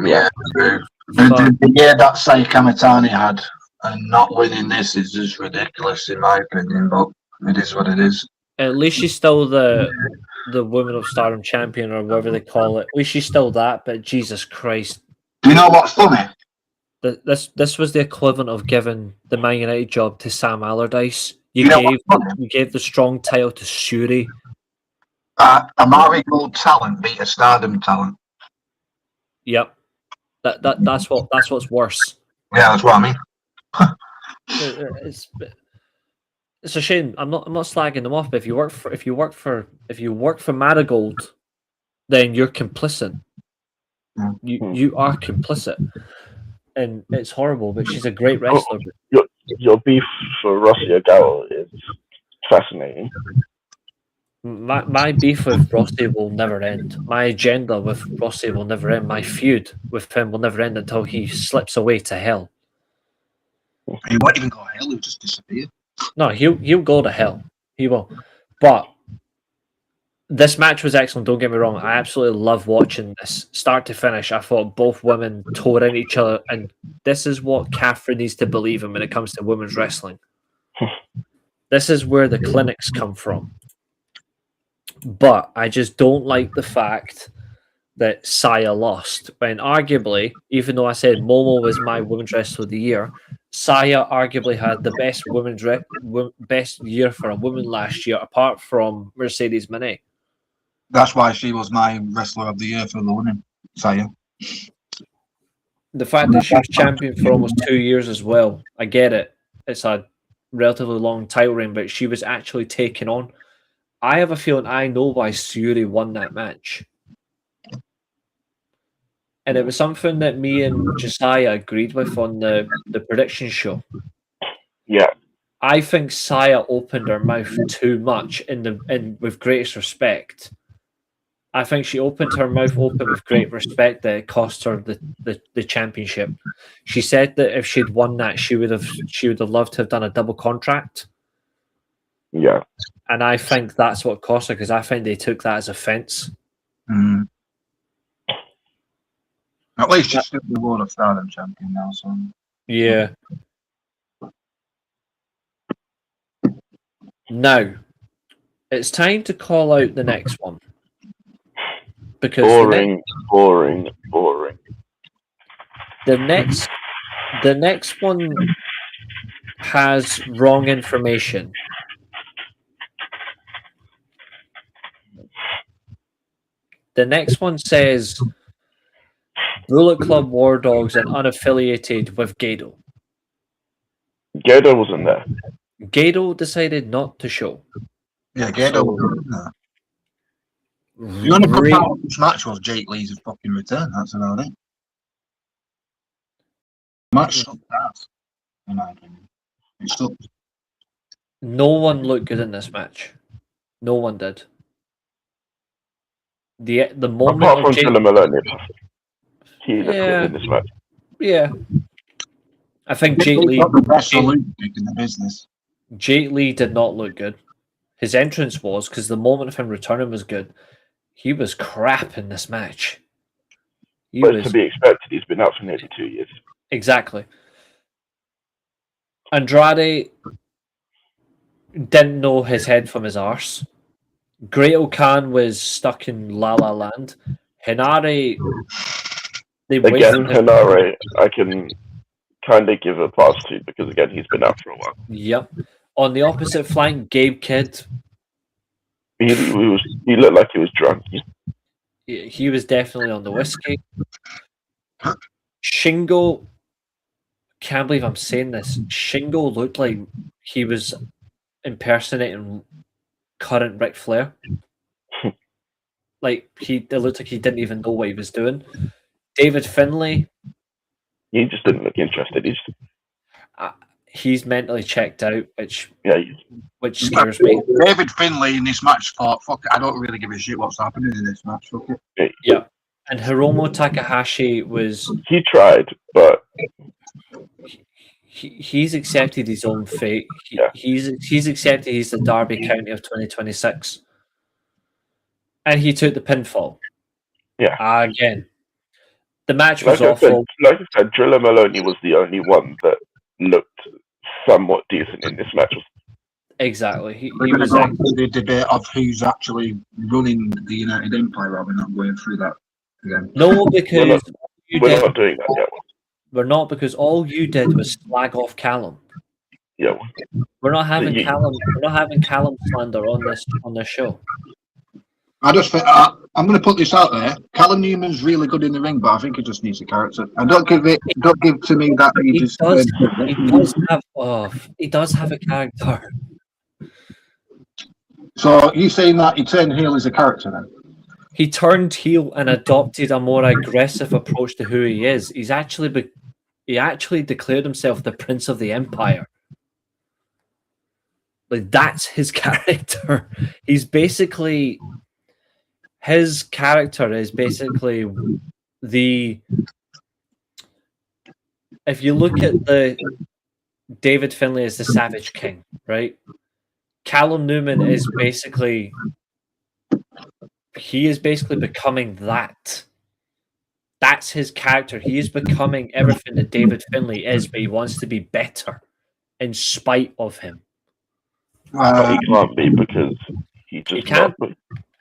Yeah, the year that Saya Kamatani had and not winning this is just ridiculous in my opinion, but it is what it is. At least she's still the Women of Stardom champion, or whatever they call it. At least she's still that, but Jesus Christ. Do you know what's funny? This was the equivalent of giving the Man United job to Sam Allardyce. You gave the Strong title to Syuri. Amari Gold talent beat a Stardom talent. Yep. That's what's worse. Yeah, that's what I mean. It's a shame. I'm not slagging them off, but if you work for Marigold, then you're complicit. You are complicit, and it's horrible. But she's a great wrestler. Your beef for Rossi Ogawa is fascinating. My beef with Rossi will never end. My agenda with Rossi will never end. My feud with him will never end until he slips away to hell. He won't even go to hell. He'll just disappear. No, he'll go to hell. He will. But this match was excellent. Don't get me wrong. I absolutely love watching this start to finish. I thought both women tore in each other, and this is what Catherine needs to believe in when it comes to women's wrestling. This is where the clinics come from. But I just don't like the fact that Saya lost, when arguably, even though I said Momo was my women's wrestler of the year, Saya arguably had the best best year for a woman last year, apart from Mercedes Moné. That's why she was my wrestler of the year for the women, Saya. The fact that she was champion for almost 2 years as well, I get it. It's a relatively long title reign, but she was actually taken on. I have a feeling I know why Syuri won that match. And it was something that me and Josiah agreed with on the prediction show. Yeah. I think Saya opened her mouth too much with greatest respect. I think she opened her mouth open with great respect that it cost her the championship. She said that if she'd won that, she would have loved to have done a double contract. Yeah. And I think that's what cost her, because I think they took that as offense. Mm. At least she's still the World of Stardom champion now, so yeah. Now, it's time to call out the next one. Because boring. The next one has wrong information. The next one says Bullet Club War Dogs and unaffiliated with Gedo. Gedo wasn't there. Gedo decided not to show. Yeah, Gedo wasn't there. The only good part of this match was Jake Lee's fucking return. That's about it. Match sucked ass, in my opinion. It sucked. No one looked good in this match. No one did. The moment apart from Dylan Maloney, he looked good in this match. Yeah. I think Jake Lee got the best salute in the business. Jake Lee did not look good. His entrance was, because the moment of him returning was good. He was crap in this match. But to be expected, he's been out for nearly 2 years. Exactly. Andrade didn't know his head from his arse. Great-O-Khan was stuck in La La Land. Hinare... Hinare, I can kind of give a pass to, because again, he's been out for a while. Yep. On the opposite flank, Gabe Kidd. He looked like he was drunk. He was definitely on the whiskey. Shingo, can't believe I'm saying this. Shingo looked like he was impersonating current Ric Flair. It looked like he didn't even know what he was doing. David Finlay. He just didn't look interested. He's mentally checked out, which scares me. David Finlay in this match thought, fuck it, I don't really give a shit what's happening in this match. Fuck it. Yeah. And Hiromu Takahashi was... He tried, but... He's accepted his own fate. He's accepted he's the Derby County of 2026. And he took the pinfall. Yeah. Again. The match was awful. Like I said, Driller Maloney was the only one that looked somewhat decent in this match. Exactly. He was the debate of who's actually running the United Empire. Rather than going through that again. No, because we're not doing that yet. We're not, because all you did was slag off Callum. Yeah. We're not having Callum. We're not having Callum slander on this show. I just think I'm going to put this out there. Callum Newman's really good in the ring, but I think he just needs a character. And don't give to me that he does have a character. So you saying that he turned heel as a character then? He turned heel and adopted a more aggressive approach to who he is. He actually declared himself the Prince of the Empire. Like, that's his character. His character is basically if you look at the David Finlay as the Savage King, right? Callum Newman is basically becoming that. That's his character. He is becoming everything that David Finlay is, but he wants to be better in spite of him. But he can't be because he just can't.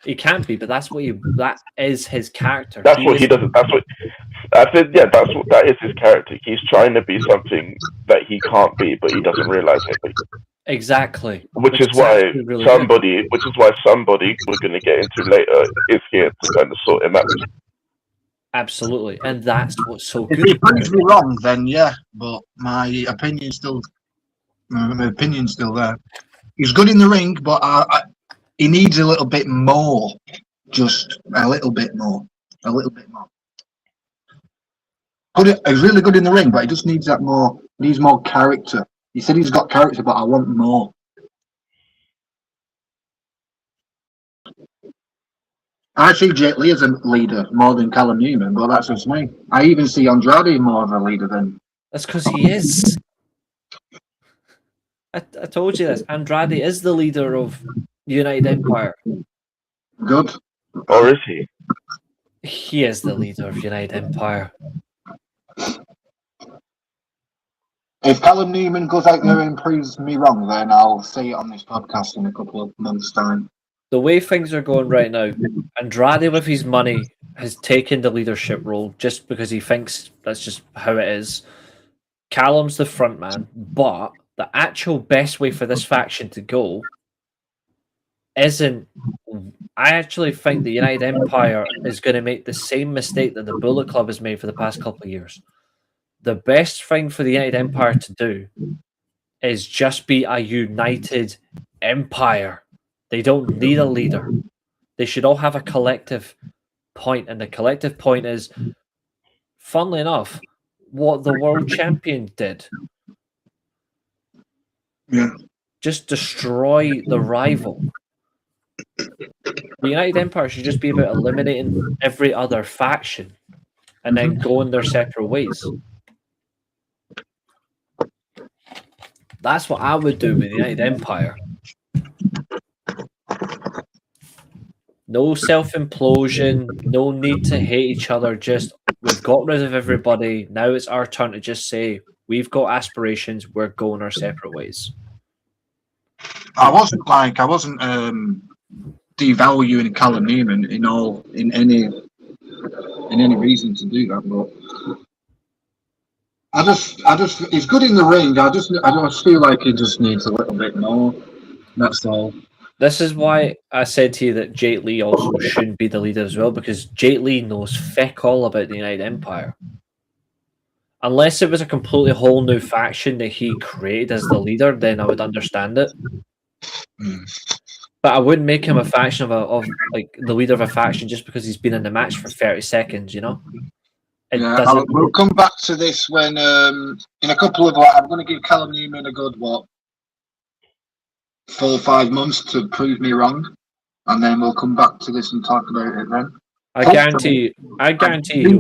He can't be, but that is his character. That's what he doesn't. That's what I said. Yeah, that is his character. He's trying to be something that he can't be, but he doesn't realize it. Exactly. Which is why somebody we're going to get into later is here to kind of sort him out. Absolutely, and that's what's so good. If he proves me wrong, then yeah, but my opinion's still there. He's good in the ring, but he needs a little bit more. Just a little bit more. He's really good in the ring, but he just needs that more. Needs more character. He said he's got character, but I want more. I see Jet Li as a leader more than Callum Newman, but that's just me. I even see Andrade more of a leader than... That's because he is. I told you this. Andrade is the leader of United Empire. Good. Or is he? He is the leader of United Empire. If Callum Newman goes out there and proves me wrong, then I'll see it on this podcast in a couple of months' time. The way things are going right now, Andrade with his money has taken the leadership role just because he thinks that's just how it is. Callum's the front man, but the actual best way for this faction to go isn't... I actually think the United Empire is going to make the same mistake that the Bullet Club has made for the past couple of years. The best thing for the United Empire to do is just be a united empire. They don't need a leader. They should all have a collective point, and the collective point is, funnily enough, what the world champion did. Yeah. Just destroy the rival. The United Empire should just be about eliminating every other faction and then going their separate ways. That's what I would do with the United Empire. No self-implosion, no need to hate each other, just we've got rid of everybody, now it's our turn to just say, we've got aspirations, we're going our separate ways. I wasn't devaluing Callum Newman in any reason to do that, but I just he's good in the ring. I just feel like he just needs a little bit more. That's all. This is why I said to you that Jet Li also shouldn't be the leader as well, because Jet Li knows feck all about the United Empire. Unless it was a completely whole new faction that he created as the leader, then I would understand it. But I wouldn't make him a faction of like the leader of a faction just because he's been in the match for 30 seconds, you know? We'll come back to this when in a couple of I'm going to give Callum Newman a good 4 or 5 months to prove me wrong, and then we'll come back to this and talk about it then. I guarantee you.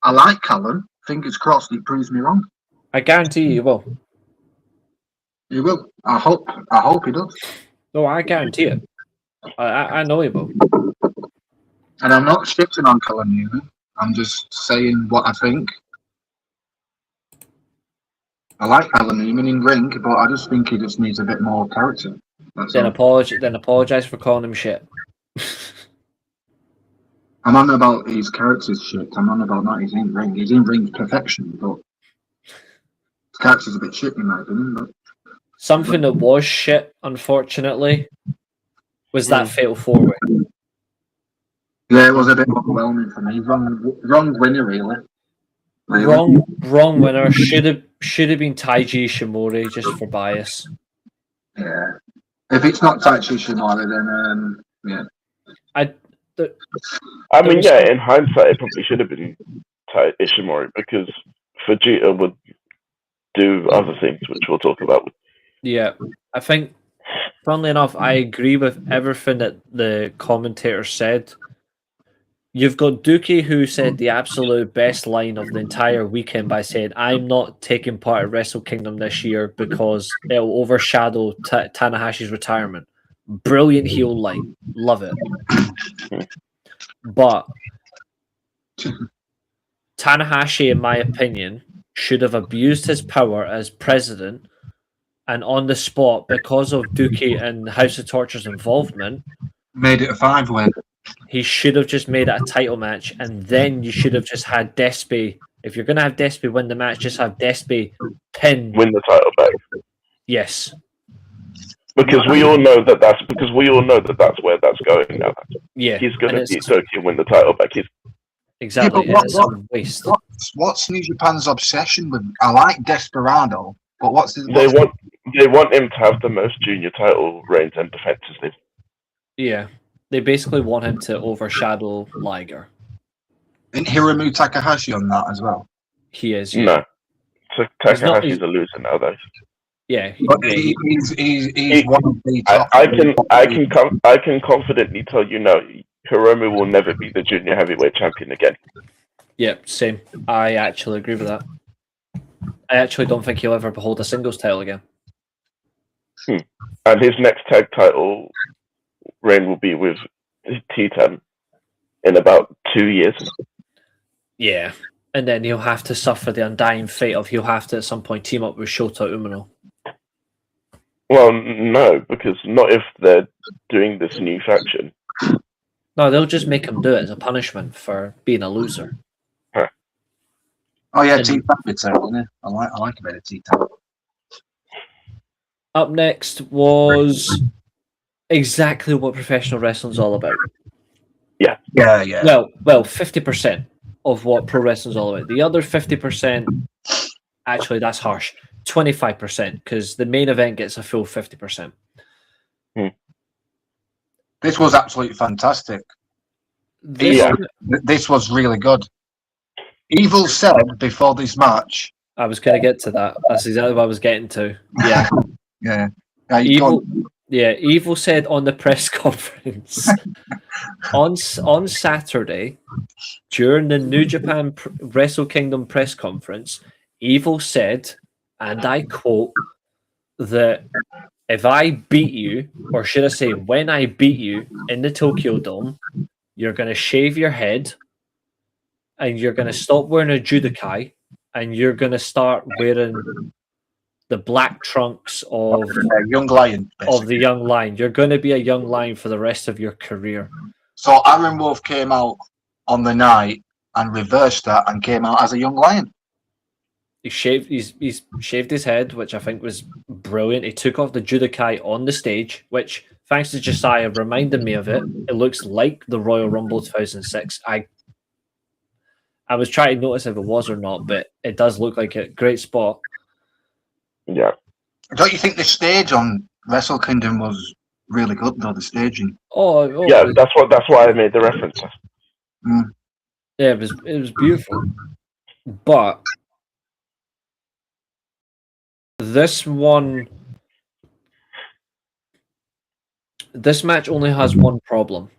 I like Callum. Fingers crossed he proves me wrong. I guarantee you will. You will. I hope he does. No, I guarantee it. I know he will. And I'm not shitting on Callum Newman. I'm just saying what I think. I like Callum Newman in ring, but I just think he just needs a bit more character. Then apologise for calling him shit. I'm on about his character's shit. I'm on about not his in ring. His in ring perfection, but his character's a bit shit in my opinion. But something that was shit, unfortunately, was that fatal 4-way. Yeah, it was a bit overwhelming for me. Wrong winner, really. Wrong winner. Should have been Taiji Ishimori just for bias. Yeah. If it's not Taiji Ishimori, then yeah. In hindsight, it probably should have been Ishimori because Fujita would do other things, which we'll talk about. Yeah, I think, funnily enough, I agree with everything that the commentator said. You've got Dookie, who said the absolute best line of the entire weekend by saying, "I'm not taking part at Wrestle Kingdom this year because it'll overshadow Tanahashi's retirement." Brilliant heel line. Love it. But Tanahashi, in my opinion, should have abused his power as president and on the spot, because of Dookie and House of Torture's involvement, made it a 5-way. He should have just made it a title match, and then you should have just had Despy. If you're going to have Despy win the match, just have Despy win the title back. Yes. Because we all know that's where that's going now. Yeah, he's going to beat Tokyo and win the title back. Exactly. Yeah, what's New Japan's obsession with? I like Desperado, but they want him to have the most junior title reigns and defenses. Yeah, they basically want him to overshadow Liger. Isn't Hiromu Takahashi on that as well? He is. Yeah. No, so Takahashi's a loser now, though. Yeah, he's one of the top. I can confidently tell you now, Hiromu will never be the junior heavyweight champion again. Yep, same. I actually agree with that. I actually don't think he'll ever hold a singles title again. And his next tag title reign will be with Titan in about 2 years. Yeah, and then he'll have to suffer the undying fate of he'll have to at some point team up with Shota Umino. Well, no, because not if they're doing this new faction. No, they'll just make him do it as a punishment for being a loser. Huh. Oh yeah, Titan bit terrible, isn't it? I like a bit of Titan. Up next was exactly what professional wrestling's all about. Yeah. Well, 50% of what pro wrestling's all about. The other 50%, actually, that's harsh. 25%, because the main event gets a full 50%. This was absolutely fantastic. This was really good. Evil said before this match. I was going to get to that. That's exactly what I was getting to. Yeah. Evil said on the press conference on Saturday during the New Japan Wrestle Kingdom press conference, Evil said, and I quote, that if I beat you, or should I say when I beat you in the Tokyo Dome, you're going to shave your head and you're going to stop wearing a Judokai and you're going to start wearing the black trunks of young lion, of the young lion. You're going to be a young lion for the rest of your career. So Aaron Wolf came out on the night and reversed that and came out as a young lion. He's shaved his head, which I think was brilliant. He took off the Judokai on the stage, which, thanks to Josiah, reminded me of it. It looks like the Royal Rumble 2006. I was trying to notice if it was or not, but it does look like a great spot. Yeah. Don't you think the stage on Wrestle Kingdom was really good, though, the staging? Oh yeah, that's why I made the reference. Yeah, it was beautiful. But this match only has one problem.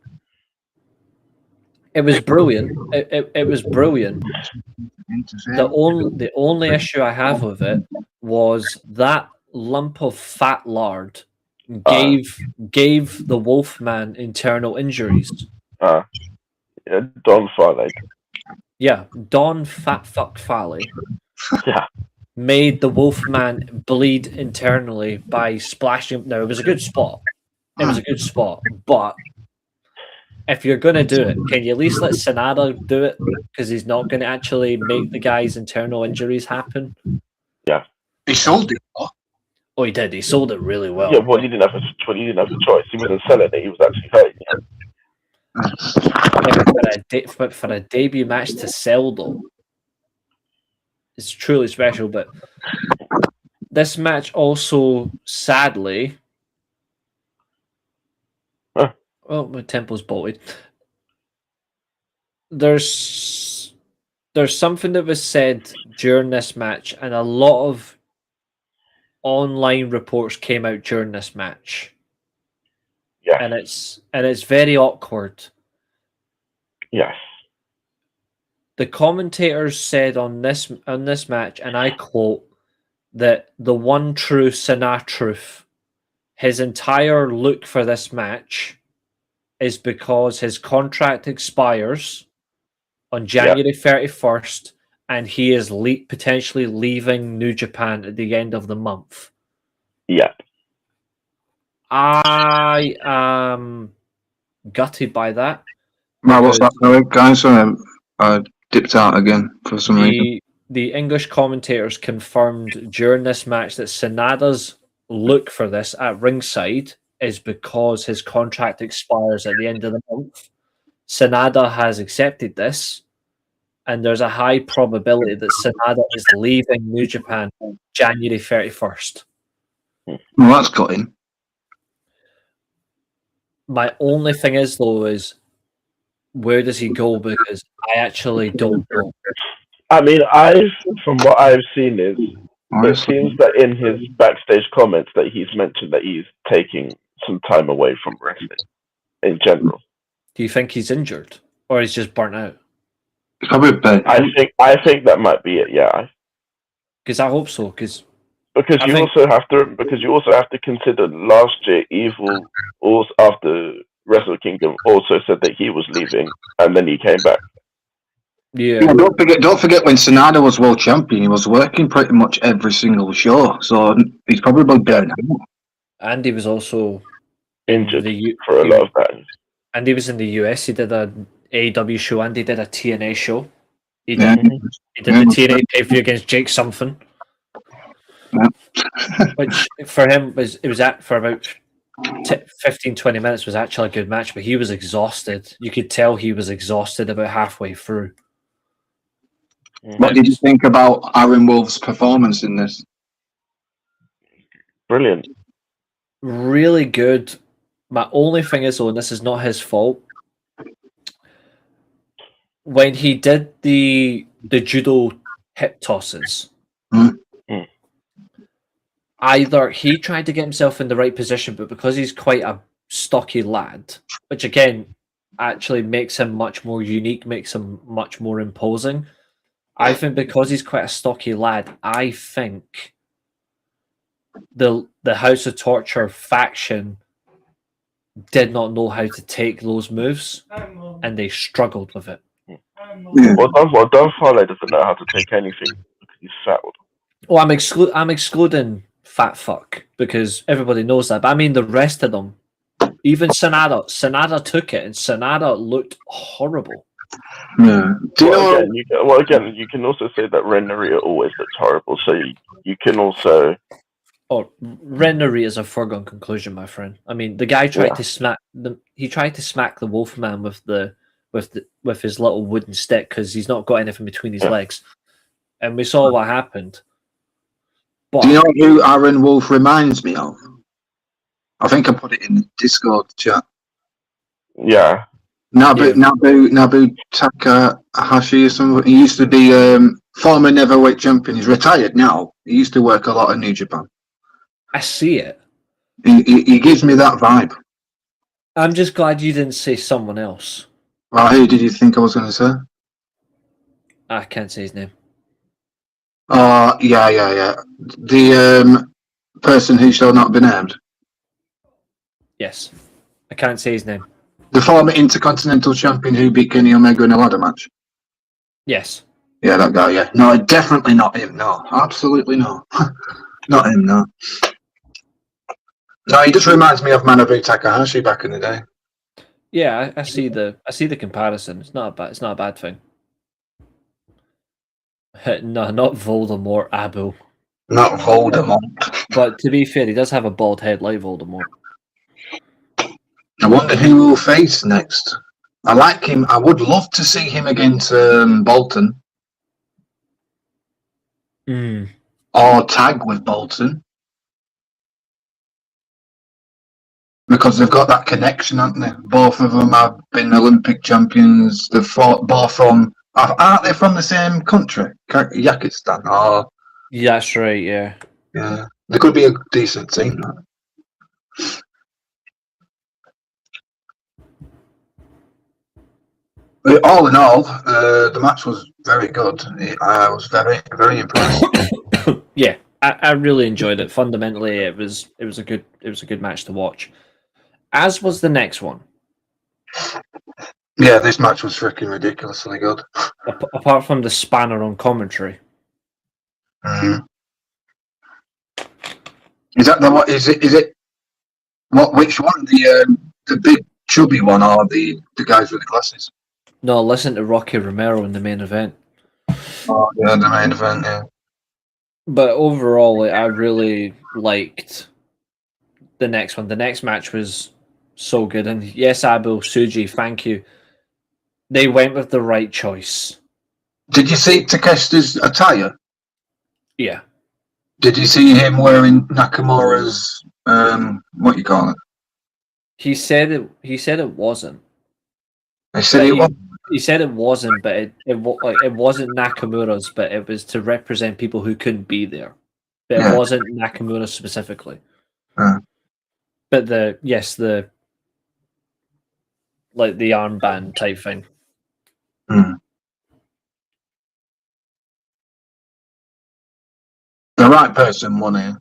It was brilliant. It was brilliant. The only issue I have with it was that lump of fat lard gave the Wolfman internal injuries. Yeah, Don Farley. Yeah, Don Fat Fuck Farley. Yeah. Made the Wolfman bleed internally by splashing. Now, it was a good spot. It was a good spot, but if you're going to do it, can you at least let Sanada do it? Because he's not going to actually make the guy's internal injuries happen. Yeah. He sold it. Oh, he did. He sold it really well. Yeah, well, he didn't have a choice. He wasn't selling it. He was actually hurting him. Yeah, for a debut match to sell, though, it's truly special. But this match also, sadly, well, my Temple's bolted. There's something that was said during this match, and a lot of online reports came out during this match. Yeah, and it's very awkward. Yes. The commentators said on this match, and I quote, that the one true Sinatruth, his entire look for this match is because his contract expires on January 31st, and he is potentially leaving New Japan at the end of the month. Yeah. I am gutted by that. Right, what's that, guys? I dipped out again for some reason. The English commentators confirmed during this match that Sanada's look for this at ringside is because his contract expires at the end of the month. Sanada has accepted this, and there's a high probability that Sanada is leaving New Japan January 31st. Well, that's got him. My only thing is, though, is where does he go? Because I actually don't know. I mean, from what I've seen is, it seems that in his backstage comments that he's mentioned that he's taking some time away from wrestling in general. Do you think he's injured or he's just burnt out? Probably bad. I think that might be it. Yeah. Because I hope so. Because you also have to consider last year Evil also after Wrestle Kingdom also said that he was leaving and then he came back. Yeah. Don't forget when Sanada was world champion, he was working pretty much every single show, so he's probably burned out. And he was also injured for a lot of that. And he was in the US. He did an AEW show and he did a TNA show. He did the TNA pay-per-view against Jake something. Yeah. Which for him for about 15-20 minutes was actually a good match, but he was exhausted. You could tell he was exhausted about halfway through. What did you think about Aaron Wolf's performance in this? Brilliant. Really good. My only thing is, though, and this is not his fault, when he did the judo hip tosses, either he tried to get himself in the right position, but because he's quite a stocky lad, which again actually makes him much more unique, makes him much more imposing. I think because he's quite a stocky lad, I think the House of Torture faction did not know how to take those moves, and they struggled with it. Well, Don Farley doesn't know how to take anything because he's fat. Well, I'm excluding fat fuck because everybody knows that. But I mean the rest of them, even Sanada. Sanada took it, and Sanada looked horrible. Yeah. Again, you can also say that Ren Narita always looks horrible. So you can also. Oh, Ren Narita is a foregone conclusion, my friend. I mean, the guy tried to smack he tried to smack the Wolfman with his little wooden stick because he's not got anything between his legs, and we saw what happened. But, do you know who Aaron Wolf reminds me of? I think I put it in the Discord chat. Yeah. Nabu Takahashi or something. He used to be former neverweight champion. He's retired now. He used to work a lot in New Japan. I see it. He gives me that vibe. I'm just glad you didn't say someone else. Well, who did you think I was going to say? I can't say his name. Yeah. The person who shall not be named. Yes. I can't say his name. The former Intercontinental Champion who beat Kenny Omega in a ladder match. Yes. Yeah, that guy, yeah. No, definitely not him, no. Absolutely no. Not him, no. No, he just reminds me of Manabu Takahashi back in the day. Yeah, I see the comparison. It's not a bad thing. No, not Voldemort, Abu. Not Voldemort. But to be fair, he does have a bald head like Voldemort. I wonder who we'll face next. I like him. I would love to see him against Bolton. Or tag with Bolton. Because they've got that connection, haven't they? Both of them have been Olympic champions. They've fought both from... Aren't they from the same country? Yakistan? Or... Yeah, that's right, yeah. Yeah. They could be a decent team, right? All in all, the match was very good. I was very, very impressed. Yeah, I really enjoyed it. Fundamentally, it was a good match to watch. As was the next one. Yeah, this match was freaking ridiculously good. Apart from the spanner on commentary. Mm-hmm. Is that the what? Is it? What? Which one? The big chubby one, or the guys with the glasses? No, listen to Rocky Romero in the main event. Oh yeah, the main event. Yeah. But overall, I really liked the next one. The next match was so good, and yes, Abu Suji, thank you. They went with the right choice. Did you see Takeshita's attire? Yeah. Did you see him wearing Nakamura's what you call it? He said it wasn't. I said it was. He said it wasn't, but it wasn't Nakamura's, but it was to represent people who couldn't be there. But it wasn't Nakamura specifically. But the armband type thing. The right person won it.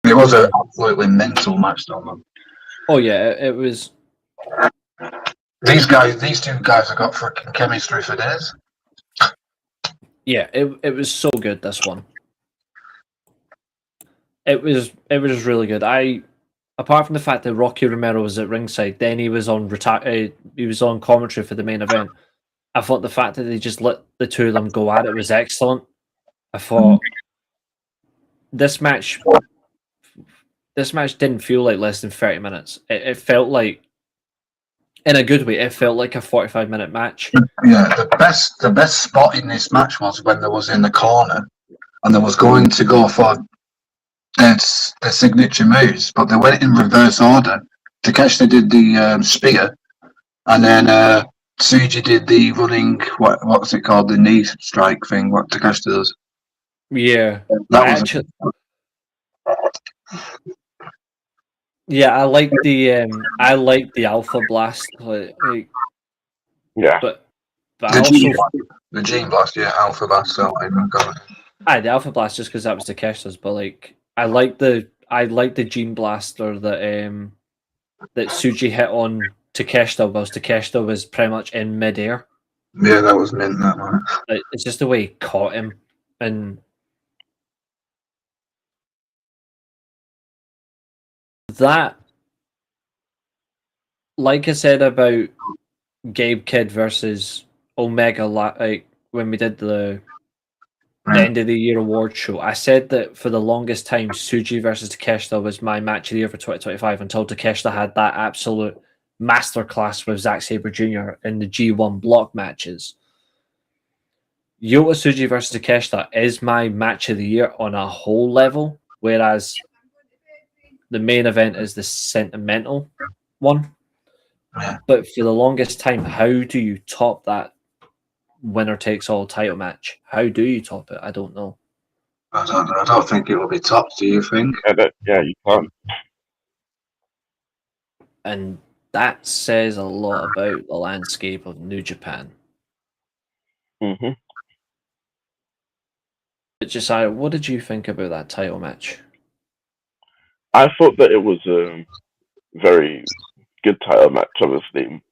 It was an absolutely mental match, though, man. Oh yeah, it was. These two guys have got freaking chemistry for days. Yeah, it was so good. This one. It was really good. Apart from the fact that Rocky Romero was at ringside, then he was on commentary for the main event. I thought the fact that they just let the two of them go at it was excellent. I thought this match didn't feel like less than 30 minutes. It felt like, in a good way, it felt like a 45-minute match. Yeah, the best spot in this match was when they was in the corner and they was going to go for their signature moves, but they went in reverse order. Takeshita did the spear, and then Tsuji did the running, what's it called, the knee strike thing, what Takeshita does. Yeah. That Yeah, I like the Alpha Blast. Yeah. But the Gene Blast, yeah, Alpha Blast. So the Alpha Blast just because that was Takeshita's, but I like the Gene Blaster that Tsuji hit on Takeshita, whilst Takeshita was pretty much in midair. Yeah, that was mint, that one. It's just the way he caught him, and that, like I said about Gabe Kidd versus Omega, like when we did the end of the year award show, I said that for the longest time, Tsuji versus Takeshita was my match of the year for 2025 until Takeshita had that absolute masterclass with Zack Sabre Jr. in the G1 block matches. Yota Tsuji versus Takeshita is my match of the year on a whole level, whereas the main event is the sentimental one. Yeah. But for the longest time, how do you top that winner takes all title match? How do you top it? I don't know. I don't think it will be topped. Do you think? Yeah, you can't. And that says a lot about the landscape of New Japan. Mm-hmm. But Josiah, what did you think about that title match? I thought that it was a very good title match. Obviously,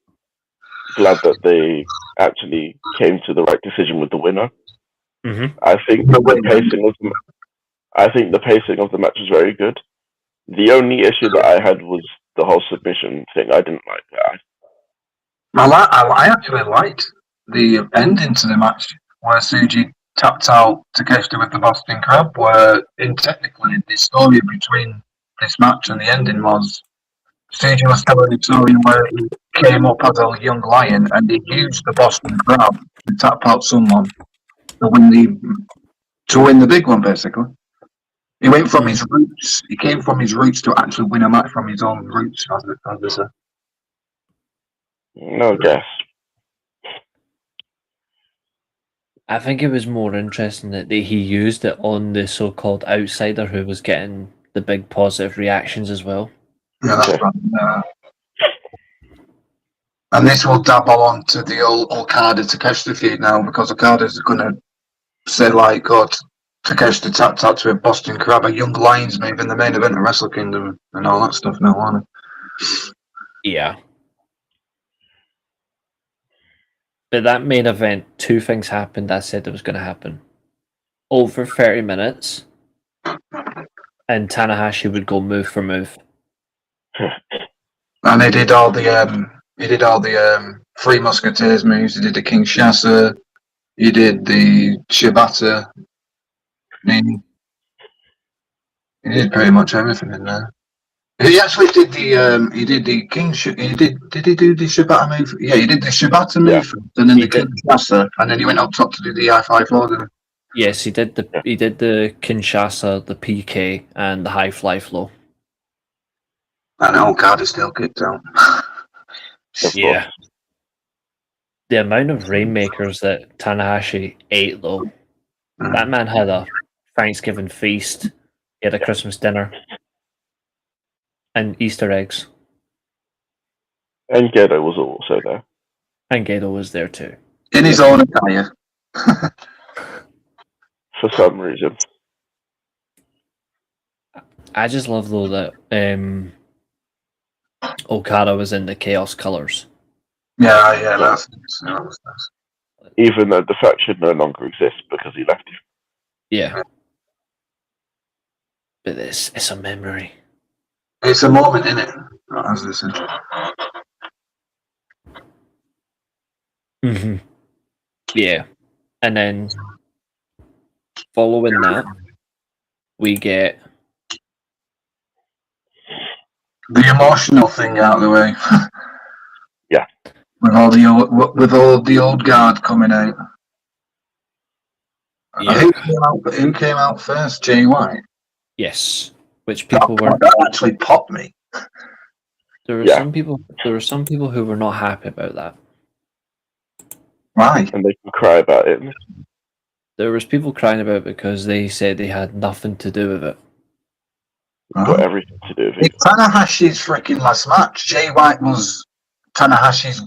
glad that they actually came to the right decision with the winner. Mm-hmm. I think the pacing of the match was very good. The only issue that I had was the whole submission thing. I didn't like that. I actually liked the ending to the match where Tsuji tapped out Takeshita with the Boston Crab, where technically the story between this match and the ending was Tsuji was telling the story where he came up as a young lion and he used the Boston Crab to tap out someone to win the big one, basically. He went from his roots. He came from his roots to actually win a match from his own roots, as they say. No guess. I think it was more interesting that he used it on the so-called outsider who was getting the big positive reactions as well. Yeah, that's right. And this will dabble onto the old Okada Takeshita feud now, because Okada's going to say, like, God, Takeshita tapped out to a Boston Crab, a young lion's move in the main event of Wrestle Kingdom, and all that stuff now, aren't it? Yeah. But that main event, two things happened I said it was going to happen. Over 30 minutes, and Tanahashi would go move for move. And he did all the Three Musketeers moves. He did the Kinshasa. He did the Shibata. He did pretty much everything in there. He actually did the he did the did he do the Shibata move? Yeah, he did the Shibata move, and then the Kinshasa, and then he went up top to do the I-5 floor, didn't he? Yes, he did the Kinshasa, the PK, and the high fly flow. And Okada still kicked out. Yeah. The amount of rainmakers that Tanahashi ate, though. That man had a Thanksgiving feast. He had a Christmas dinner. And Easter eggs. And Gedo was also there. And Gedo was there too. In his own attire. For some reason. I just love, though, that Okada was in the Chaos colours. Yeah, that's even though the faction no longer exists because he left you. Yeah. But it's a memory. It's a moment, isn't it? As they said. Mm-hmm. Yeah. And then following that, we get the emotional thing out of the way. Yeah. With all the old guard coming out. Yeah. Who came out first? Jay White. Yes. Which people were that actually popped me. There were some people who were not happy about that. Why? And they can cry about it. There was people crying about it because they said they had nothing to do with it. Got everything to do with it. It's Tanahashi's freaking last match. Jay White was Tanahashi's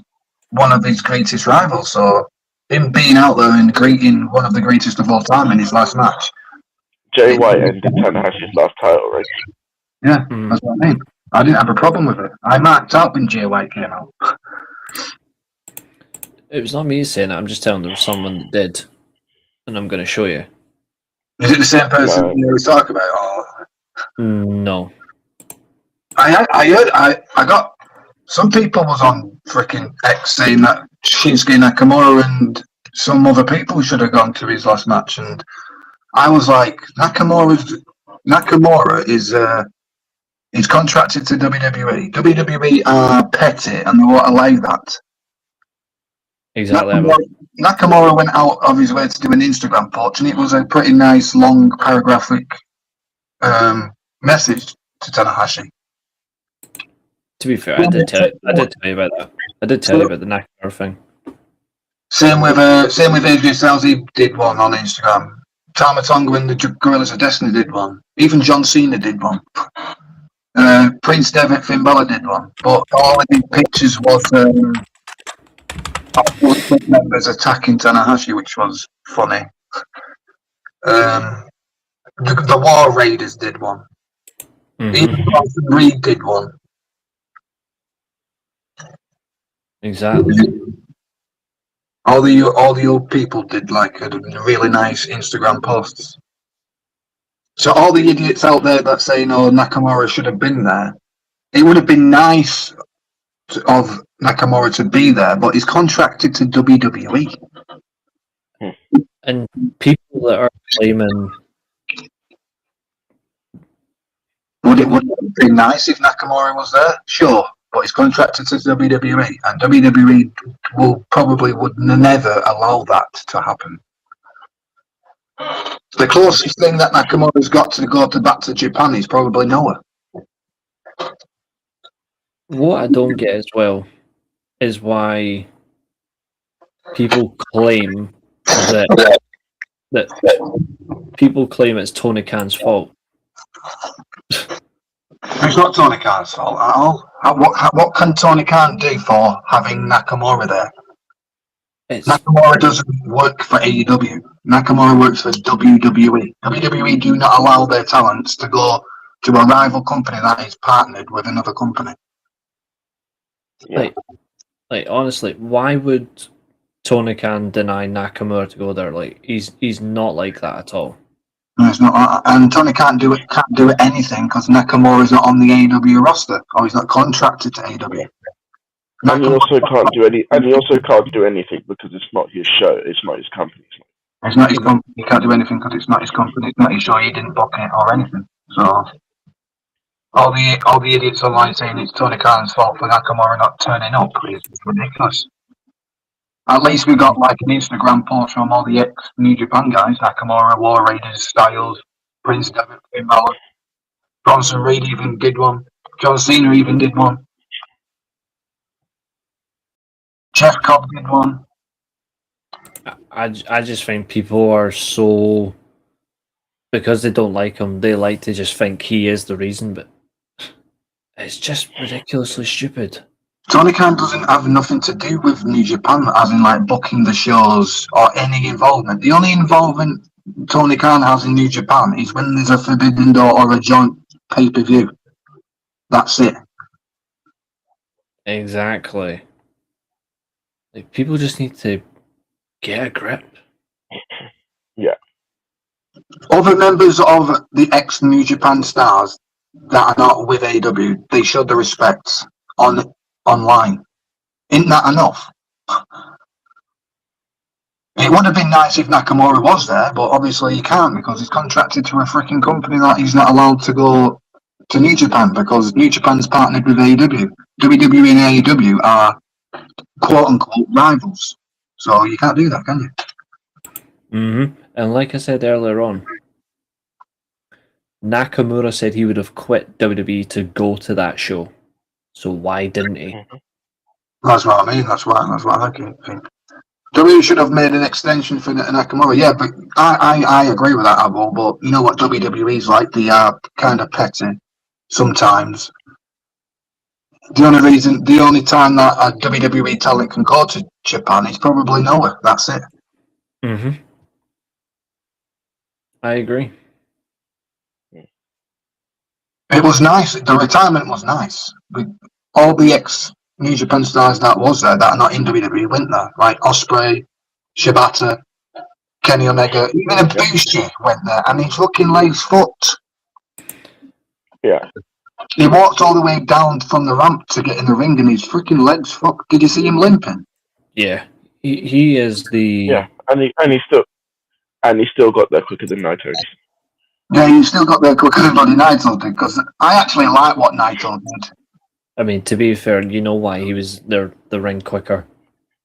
one of his greatest rivals, so him being out there and greeting one of the greatest of all time in his last match. Jay White ended Tanahashi's last title reign. Yeah, that's what I mean. I didn't have a problem with it. I marked out when Jay White came out. It was not me saying it, I'm just telling there was someone that did. And I'm going to show you. Is it the same person you always talk about? Or? No. I got some people was on freaking X saying that Shinsuke Nakamura and some other people should have gone to his last match, and I was like, Nakamura is contracted to WWE. WWE are petty and they won't allow that. Exactly. Nakamura went out of his way to do an Instagram post, and it was a pretty nice, long, paragraphic message to Tanahashi. To be fair, I did tell you about that. I did tell you about the Nakamura thing. Same with AJ Styles. He did one on Instagram. Tama Tonga and the Gorillas of Destiny did one. Even John Cena did one. Prince Devitt, Finn Balor did one. But all of these pictures was members attacking Tanahashi, which was funny. The War Raiders did one. Even Bronson Reed did one. Exactly. All the old people did like a really nice Instagram posts. So all the idiots out there that say no, Nakamura should have been there. It would have been nice of Nakamura to be there, but he's contracted to WWE. And people that are claiming... Would it have been nice if Nakamura was there? Sure, but he's contracted to WWE, and WWE would never allow that to happen. The closest thing that Nakamura's got to go back to Japan is probably Noah. What I don't get as well is why people claim that people claim it's Tony Khan's fault. It's not Tony Khan's fault at all. What can Tony Khan do for having Nakamura there? Nakamura doesn't work for AEW. Nakamura works for WWE. WWE do not allow their talents to go to a rival company that is partnered with another company. Like honestly, why would Tony Khan deny Nakamura to go there? Like he's not like that at all. No, it's not. And Tony can't do anything because Nakamura's not on the AEW roster, or he's not contracted to AEW. And he also can't do anything because it's not his show. It's not his company. It's not his company. He can't do anything because it's not his company. It's not his show. He didn't book it or anything. So all the idiots online saying it's Tony Khan's fault for Nakamura not turning up is ridiculous. At least we got like an Instagram post from all the ex-New Japan guys: Nakamura, War Raiders, Styles, Prince Devitt, Finn Balor, Bronson Reed even did one. John Cena even did one. Jeff Cobb did one. I just think people are so, because they don't like him, they like to just think he is the reason, but it's just ridiculously stupid. Tony Khan doesn't have nothing to do with New Japan, as in like booking the shows or any involvement. The only involvement Tony Khan has in New Japan is when there's a Forbidden Door or a joint pay-per-view. That's it. Exactly. Like, people just need to get a grip. Yeah. Other members of the ex-New Japan stars that are not with AW, they show the respect online. Isn't that enough? It would have been nice if Nakamura was there, but obviously he can't because he's contracted to a freaking company that he's not allowed to go to New Japan because New Japan's partnered with AEW. WWE and AEW are quote-unquote rivals. So you can't do that, can you? And like I said earlier on, Nakamura said he would have quit WWE to go to that show. So why didn't he? That's what I mean. That's what I think. WWE should have made an extension for Nakamura. Yeah, but I agree with that, Abel. But you know what WWE's like? They are kind of petty sometimes. The only time that a WWE talent can go to Japan is probably nowhere. That's it. I agree. It was nice. The retirement was nice. All the ex-New Japan stars that was there that are not in WWE went there. Like Ospreay, Shibata, Kenny Omega, even Ibushi went there, and he's looking like his foot. Yeah. He walked all the way down from the ramp to get in the ring, and his freaking legs. Fuck! Did you see him limping? Yeah, he is the. Yeah, and he still got there quicker than Naito. Yeah, he still got there quicker than bloody Naito did. Because I actually like what Naito did. I mean, to be fair, you know why he was there the ring quicker?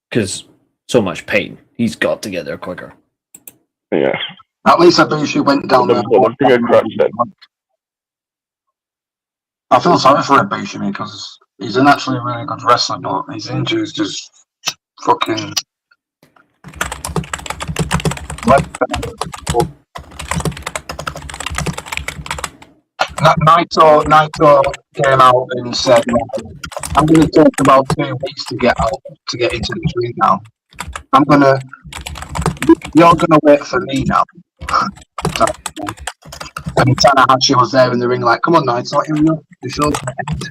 Because so much pain. He's got to get there quicker. Yeah. At least Ibushi went down there. I feel sorry for Ibushi because He's an actually really good wrestler, but his injuries just fucking. Naito came out and said, "I'm going to take about 2 weeks to get into the ring now. You're gonna wait for me now." And Tanahashi was there in the ring, like, "Come on, Naito, the show's gonna end."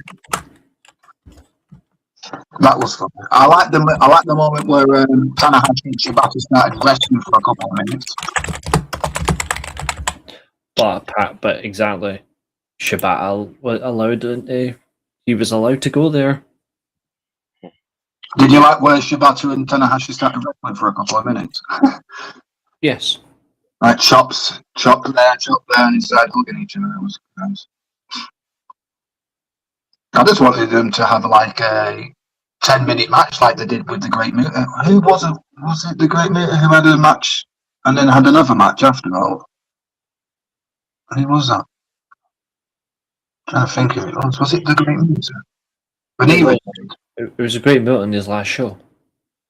That was fun. I like the moment where Tanahashi and Shibata started wrestling for a couple of minutes. But exactly, Shibata he was allowed to go there. Did you like where Shibata and Tanahashi started wrestling for a couple of minutes? Yes. Like chop there, and inside hugging each other. It was nice. I just wanted them to have like a 10-minute match like they did with the Great Muta. Who was it? Was it the Great Muta who had a match and then had another match after all? Who was that? I'm trying to think of it. Was it the Great Muta? It was a Great Muta in his last show.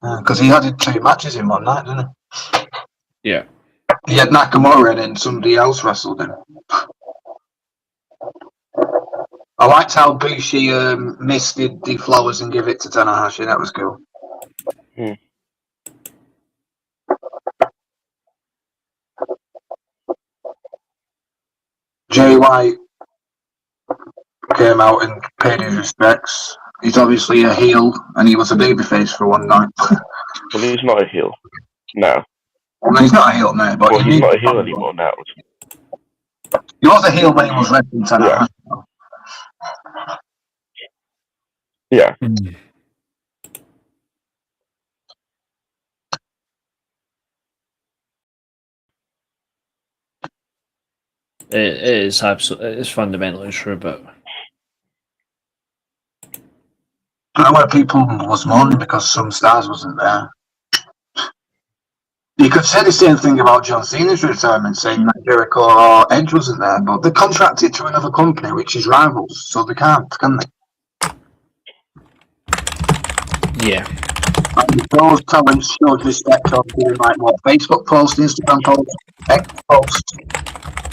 Because he had 2 matches in one night, didn't he? Yeah. He had Nakamura and then somebody else wrestled him. I liked how Bushi missed the flowers and give it to Tanahashi. That was cool. Jay White came out and paid his respects. He's obviously a heel, and he was a babyface for one night. Well, he's not a heel now. Well, he's not a heel now, but he's not a heel anymore now. He was a heel when he was wrestling Tanahashi. Yeah. It's fundamentally true, but I know where people was mourning because some stars wasn't there. You could say the same thing about John Cena's retirement, saying that Jericho or Edge wasn't there, but they're contracted to another company, which is Rivals, so they can't, can they? Yeah. And those talents showed respect on doing like more Facebook posts, Instagram posts, X posts,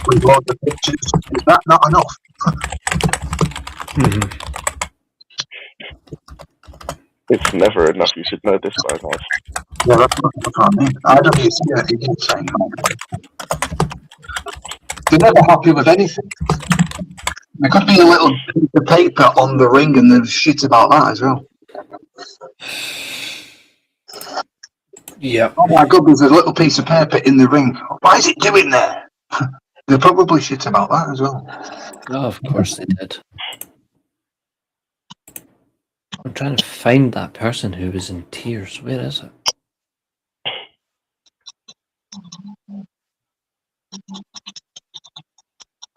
with loads of pictures. Is that not enough? It's never enough. You should know this by now. Yeah, that's what I mean. I don't see it. He did say they're never happy with anything. There could be a little piece of paper on the ring and there's shit about that as well. Yeah. Oh my god, there's a little piece of paper in the ring. Why is it doing there? They're probably shit about that as well. Oh, of course they did. I'm trying to find that person who was in tears. Where is it?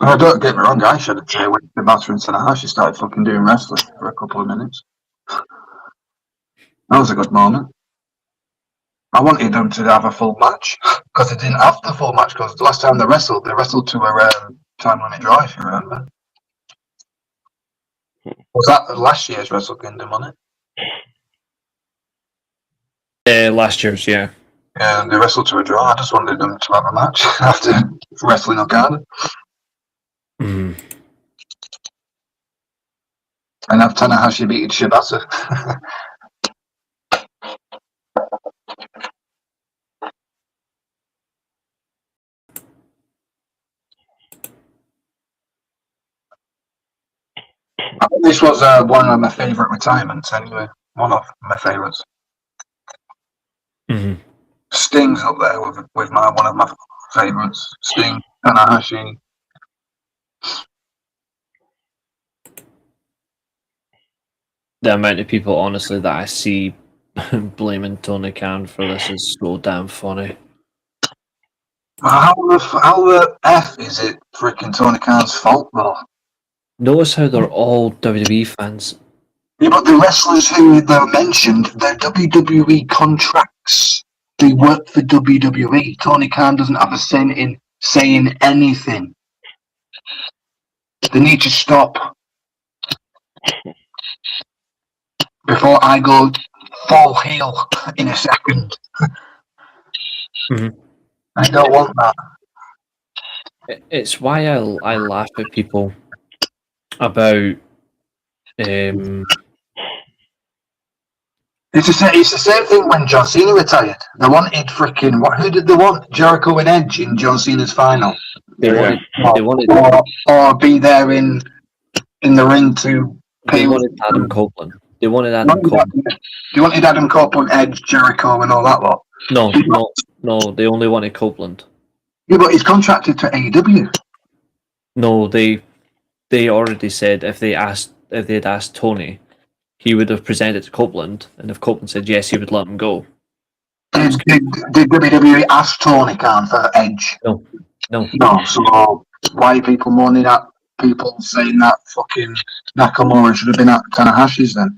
Oh, don't get me wrong, I should have said when the master and Tanahashi started fucking doing wrestling for a couple of minutes. That was a good moment. I wanted them to have a full match because they didn't have the full match because the last time they wrestled to a time limit draw, if you remember. Was that last year's Wrestle Kingdom, wasn't it? Last year's, yeah. Yeah, they wrestled to a draw. I just wanted them to have a match after wrestling Okada. Mm. And have Tanahashi beating Shibata. I think this was one of my favourite retirements anyway. One of my favourites. Mm-hmm. Sting's up there with one of my favourites. Sting, Tanahashi. The amount of people, honestly, that I see blaming Tony Khan for this is so damn funny. How the F is it freaking Tony Khan's fault, though? Notice how they're all WWE fans. Yeah, but the wrestlers who they're mentioned, they're WWE contracts. They work for WWE. Tony Khan doesn't have a say in saying anything. They need to stop. before I go full heel in a second. Mhm. I don't want that. It's why I laugh at people about It's the same thing when John Cena retired. They wanted who did they want? Jericho and Edge in John Cena's final. they wanted or be there in the ring to pay. They wanted Adam Copeland. They wanted Adam Copeland. They wanted Adam Copeland, Edge, Jericho, and all that lot. No. They only wanted Copeland. Yeah, but he's contracted to AEW. No, they already said if they'd asked Tony, he would have presented to Copeland, and if Copeland said yes, he would let him go. Did WWE ask Tony Khan for Edge? No. No. So why are people moaning at people saying that fucking Nakamura should have been at Tanahashi's then?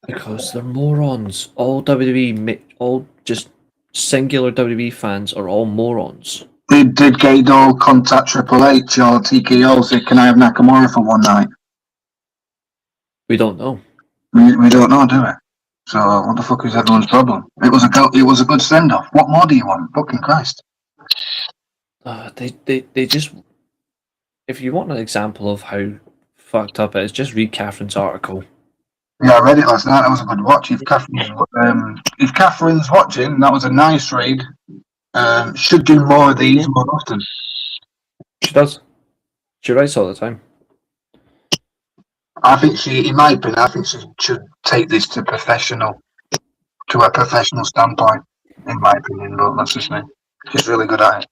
Because they're morons. All WWE, all just singular WWE fans are all morons. Did Gaydol contact Triple H or TKO say, "Can I have Nakamura for one night"? We don't know. We don't know, do we? So what the fuck is everyone's problem? It was a good send off. What more do you want? Fucking Christ! They just. If you want an example of how fucked up it is, just read Catherine's article. Yeah, I read it last night. That was a good watch. If Catherine's watching, that was a nice read. Should do more of these more often. She does. She writes all the time. I think in my opinion, I think she should take this to a professional standpoint. In my opinion, but that's just me. She's really good at it.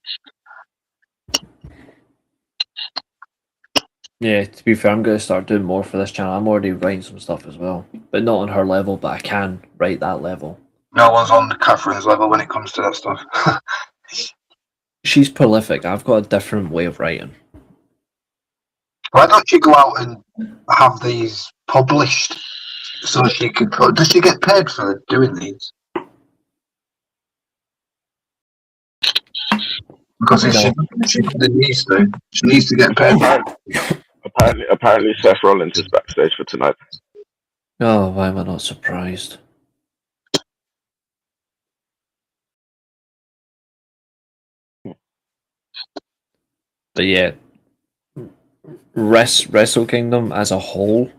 Yeah, to be fair, I'm going to start doing more for this channel. I'm already writing some stuff as well, but not on her level. But I can write that level. No one's on Catherine's level when it comes to that stuff. She's prolific. I've got a different way of writing. Why don't you go out and have these published so she could put... Does she get paid for doing these? Because she needs to. She needs to get paid. Apparently Seth Rollins is backstage for tonight. Oh, why am I not surprised? But yeah, Wrestle Kingdom as a whole.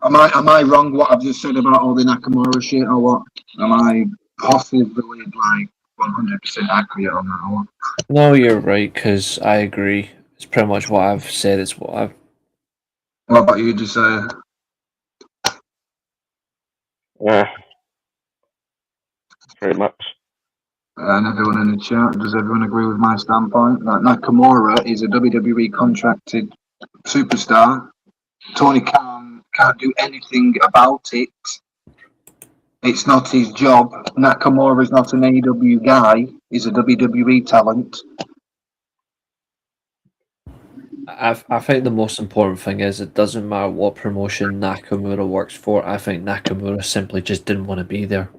Am I wrong what I've just said about all the Nakamura shit, or what? Am I possibly like 100% accurate on that? Or what? No, you're right, because I agree. It's pretty much what I've said. It's what I've. What about you, Josiah? Yeah, pretty much. And everyone in the chat, does everyone agree with my standpoint? That Nakamura is a WWE contracted superstar. Tony Khan can't do anything about it. It's not his job. Nakamura is not an AEW guy. He's a WWE talent. I think the most important thing is it doesn't matter what promotion Nakamura works for. I think Nakamura simply just didn't want to be there.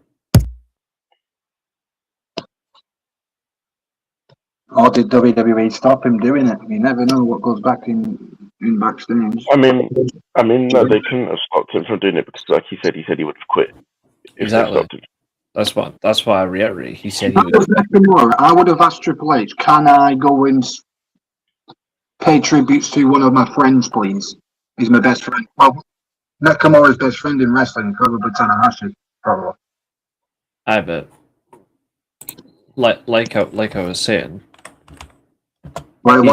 Or did WWE stop him doing it? You never know what goes back in backstage. I mean, no, they couldn't have stopped him from doing it because, like he said he would have quit. Exactly. That's why I reiterate. He said he would. I would have asked Triple H, can I go and pay tributes to one of my friends, please? He's my best friend. Well, Nakamura's best friend in wrestling, probably Tanahashi, probably. I bet. Like I was saying. Well,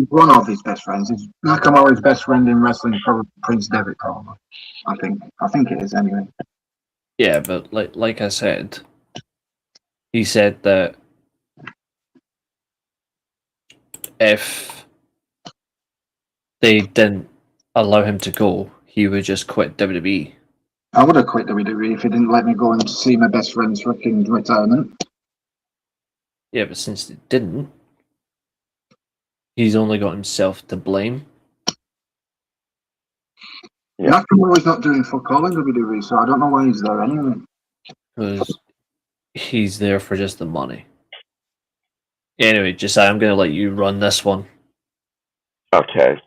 one of his best friends is Nakamura's best friend in wrestling, probably Prince Devitt, probably. I think it is anyway. Yeah, but like I said, he said that if they didn't allow him to go, he would just quit WWE. I would have quit WWE if he didn't let me go and see my best friend's fucking retirement. Yeah, but since they didn't, he's only got himself to blame. Yeah. Nakamura's not doing fuck all in WWE, so I don't know why he's there anyway. Because he's there for just the money. Anyway, Josiah, I'm going to let you run this one. Okay.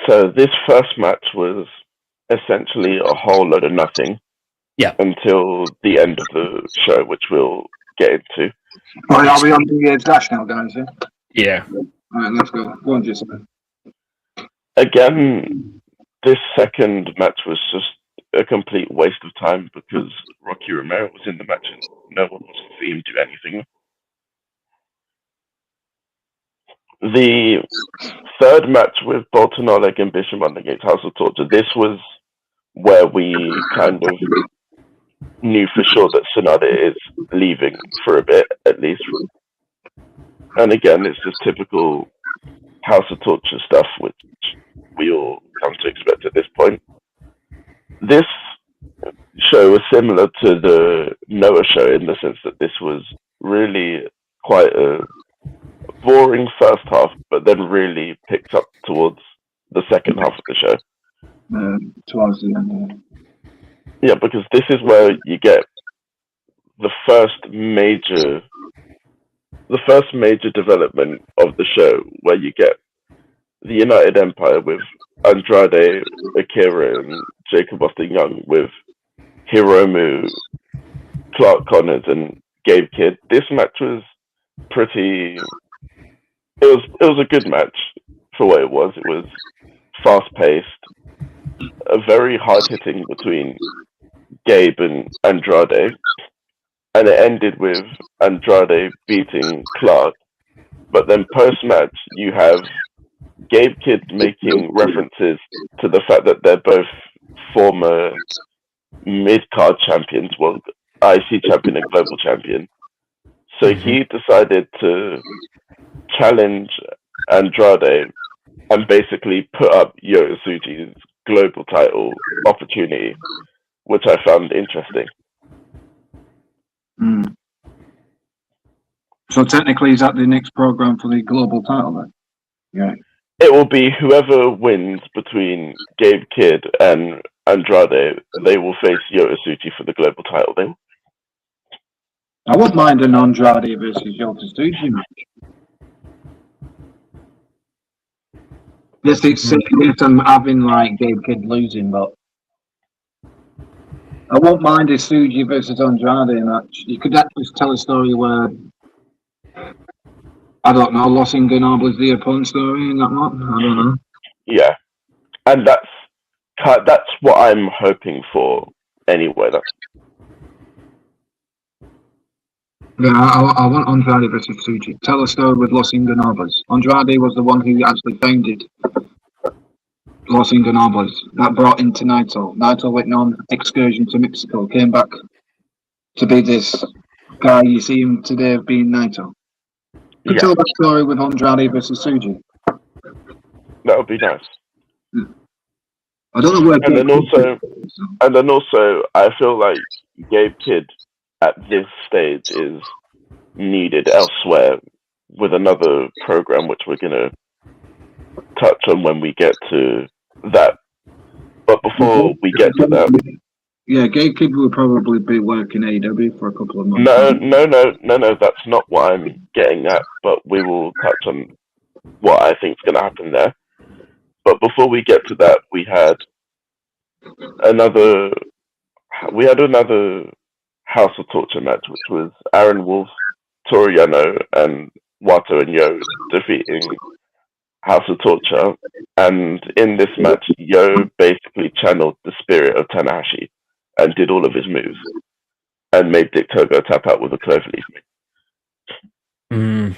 So this first match was essentially a whole load of nothing. Yeah. Until the end of the show, which we'll get into. Right, are we on the dash now, guys? Yeah. All right, let's go. Go on, Jason. Again, this second match was just a complete waste of time because Rocky Romero was in the match and no one was to see him do anything. The third match with Bolton Oleg and Bishamon against House of Torture, this was where we kind of knew for sure that Sonata is leaving for a bit, at least. And again, it's just typical House of Torture stuff, which we all come to expect at this point. This show was similar to the Noah show in the sense that this was really quite a boring first half, but then really picked up towards the second half of the show. Towards the end, yeah, because this is where you get the first major development of the show, where you get the United Empire with Andrade, Akira, and Jacob Austin Young, with Hiromu, Clark Connors, and Gabe Kidd. This match was pretty. It was a good match for what it was. It was fast paced, a very hard hitting between Gabe and Andrade, and it ended with Andrade beating Clark. But then post match, you have Gabe Kidd making references to the fact that they're both former mid-card champions, well, IC champion and global champion. So he decided to challenge Andrade and basically put up Yota Tsuji's global title opportunity, which I found interesting. So technically, is that the next program for the global title then? Yeah. It will be whoever wins between Gabe Kidd and Andrade, they will face Yota Tsuji for the global title then. I wouldn't mind an Andrade versus Yota Tsuji match. Yes, I'm having like Gabe Kidd losing, but I won't mind a Tsuji versus Andrade match. You could actually tell a story where, I don't know, Los Ingobernables the opponent story in that one. I don't know. Yeah, and that's what I'm hoping for anyway. Yeah, I want Andrade versus Tsuji. Tell a story with Los Ingobernables. Andrade was the one who actually founded Los Ingobernables. That brought into Naito. Naito went on excursion to Mexico, came back to be this guy you see him today being Naito. You could tell that story with Andrade versus Tsuji. That would be nice. I don't know where. And then also, I feel like Gabe Kidd at this stage is needed elsewhere with another program, which we're gonna touch on when we get to that. But before we get to that, yeah, Gabe Kidd will probably be working AEW for a couple of months. No, that's not what I'm getting at. But we will touch on what I think is going to happen there. But before we get to that, we had another House of Torture match, which was Aaron Wolf, Toru Yano, and Wato and Yo defeating House of Torture. And in this match, Yo basically channeled the spirit of Tanahashi and did all of his moves and made Dick Togo tap out with a cloverleaf move.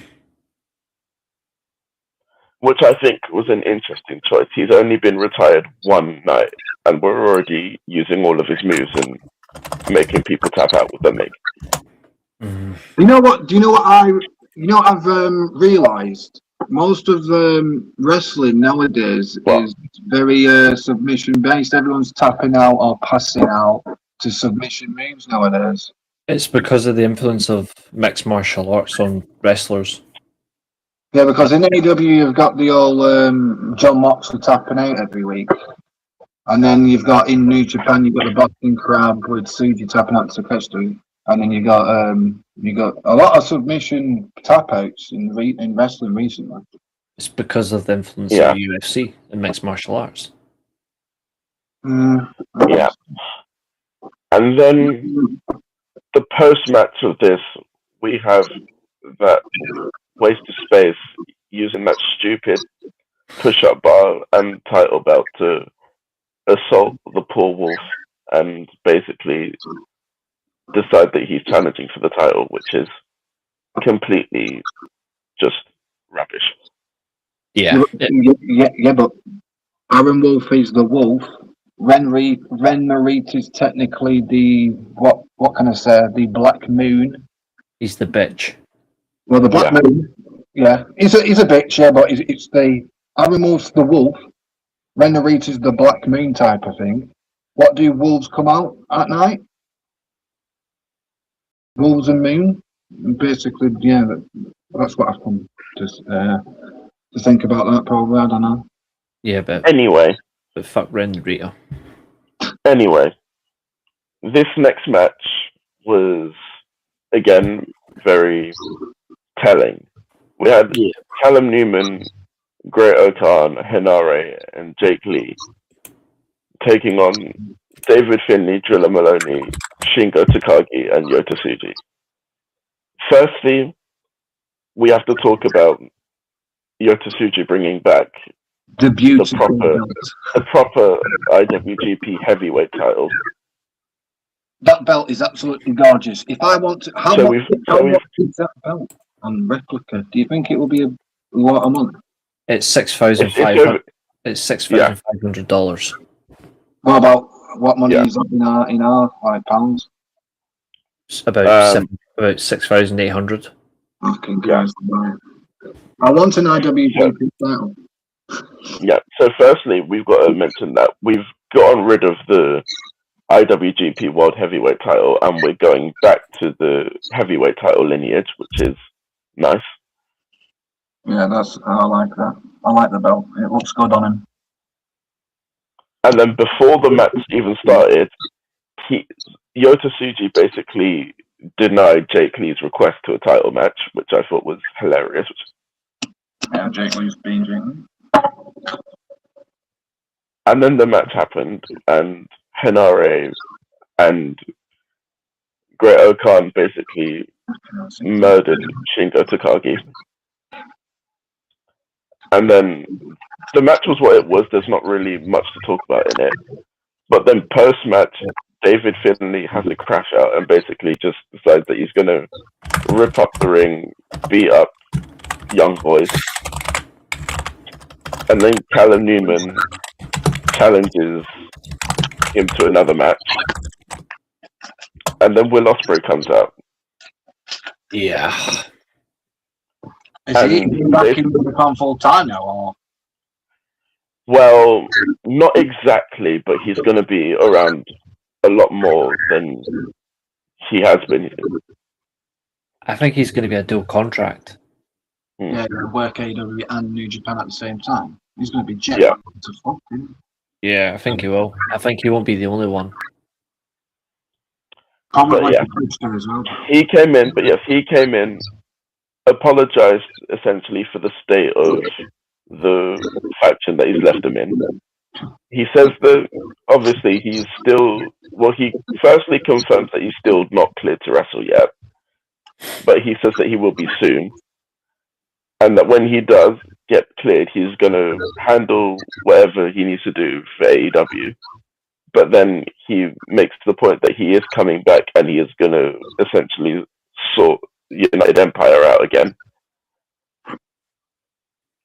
Which I think was an interesting choice. He's only been retired one night and we're already using all of his moves and making people tap out with their make. You know what? Do you know what I've realised? Most of wrestling nowadays is very submission based. Everyone's tapping out or passing out to submission moves nowadays. It's because of the influence of mixed martial arts on wrestlers. Yeah, because in AEW you've got the old John Moxley tapping out every week. And then you've got in New Japan, you've got the Boston Crab with Tsuji tapping out to Takeshita. And then you got a lot of submission tap outs in wrestling recently. It's because of the influence of UFC and mixed martial arts. Yeah. And then the post-match of this, we have that waste of space using that stupid push-up bar and title belt to assault the poor wolf and basically decide that he's challenging for the title, which is completely just rubbish. Yeah. Yeah, but Aaron Wolf is the wolf. Ren Marit is technically the what can I say? The Black Moon. He's the bitch. Well, the Black Moon. Yeah, he's a bitch. Yeah, but it's the Aaron Wolf's the wolf. Ren Marit is the Black Moon type of thing. What do wolves come out at night? Wolves and moon. Basically, yeah, that's what I've come to think about that. Probably, I don't know. Yeah, but anyway. But fuck Ren Rita. Anyway, this next match was again very telling. We had Callum Newman, Great Okan, Henare, and Jake Lee taking on David Finlay, Drilla Maloney, Shingo Takagi, and Yota Tsuji. Firstly, we have to talk about Yota Tsuji bringing back the proper IWGP heavyweight title. That belt is absolutely gorgeous. If I want to, how much is that belt and replica? Do you think it will be a lot of money? It's $6,500. It's $6,500. What money is that in our £5? It's about 6,800. Okay, guys. I want an IWGP title. Yeah, so firstly, we've got to mention that we've gotten rid of the IWGP World Heavyweight title and we're going back to the heavyweight title lineage, which is nice. Yeah, I like that. I like the belt. It looks good on him. And then before the match even started, Yota Tsuji basically denied Jake Lee's request to a title match, which I thought was hilarious. Yeah, Jake Lee's being Jake. And then the match happened, and Henare and Great Okan basically murdered Shingo Takagi. And then the match was what it was. There's not really much to talk about in it. But then post-match, David Finlay has a crash out and basically just decides that he's going to rip up the ring, beat up young boys. And then Callum Newman challenges him to another match. And then Will Ospreay comes out. Yeah. Is he back in the full time now? Or? Well, not exactly, but he's going to be around a lot more than he has been. I think he's going to be a dual contract. Yeah, work AEW and New Japan at the same time. He's going to be jet to fuck him. Yeah, I think he will. I think he won't be the only one. But yeah, as well. he came in, apologized essentially for the state of the faction that he's left him in. He says that obviously he firstly confirms that he's still not cleared to wrestle yet, but he says that he will be soon. And that when he does get cleared, he's going to handle whatever he needs to do for AEW. But then he makes the point that he is coming back and he is going to essentially sort United Empire out again.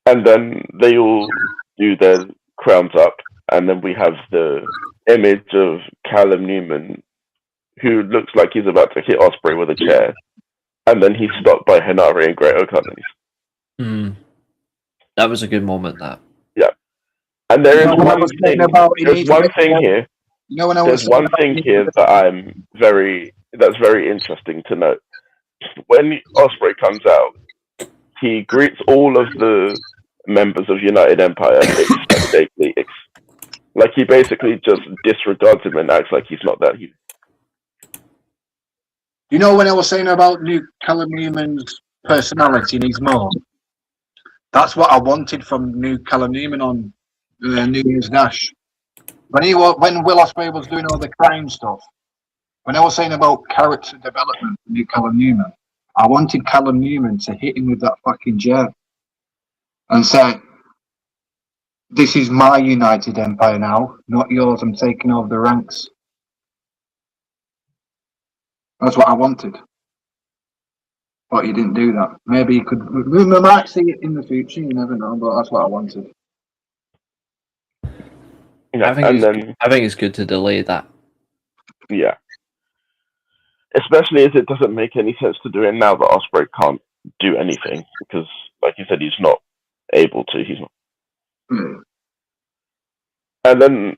And then they all do their crowns up. And then we have the image of Callum Newman, who looks like he's about to hit Ospreay with a chair. And then he's stopped by Henare and Great O'Connor. That was a good moment, that. Yeah. And there is one thing here. There's one thing here that that's very interesting to note. When Ospreay comes out, he greets all of the members of United Empire except Jake Lee. Like he basically just disregards him and acts like he's not that huge. You know when I was saying about Callum Newman's personality needs more? That's what I wanted from new Callum Newman on New Year's Dash. when Will Ospreay was doing all the crime stuff, when I was saying about character development for Callum Newman, I wanted Callum Newman to hit him with that fucking jet and say, "This is my United Empire now, not yours. I'm taking over the ranks." That's what I wanted. But he didn't do that. Maybe he could. We might see it in the future. You never know. But that's what I wanted. Yeah, I think it's good to delay that. Yeah. Especially as it doesn't make any sense to do it now that Ospreay can't do anything because, like you said, he's not able to. He's not. Mm. And then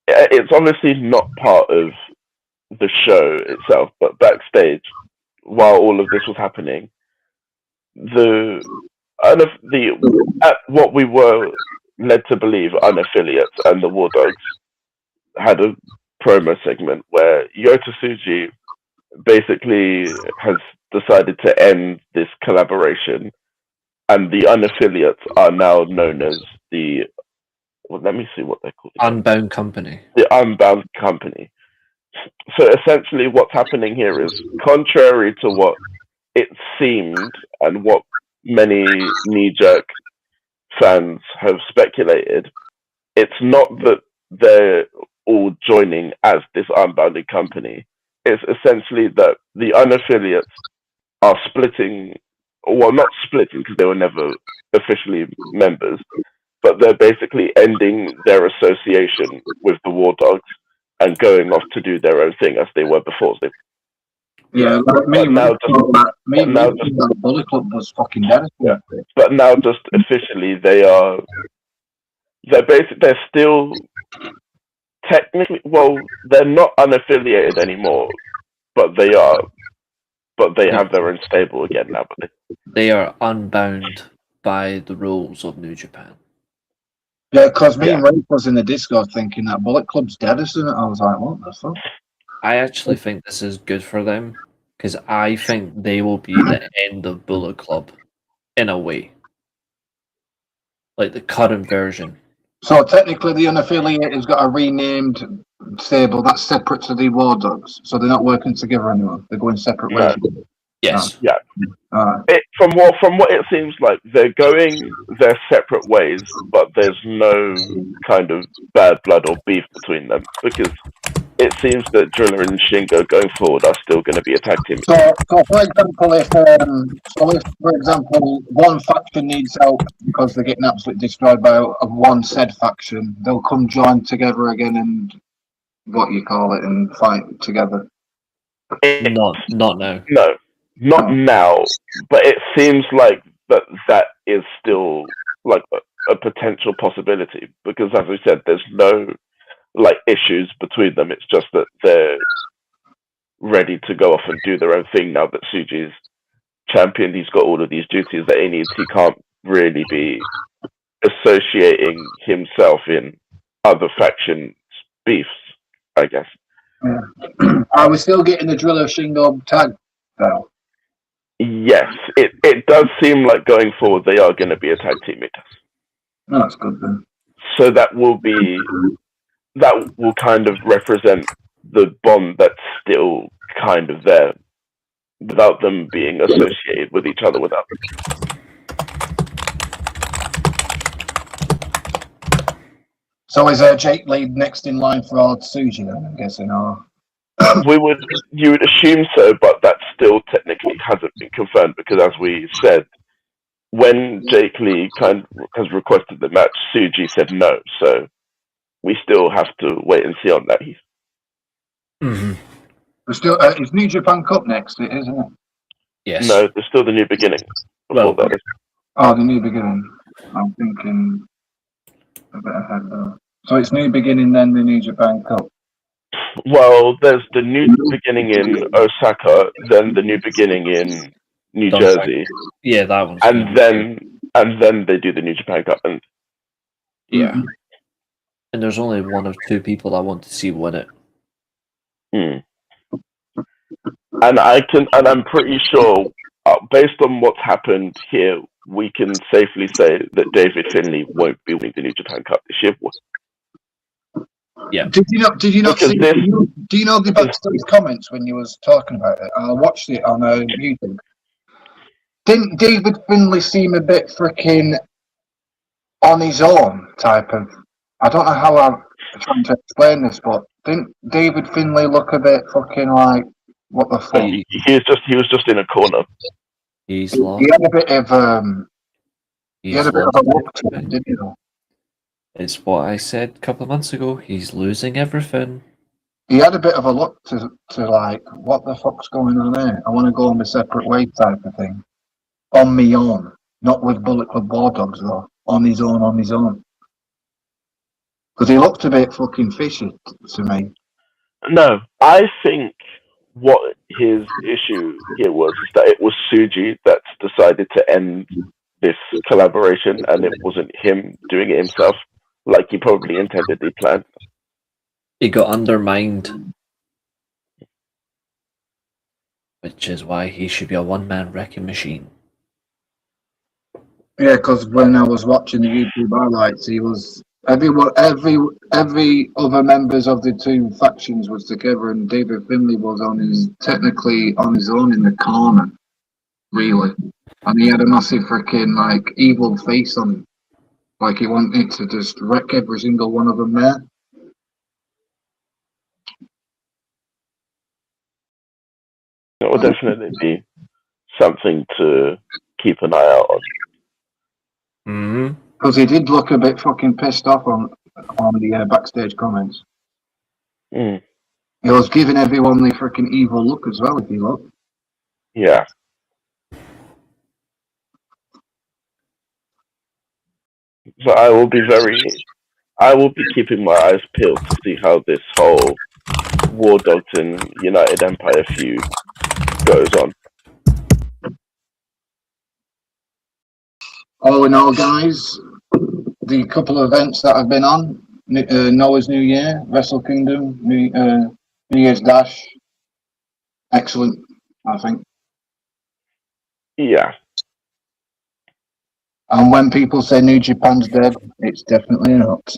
it's obviously not part of the show itself, but backstage, while all of this was happening, what we were led to believe unaffiliates and the War Dogs had a promo segment where Yota Tsuji basically has decided to end this collaboration, and the unaffiliates are now known as the let me see what they're called. Unbound Company. The Unbound Company. So essentially what's happening here is, contrary to what it seemed and what many knee-jerk fans have speculated, it's not that they're all joining as this unbounded company. It's essentially that the unaffiliates are splitting, well, not splitting because they were never officially members, but they're basically ending their association with the War Dogs and going off to do their own thing as they were before. Bullet Club was fucking dead. Yeah, but now just officially they're still technically, well, they're not unaffiliated anymore, but they have their own stable again now. But they are unbound by the rules of New Japan. Yeah, because me and Reece was in the Discord thinking that Bullet Club's dead, isn't it? I was like, what the fuck? I actually think this is good for them, because I think they will be the end of Bullet Club, in a way. Like the current version. So technically the unaffiliated has got a renamed stable that's separate to the War Dogs, so they're not working together anymore. They're going separate ways. Yes. Yeah. From what it seems like, they're going their separate ways, but there's no kind of bad blood or beef between them, because it seems that Driller and Shingo going forward are still going to be a tag team. So for example, if for example one faction needs help because they're getting absolutely destroyed by one said faction, they'll come join together again and and fight together. Not now. No. Not now, but it seems like that is still like a potential possibility, because as we said, there's no like issues between them. It's just that they're ready to go off and do their own thing now that Tsuji's champion. He's got all of these duties that he needs. He can't really be associating himself in other factions' beefs, I guess. Are we still getting the Driller Shingo tag though? Yes, it does seem like going forward they are going to be a tag team. It does. Oh, that's good then. So that will kind of represent the bond that's still kind of there, without them being associated with each other. So is Jake Lee next in line for our Tsuji then, I'm guessing, or? You would assume so, but that still technically hasn't been confirmed, because as we said, when Jake Lee has requested the match, Tsuji said no, so we still have to wait and see on that. Mm-hmm. Still, it's New Japan Cup next, isn't it? Yes. No, there's still the New Beginning. The New Beginning. I'm thinking a bit ahead though. So it's New Beginning, then the New Japan Cup. Well, there's the New Beginning in Osaka, then the New Beginning in New Jersey. Yeah, that one. And then they do the New Japan Cup. And yeah. And there's only one of two people I want to see win it. And I'm pretty sure, based on what's happened here, we can safely say that David Finlay won't be winning the New Japan Cup this year. Yeah. Did you not Because see? Do you know the backstage comments when you was talking about it? I watched it on YouTube. Didn't David Finlay seem a bit freaking on his own type of? I don't know how I'm trying to explain this, but didn't David Finlay look a bit fucking like what the fuck? he was just in a corner. He's lost. He had a bit of a look to him, didn't he? It's what I said a couple of months ago. He's losing everything. He had a bit of a look to like, what the fuck's going on there? I want to go on my separate way type of thing. On me own. Not with Bullet Club War Dogs though. On his own. Because he looked a bit fucking fishy to me. No, I think what his issue here was is that it was Suji that decided to end this collaboration, and it wasn't him doing it himself, like he probably intended he planned. He got undermined, which is why he should be a one-man wrecking machine. Yeah, because when I was watching the YouTube highlights, he was every other members of the two factions was together, and David Finlay was technically on his own in the corner, really, and he had a massive freaking like evil face on him, like he wanted to just wreck every single one of them there. It will definitely be something to keep an eye out on. Because he did look a bit fucking pissed off on the backstage comments. Mm. He was giving everyone the freaking evil look as well, if you look. Yeah. So I will be keeping my eyes peeled to see how this whole War Dogs and United Empire feud goes on. All in all, guys, the couple of events that I've been on, Noah's New Year, Wrestle Kingdom, New Year's Dash, excellent, I think. Yeah. And when people say New Japan's dead, it's definitely not.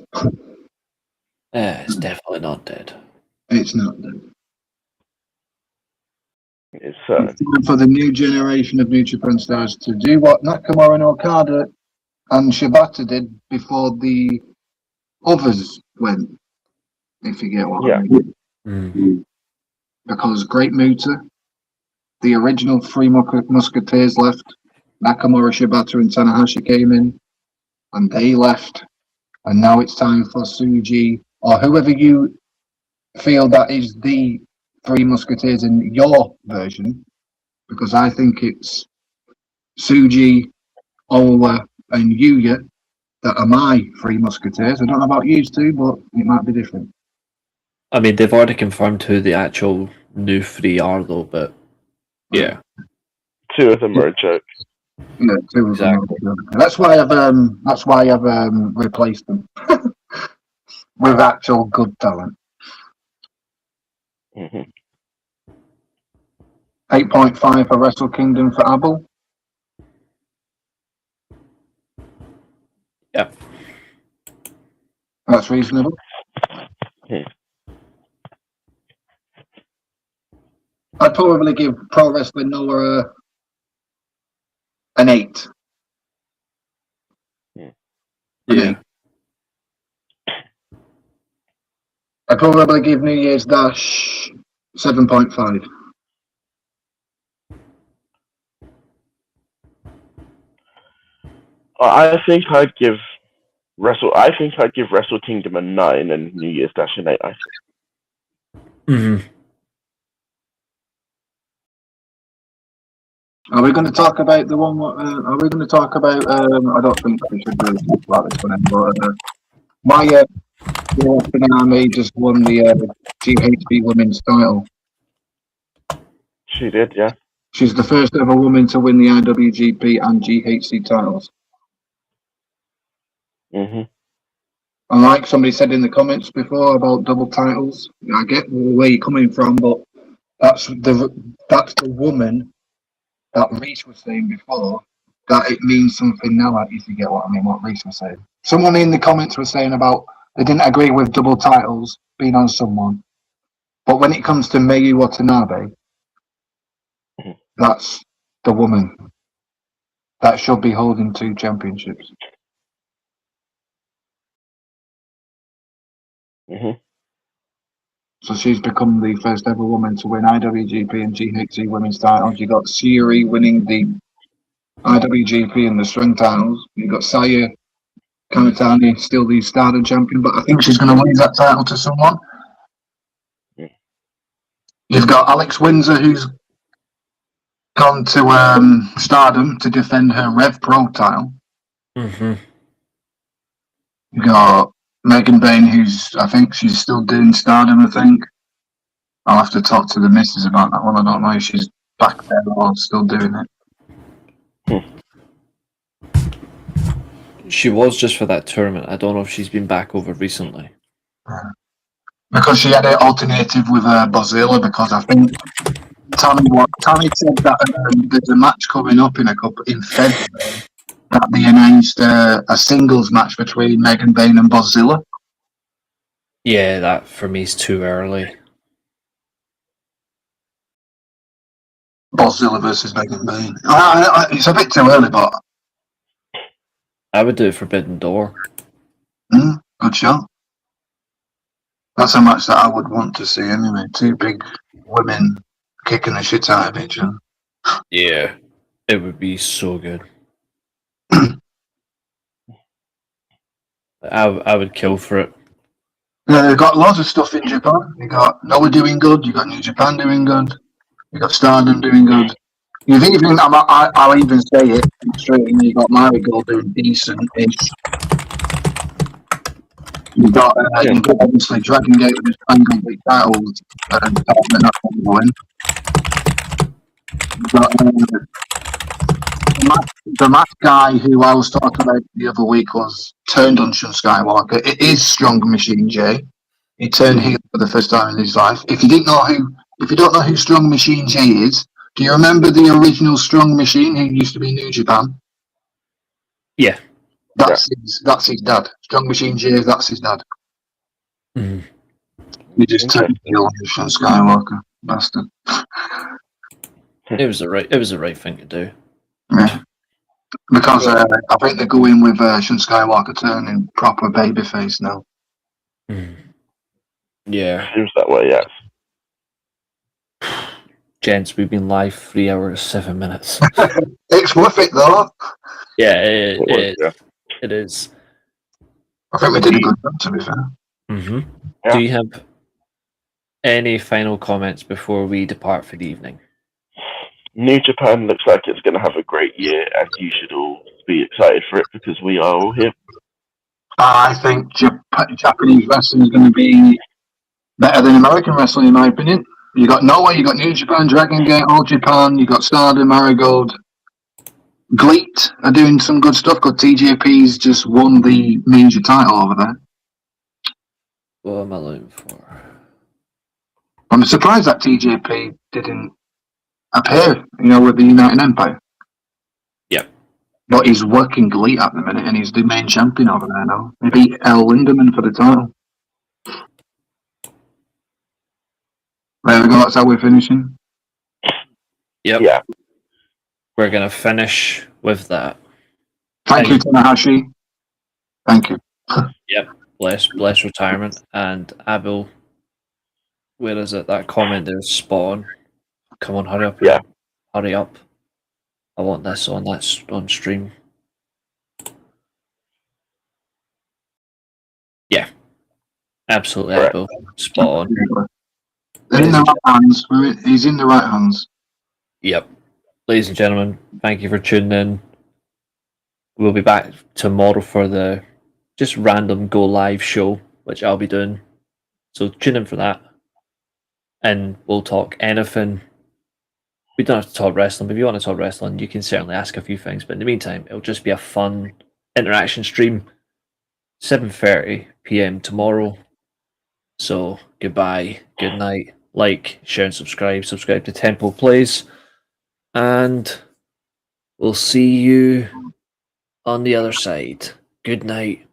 It's definitely not dead. It's not dead. It's time for the new generation of New Japan stars to do what Nakamura and Okada and Shibata did before the others went, if you get what I mean. Mm-hmm. Because Great Muta, the original Three Musketeers left, Nakamura, Shibata and Tanahashi came in, and they left, and now it's time for Tsuji, or whoever you feel that is the Three Musketeers in your version, because I think it's Tsuji, Ola and Yuya that are my Three Musketeers. I don't know about you two, but it might be different. I mean, they've already confirmed who the actual new three are, though, but yeah. Two of them are a joke. Yeah, two of them. That's why I've replaced them with actual good talent. Mm-hmm. 8.5 for Wrestle Kingdom for Abel. Yep. That's reasonable. I'd probably give Pro Wrestling Noah an 8. Yeah. I'd probably give New Year's Dash 7.5. I think I'd give Wrestle Kingdom a 9 and New Year's Dash an 8. I think. Mm-hmm. Are we going to talk about the one? Are we going to talk about? I don't think we should really talk about this one anymore. Maya Finami just won the GHB Women's title. She did, yeah. She's the first ever woman to win the IWGP and GHC titles. Mm-hmm. And like somebody said in the comments before about double titles, I get where you're coming from, but that's the woman that Reece was saying before, that it means something now, if you get what I mean, what Reece was saying. Someone in the comments was saying about They didn't agree with double titles being on someone. But when it comes to Meiji Watanabe, that's the woman that should be holding 2 championships. Mm-hmm. So she's become the first ever woman to win IWGP and GHC women's titles. You got Syuri winning the IWGP and the Strength titles. You got Saya Kamitani, still the Stardom champion, but I think she's going to lose that title to someone. You've got Alex Windsor, who's gone to Stardom to defend her Rev Pro title. Mm-hmm. You've got Megan Bain, I think she's still doing Stardom, I think. I'll have to talk to the missus about that one. I don't know if she's back there or still doing it. She was just for that tournament. I don't know if she's been back over recently. Because she had an alternative with Bozilla, because I think Tommy said that there's a match coming up in February that they announced a singles match between Megan Bain and Bozilla. Yeah, that for me is too early. Bozilla versus Megan Bain. It's a bit too early, but I would do Forbidden Door. Good shot. That's a match that I would want to see anyway. 2 big women kicking the shit out of each other. Yeah, it would be so good. I would kill for it. Yeah, they've got lots of stuff in Japan. You got Noah doing good. You got New Japan doing good. You got Stardom doing good. You've even I'll even say it straight. You got Marigold doing decent-ish. You got obviously Dragon Gate with his Triangle League titles and that's win. The match guy who I was talking about the other week was turned on Shun Skywalker. It is Strong Machine J. He turned heel for the first time in his life. If you don't know who Strong Machine J is, do you remember the original Strong Machine who used to be New Japan? Yeah. That's his dad. Strong Machine J, that's his dad. Mm-hmm. He just turned heel on Shun Skywalker. Bastard. It was the right thing to do. Yeah. Because I think they're going with Shun Skywalker turning proper babyface now. Yeah. Seems that way, yes. Gents, we've been live 3 hours 7 minutes. It's worth it though. Yeah, it is. I think we did a good job, to be fair. Mm-hmm. Yeah. Do you have any final comments before we depart for the evening? New Japan looks like it's going to have a great year, and you should all be excited for it because we are all here. I think Japanese wrestling is going to be better than American wrestling, in my opinion. You got Noah, you got New Japan, Dragon Gate, All Japan, you got Stardom, Marigold. Gleet are doing some good stuff because TJP's just won the major title over there. What am I looking for? I'm surprised that TJP didn't appear, with the United Empire. Yep. But he's working Gleet at the minute and he's the main champion over there now. He beat El Lindemann for the title. There we go, that's how we're finishing. Yep. Yeah. We're going to finish with that. Thank you, Tanahashi. Thank you. Yep. Bless retirement. And Abel, where is it? That comment there's spot on. Come on, hurry up. Yeah. Hurry up. I want this on stream. Yeah. Absolutely, Correct. Abel. Spot on. They're in the right hands. He's in the right hands. Yep. Ladies and gentlemen, thank you for tuning in. We'll be back tomorrow for the just random go live show, which I'll be doing. So tune in for that. And we'll talk anything. We don't have to talk wrestling, but if you want to talk wrestling, you can certainly ask a few things. But in the meantime, it'll just be a fun interaction stream. 7:30 p.m. tomorrow. So goodbye, good night. Like, share, and subscribe. Subscribe to TemplePlays. And we'll see you on the other side. Good night.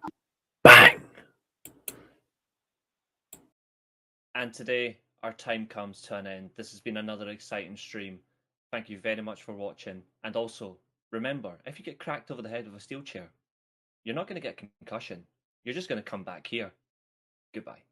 Bang. And today, our time comes to an end. This has been another exciting stream. Thank you very much for watching. And also, remember, if you get cracked over the head with a steel chair, you're not going to get a concussion. You're just going to come back here. Goodbye.